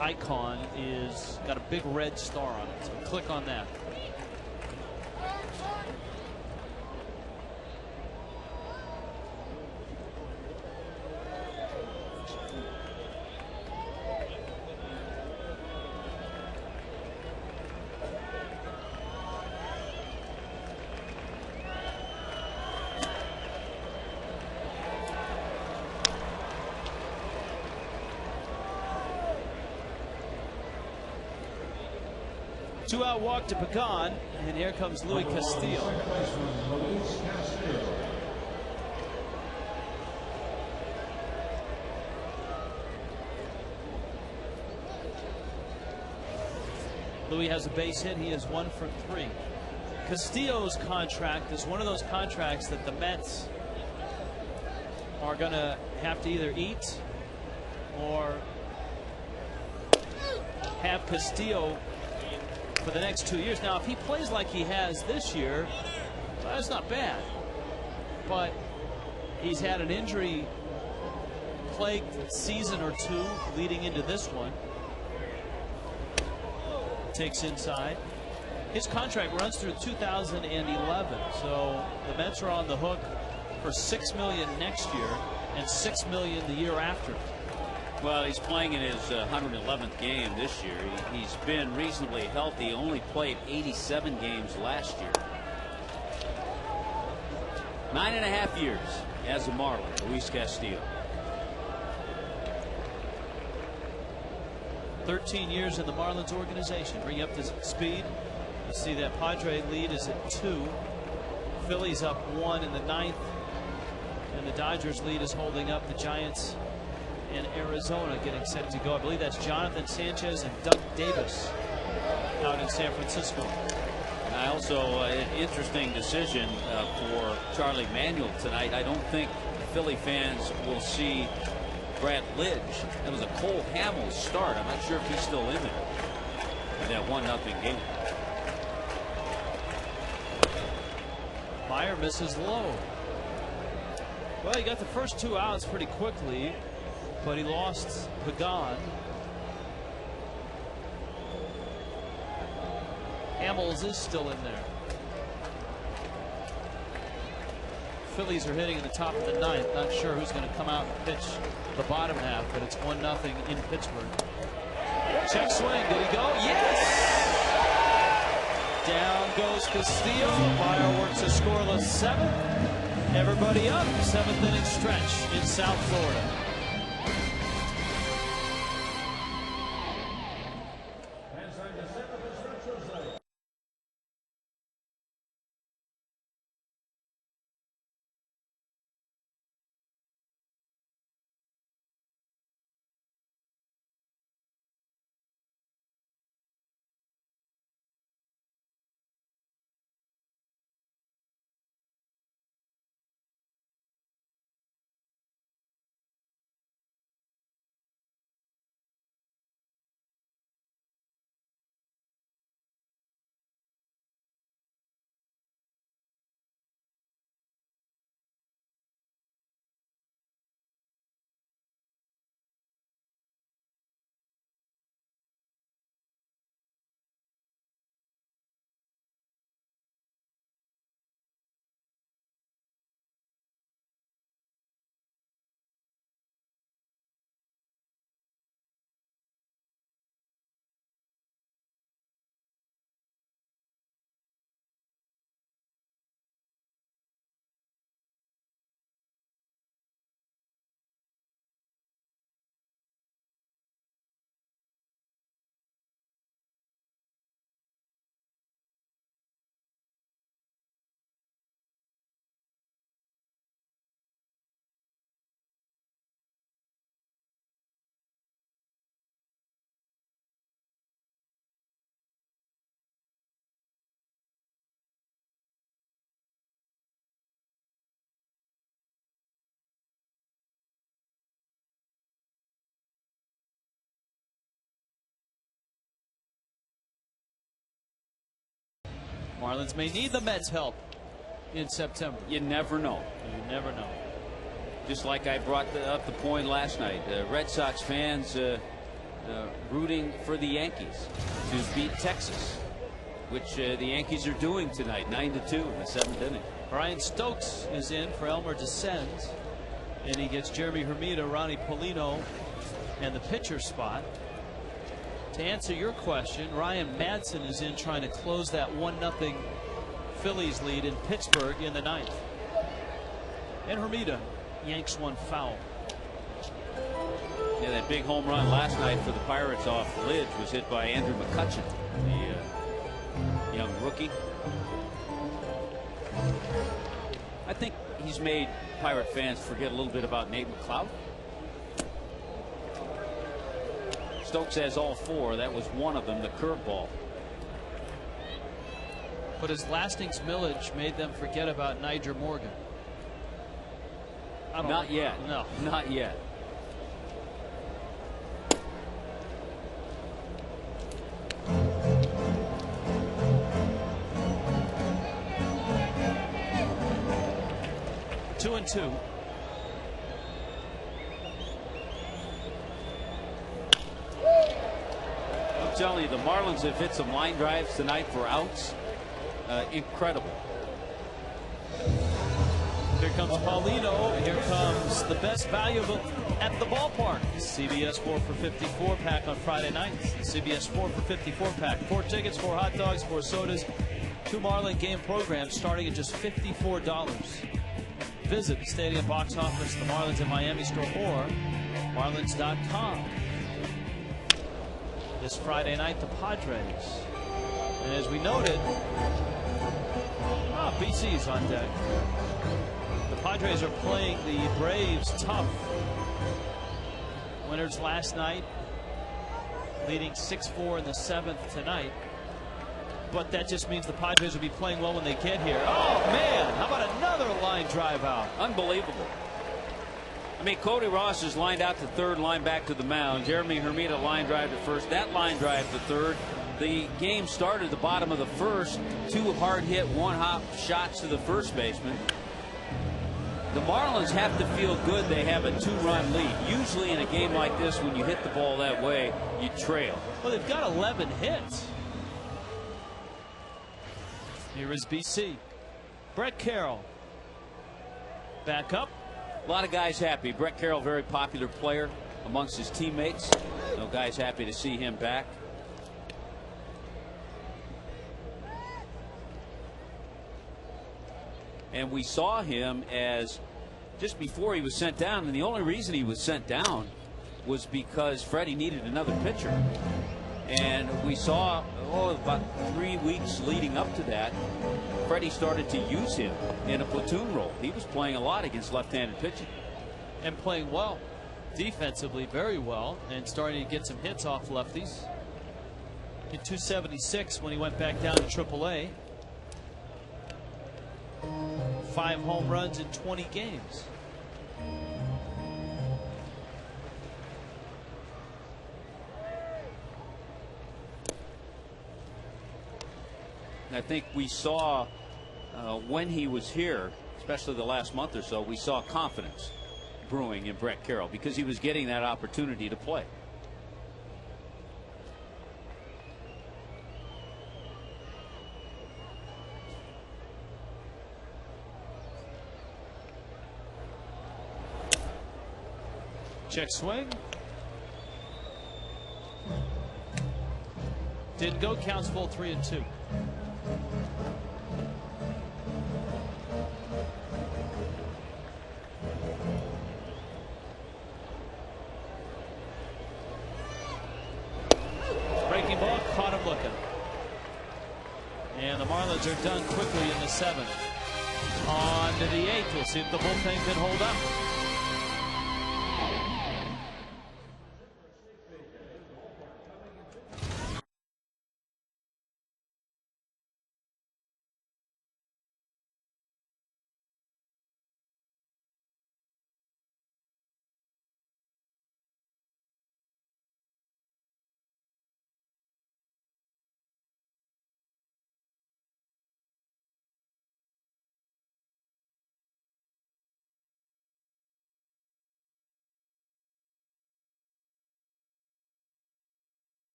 icon is got a big red star on it. So click on that. Two-out walk to Pagan, and here comes Luis Castillo. Luis has a base hit. He is 1 for 3. Castillo's contract is one of those contracts that the Mets are going to have to either eat or have Castillo for the next 2 years. Now, if he plays like he has this year, well, that's not bad. But he's had an injury-plagued season or 2 leading into this one. Takes inside. His contract runs through 2011, so the Mets are on the hook for $6 million next year and $6 million the year after. Well, he's playing in his 111th game this year. He's been reasonably healthy. Only played 87 games last year. 9.5 years as a Marlin, Luis Castillo. 13 years in the Marlins organization. Bring you up to speed. You see that Padre lead is at 2. Phillies up 1 in the 9th. And the Dodgers lead is holding up. The Giants and Arizona getting set to go. I believe that's Jonathan Sanchez and Doug Davis out in San Francisco. And I also, an interesting decision for Charlie Manuel tonight. I don't think Philly fans will see Brad Lidge. That was a Cole Hamels start. I'm not sure if he's still in there in that 1-0 game. Meyer misses low. Well, he got the first 2 outs pretty quickly, but he lost Pagan. Hamels is still in there. Phillies are hitting in the top of the 9th. Not sure who's going to come out and pitch the bottom half, but it's 1-0 in Pittsburgh. Check swing. Did he go? Yes! Down goes Castillo. Fireworks a scoreless 7th. Everybody up. 7th inning stretch in South Florida. Marlins may need the Mets' help in September. You never know. You never know. Just like I brought up the point last night, Red Sox fans rooting for the Yankees to beat Texas, which the Yankees are doing tonight, 9-2 in the 7th inning. Brian Stokes is in for Elmer Descends, and he gets Jeremy Hermida, Ronnie Polino, and the pitcher spot. To answer your question, Ryan Madsen is in trying to close that 1-0 Phillies lead in Pittsburgh in the 9th. And Hermida yanks one foul. Yeah, that big home run last night for the Pirates off the Lidge was hit by Andrew McCutchen, the young rookie. I think he's made Pirate fans forget a little bit about Nate McLeod. Stokes has all 4. That was one of them, the curveball. But his lastings millage made them forget about Niger Morgan. Not yet. No. Not yet. Two and two. I'm telling you, the Marlins have hit some line drives tonight for outs. Incredible. Here comes Paulino, and here comes the best value at the ballpark. CBS 4 for $54 pack on Friday nights. CBS 4 for $54 pack. 4 tickets, 4 hot dogs, 4 sodas. 2 Marlin game programs starting at just $54. Visit the stadium box office, the Marlins in Miami store, or Marlins.com. This Friday night, the Padres. And as we noted, BC's on deck. The Padres are playing the Braves tough. Winners last night, leading 6-4 in the 7th tonight. But that just means the Padres will be playing well when they get here. Oh, man, how about another line drive out? Unbelievable. I mean, Cody Ross is lined out to third, line back to the mound. Jeremy Hermida line drive to first. That line drive to third. The game started at the bottom of the first. 2 hard hit, 1-hop shots to the first baseman. The Marlins have to feel good they have a 2-run lead. Usually in a game like this, when you hit the ball that way, you trail. Well, they've got 11 hits. Here is BC. Brett Carroll. Back up. A lot of guys happy. Brett Carroll, very popular player amongst his teammates. No guys happy to see him back. And we saw him as just before he was sent down, and the only reason he was sent down was because Freddie needed another pitcher. And we saw about 3 weeks leading up to that, Freddie started to use him in a platoon role. He was playing a lot against left-handed pitching. And playing well. Defensively very well. And starting to get some hits off lefties. Hit 276 when he went back down to AAA. 5 home runs in 20 games. I think we saw when he was here, especially the last month or so, we saw confidence brewing in Brett Carroll because he was getting that opportunity to play. Check swing. Didn't go. Counts full 3-2. Breaking ball, caught him looking. And the Marlins are done quickly in the 7th. On to the 8th. We'll see if the bullpen can hold up.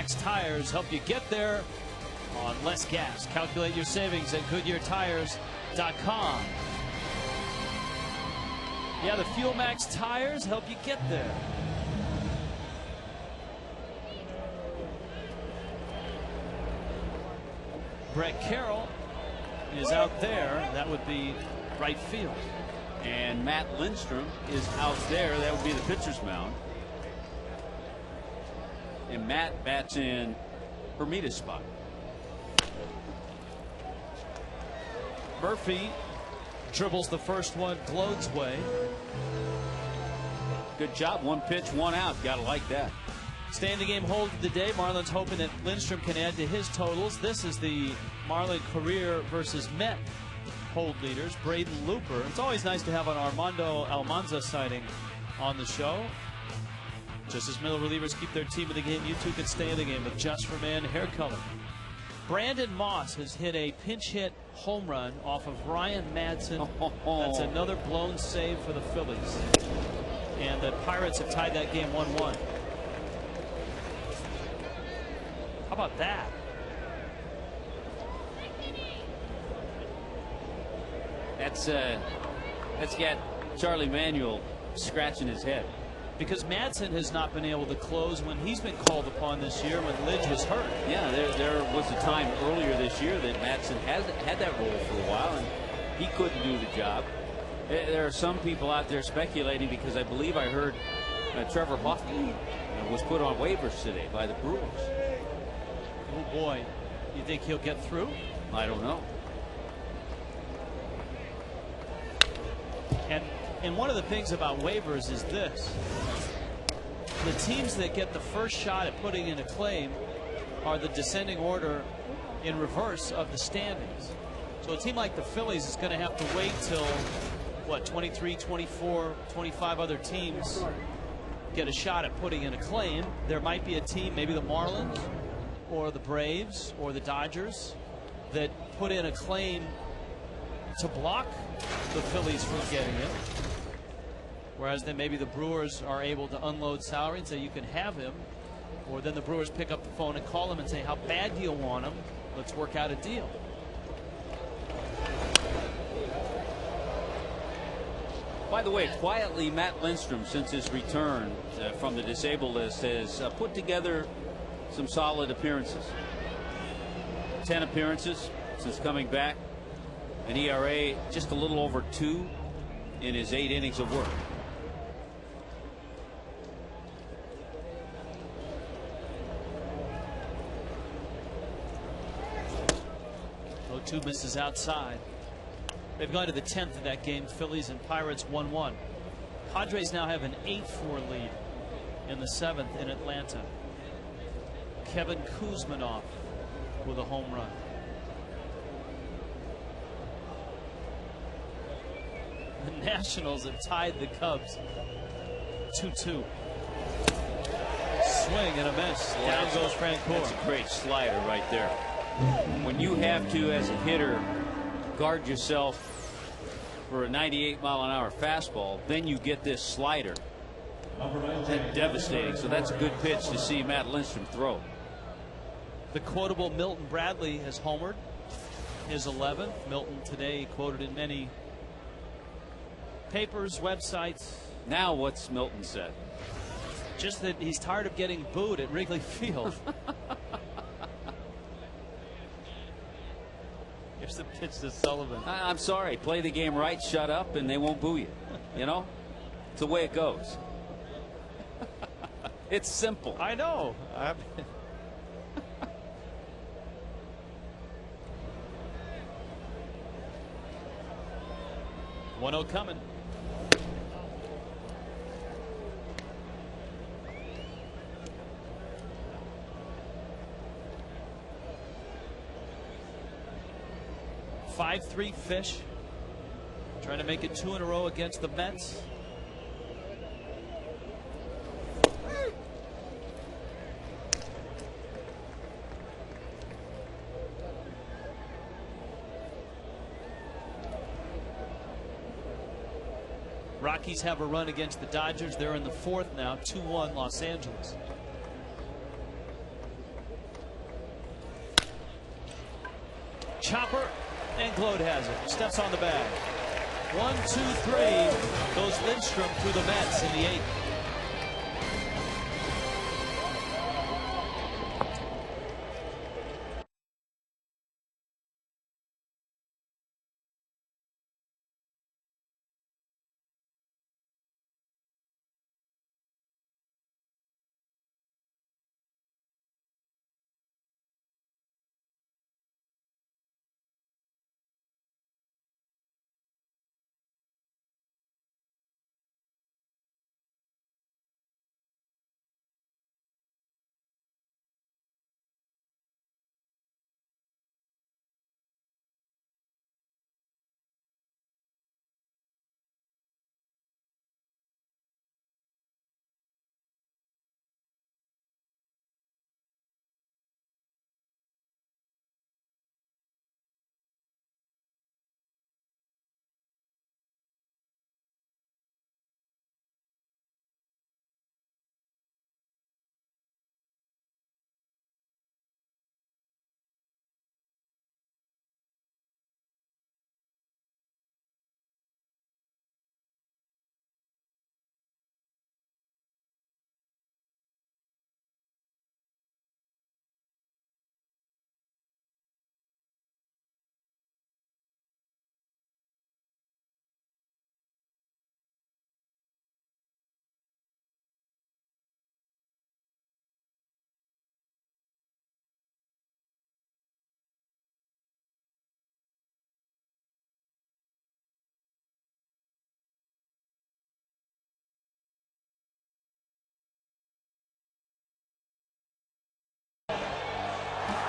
Max Tires help you get there on less gas. Calculate your savings at GoodyearTires.com. Yeah, the Fuel Max tires help you get there. Brett Carroll is out there. That would be right field. And Matt Lindstrom is out there. That would be the pitcher's mound. And Matt bats in Hermita's spot. Murphy dribbles the first one Glode's way. Good job. One pitch, one out. Got to like that. Stay in the game hold of the day. Marlins hoping that Lindstrom can add to his totals. This is the Marlin career versus Met hold leaders. Braden Looper. It's always nice to have an Armando Almanza sighting on the show. Just as middle relievers keep their team in the game, you too can stay in the game with Just for Man hair color. Brandon Moss has hit a pinch hit home run off of Ryan Madsen. That's another blown save for the Phillies. And the Pirates have tied that game 1-1. How about that? That's got Charlie Manuel scratching his head. Because Madsen has not been able to close when he's been called upon this year when Lidge was hurt. Yeah, there was a time earlier this year that Madsen had that role for a while, and he couldn't do the job. There are some people out there speculating, because I believe I heard Trevor Hoffman was put on waivers today by the Brewers. Oh boy, you think he'll get through? I don't know. And one of the things about waivers is this: the teams that get the first shot at putting in a claim are the descending order in reverse of the standings. So a team like the Phillies is going to have to wait till what, 23, 24, 25 other teams get a shot at putting in a claim. There might be a team, maybe the Marlins or the Braves or the Dodgers, that put in a claim to block the Phillies from getting it. Whereas then maybe the Brewers are able to unload salary and say you can have him. Or then the Brewers pick up the phone and call him and say, how bad do you want him? Let's work out a deal. By the way, quietly, Matt Lindstrom, since his return from the disabled list, has put together some solid appearances. 10 appearances since coming back. An ERA just a little over 2 in his 8 innings of work. Two misses outside. They've gone to the 10th of that game. Phillies and Pirates 1-1. Padres now have an 8-4 lead in the 7th in Atlanta. Kevin Kuzminoff with a home run. The Nationals have tied the Cubs 2-2. Swing and a miss. Down goes Francoeur. That's a great slider right there. When you have to, as a hitter, guard yourself for a 98-mile-an-hour fastball, then you get this slider. That's devastating. So that's a good pitch to see Matt Lindstrom throw. The quotable Milton Bradley has homered, his 11th. Milton today quoted in many papers, websites. Now what's Milton said? Just that he's tired of getting booed at Wrigley Field. Here's the pitch to Sullivan. I'm sorry. Play the game right, shut up, and they won't boo you. You know? It's the way it goes. It's simple. I know. 1-0 coming. .53 Fish trying to make it 2 in a row against the Mets. Rockies have a run against the Dodgers. They're in the 4th now, 2-1 Los Angeles. chopper, and Glode has it. Steps on the bag. 1, 2, 3 goes Lindstrom through the Mets in the 8th.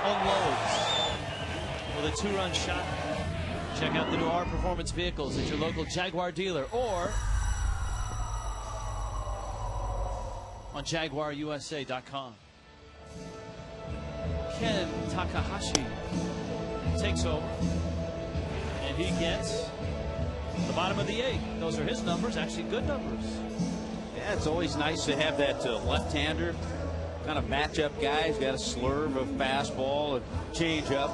Unloads with a 2-run shot. Check out the new R Performance vehicles at your local Jaguar dealer or on JaguarUSA.com. Ken Takahashi takes over, and he gets the bottom of the 8th. Those are his numbers, actually good numbers. Yeah, it's always nice to have that left-hander kind of matchup guy. He's got a slurve of fastball, a changeup.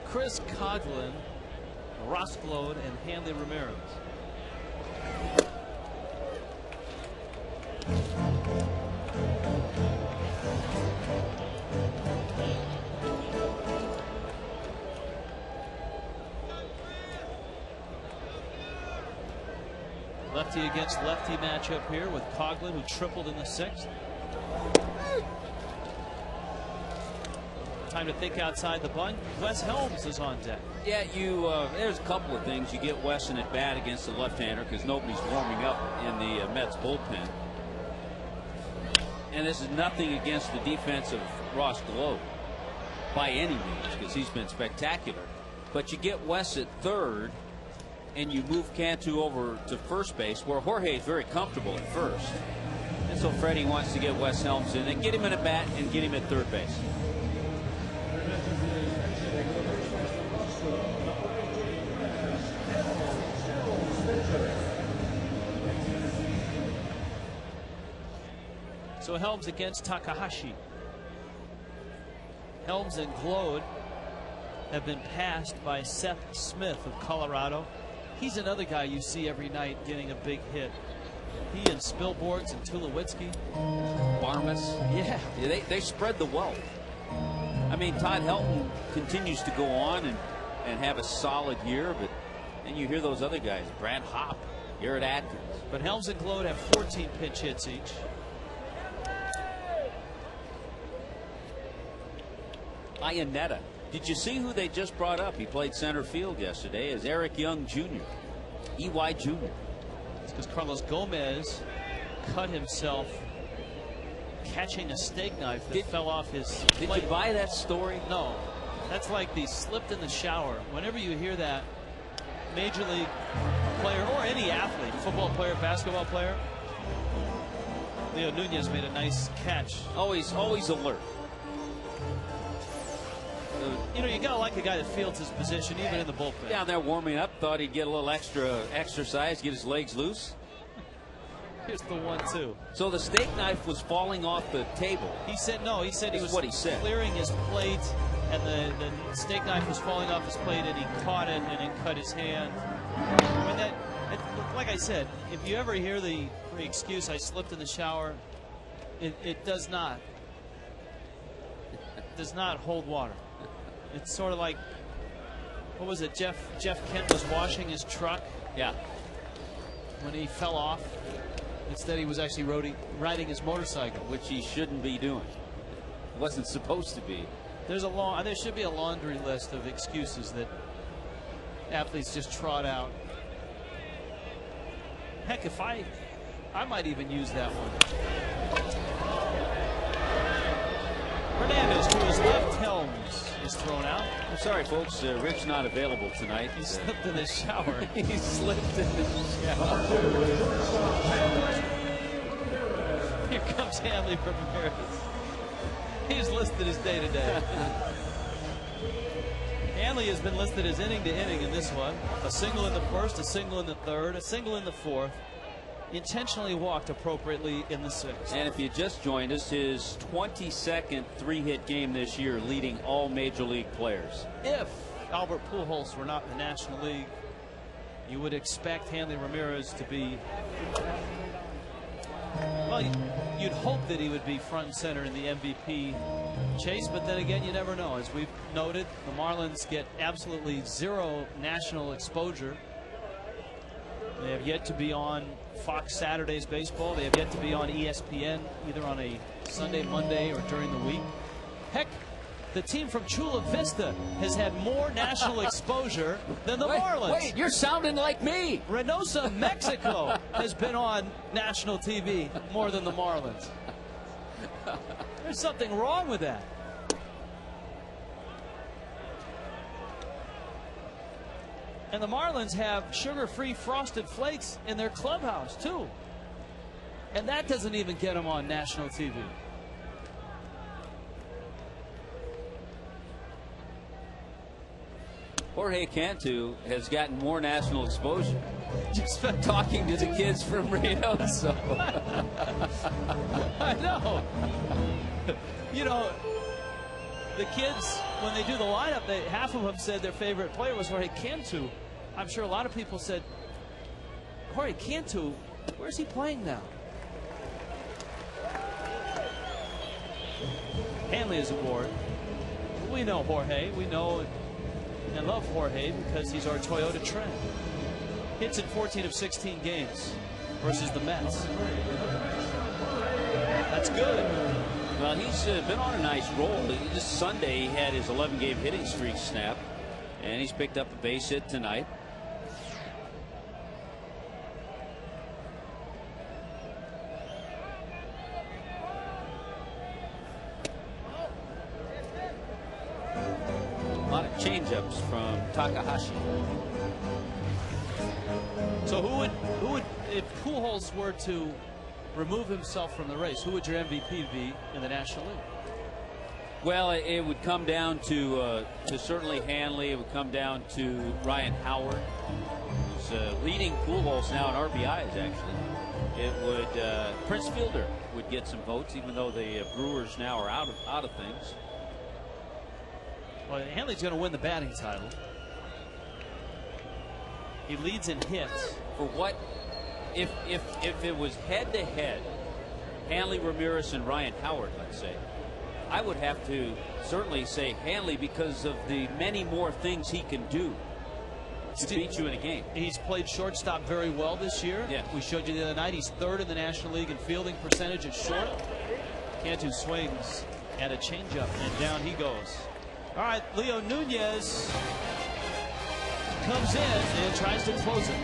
Chris Coughlin, Ross Glode, and Hanley Ramirez. Lefty against lefty matchup here with Coughlin, who tripled in the 6th. Time to think outside the bun. Wes Helms is on deck. Yeah, there's a couple of things. You get Weston at bat against the left-hander because nobody's warming up in the Mets bullpen. And this is nothing against the defense of Ross Glode by any means, because he's been spectacular. But you get Wes at third, and you move Cantu over to first base, where Jorge is very comfortable at first. And so Freddie wants to get Wes Helms in and get him in a bat and get him at third base. So Helms against Takahashi. Helms and Glode have been passed by Seth Smith of Colorado. He's another guy you see every night getting a big hit. He and Spilborghs and Tulowitzki. Barmas. Yeah. They spread the wealth. I mean, Todd Helton continues to go on and have a solid year, but then you hear those other guys, Brad Hopp, Garrett Atkins. But Helms and Glode have 14 pinch hits each. Iannetta. Did you see who they just brought up? He played center field yesterday as Eric Young Jr. EY Jr. It's because Carlos Gomez cut himself catching a steak knife that fell off his plate. Did you buy that story? No. That's like the slipped in the shower. Whenever you hear that, major league player or any athlete, football player, basketball player, Leo Nunez made a nice catch. Always alert. You know, you got to like a guy that fields his position even in the bullpen. Yeah, they're warming up. Thought he'd get a little extra exercise, get his legs loose. Here's the 1-2. So the steak knife was falling off the table. He said no. He said he was what he said. Clearing his plate, and the steak knife was falling off his plate, and he caught it and then cut his hand. I mean, like I said, if you ever hear the excuse, "I slipped in the shower," it does not hold water. It's sort of like, what was it? Jeff Kent was washing his truck. Yeah. When he fell off. Instead, he was actually riding his motorcycle, which he shouldn't be doing. It wasn't supposed to be. There should be a laundry list of excuses that athletes just trot out. Heck, if I might even use that one. Hernandez to his left, Helms is thrown out. I'm sorry, folks. Rick's not available tonight. He slipped in the shower. He slipped in the shower. Here comes Hanley Ramirez. He's listed as day-to-day. Hanley has been listed as inning to inning in this one. A single in the first, a single in the third, a single in the fourth. Intentionally walked appropriately in the sixth. And if you just joined us, his 22nd three-hit game this year, leading all major league players. If Albert Pujols were not in the National League, you would expect Hanley Ramirez to be, well, you'd hope that he would be front and center in the MVP chase, but then again, you never know. As we've noted, the Marlins get absolutely zero national exposure. They have yet to be on Fox Saturdays baseball. They have yet to be on ESPN, either on a Sunday, Monday, or during the week. Heck, the team from Chula Vista has had more national exposure than the Marlins. Wait, you're sounding like me. Reynosa, Mexico has been on national TV more than the Marlins. There's something wrong with that. And the Marlins have sugar-free Frosted Flakes in their clubhouse, too. And that doesn't even get them on national TV. Jorge Cantu has gotten more national exposure just by talking to the kids from Reynosa. I know. You know, the kids, when they do the lineup, half of them said their favorite player was Jorge Cantu. I'm sure a lot of people said, Jorge Cantu, where's he playing now? Hanley is aboard. We know Jorge. We know and love Jorge because he's our Toyota Trent. Hits in 14 of 16 games versus the Mets. That's good. Well, he's been on a nice roll. This Sunday, he had his 11-game hitting streak snap, and he's picked up a base hit tonight. A lot of changeups from Takahashi. So who would, if Pujols were to remove himself from the race, who would your MVP be in the National League? Well, it would come down to certainly Hanley. It would come down to Ryan Howard, who's leading Pujols now in RBIs. Actually, it would Prince Fielder would get some votes, even though the Brewers now are out of things. Well, Hanley's going to win the batting title. He leads in hits. For what? If it was head-to-head, Hanley Ramirez and Ryan Howard, let's say, I would have to certainly say Hanley because of the many more things he can do to beat you in a game. He's played shortstop very well this year. Yeah. We showed you the other night. He's third in the National League in fielding percentage at short. Cantu swings and a changeup, and down he goes. All right, Leo Nunez comes in and tries to close it.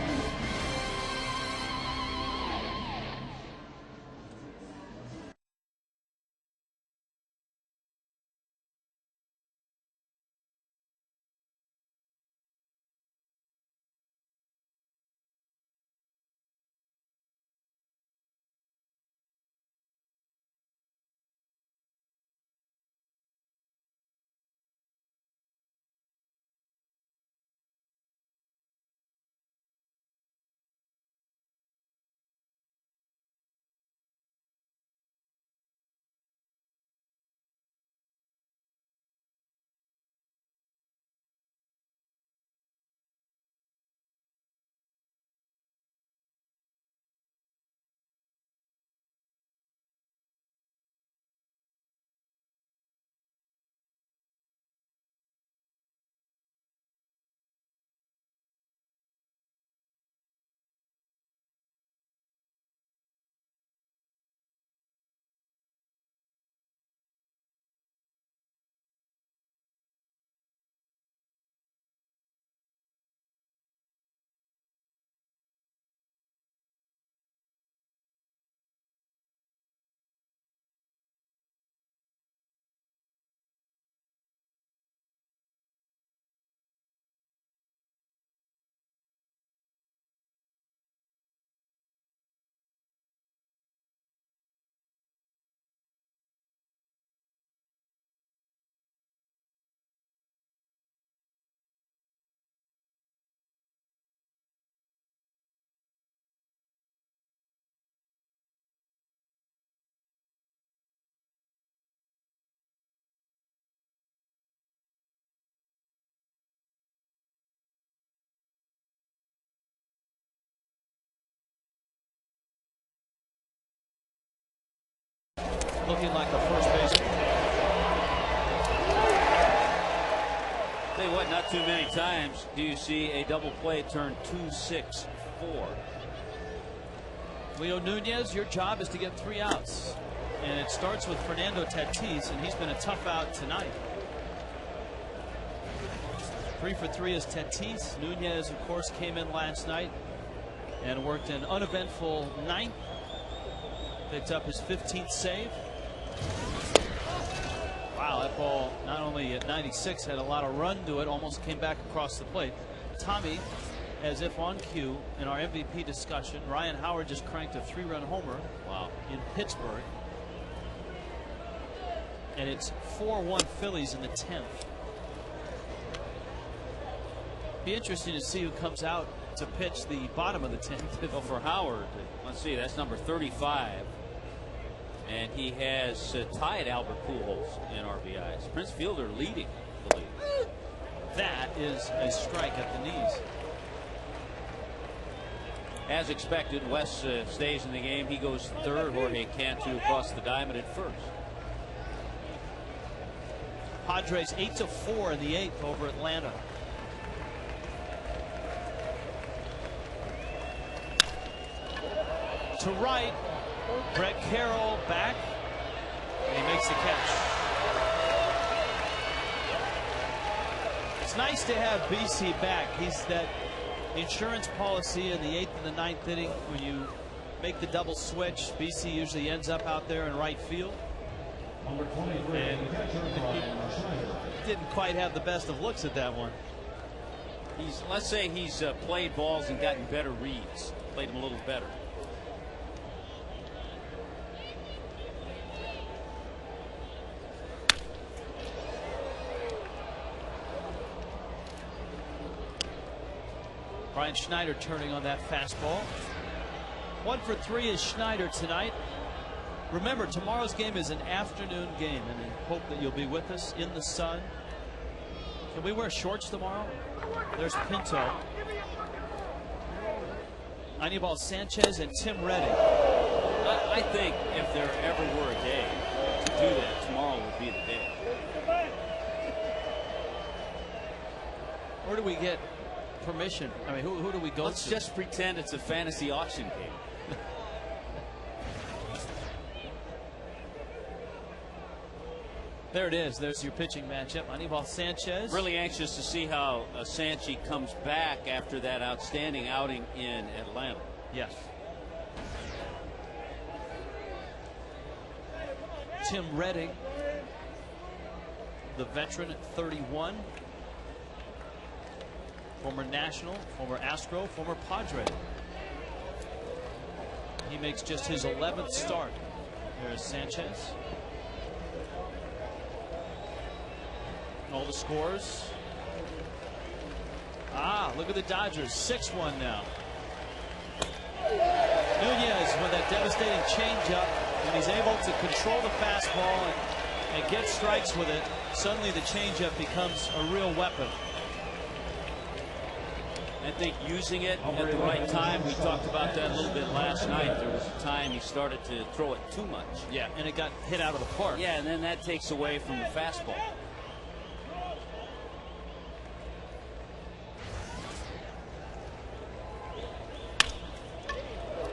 looking like a first baseman. Tell you what, not too many times do you see a double play turn 2-6-4. Leo Nunez, your job is to get 3 outs. And it starts with Fernando Tatis, and he's been a tough out tonight. 3 for 3 is Tatis. Nunez, of course, came in last night and worked an uneventful 9th. Picked up his 15th save. Wow, that ball, not only at 96, had a lot of run to it, almost came back across the plate. Tommy, as if on cue, in our MVP discussion, Ryan Howard just cranked a 3-run homer. Wow. In Pittsburgh. And it's 4-1 Phillies in the 10th. Be interesting to see who comes out to pitch the bottom of the 10th. Well, for Howard, let's see, that's number 35. And he has tied Albert Pujols in RBIs. Prince Fielder leading the league. That is a strike at the knees. As expected, Wes stays in the game. He goes third. Jorge Cantu across the diamond at first. Padres 8-4 in the 8th over Atlanta. To right, Brett Carroll back, and he makes the catch. It's nice to have BC back. He's that insurance policy in the 8th and the 9th inning. When you make the double switch, BC usually ends up out there in right field. And he didn't quite have the best of looks at that one. Let's say he's played balls and gotten better reads. Played them a little better. Brian Schneider turning on that fastball. 1 for 3 is Schneider tonight. Remember, tomorrow's game is an afternoon game, and I hope that you'll be with us in the sun. Can we wear shorts tomorrow? There's Pinto, Anibal Sanchez, and Tim Redding. I think if there ever were a day to do that, tomorrow would be the day. Where do we get permission? I mean, who do we go Let's to? just pretend it's a fantasy auction game. There it is. There's your pitching matchup. Anibal Sanchez. Really anxious to see how Sanchi comes back after that outstanding outing in Atlanta. Yes. Tim Redding, the veteran at 31. Former National, former Astro, former Padre. He makes just his 11th start. There's Sanchez. All the scores. Look at the Dodgers. 6-1 now. Nunez with that devastating changeup. When he's able to control the fastball and get strikes with it, suddenly the changeup becomes a real weapon. I think using it at the right time. We talked about that a little bit last night. There was a time he started to throw it too much. Yeah, and it got hit out of the park. Yeah, and then that takes away from the fastball.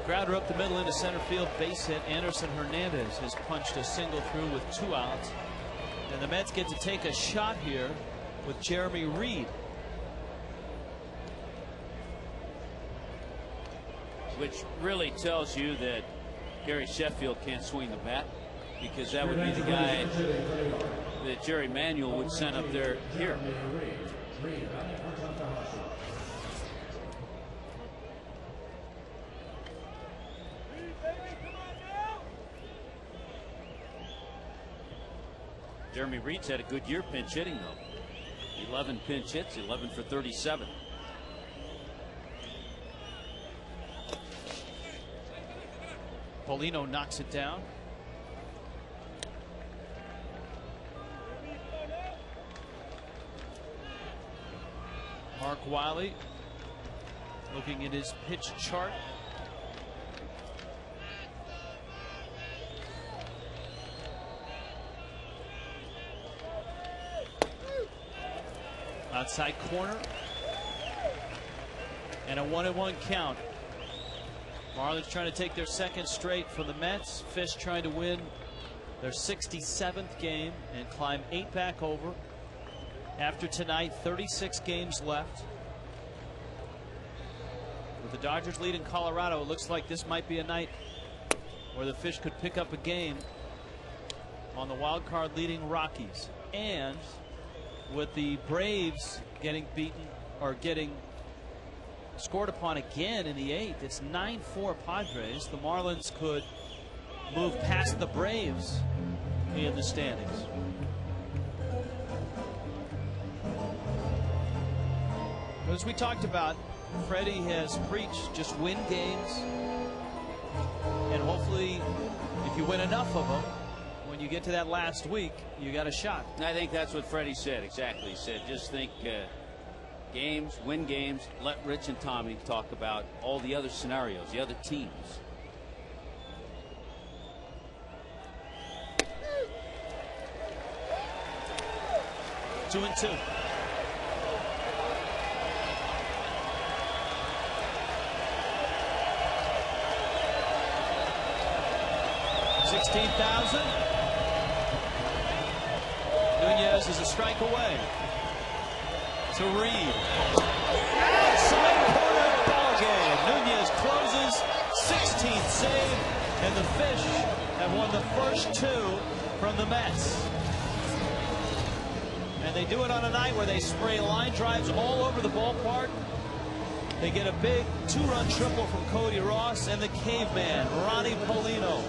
Grounder up the middle into center field, base hit. Anderson Hernandez has punched a single through with 2 outs. And the Mets get to take a shot here with Jeremy Reed. Which really tells you that Gary Sheffield can't swing the bat, because that would be the guy that Jerry Manuel would send up there here. Jeremy Reed's had a good year pinch hitting, though. 11 pinch hits, 11 for 37. Paulino knocks it down. Mark Wiley looking at his pitch chart. Outside corner. And a 1-1 count. Marlins trying to take their second straight from the Mets. Fish trying to win their 67th game and climb 8 back over. After tonight, 36 games left. With the Dodgers lead in Colorado, it looks like this might be a night where the Fish could pick up a game on the wild card leading Rockies. And with the Braves getting beaten or getting scored upon again in the 8th, it's 9-4 Padres. The Marlins could move past the Braves in the standings. As we talked about, Freddie has preached just win games, and hopefully if you win enough of them, when you get to that last week, you got a shot. I think that's what Freddie said. Exactly. He said just think games, win games, let Rich and Tommy talk about all the other scenarios, the other teams. Two and 2. $16,000. Nunez is a strike away. To Reed. Outside corner ball game. Nunez closes. 16th save, and the Fish have won the first 2 from the Mets. And they do it on a night where they spray line drives all over the ballpark. They get a big 2-run triple from Cody Ross and the caveman, Ronnie Paulino.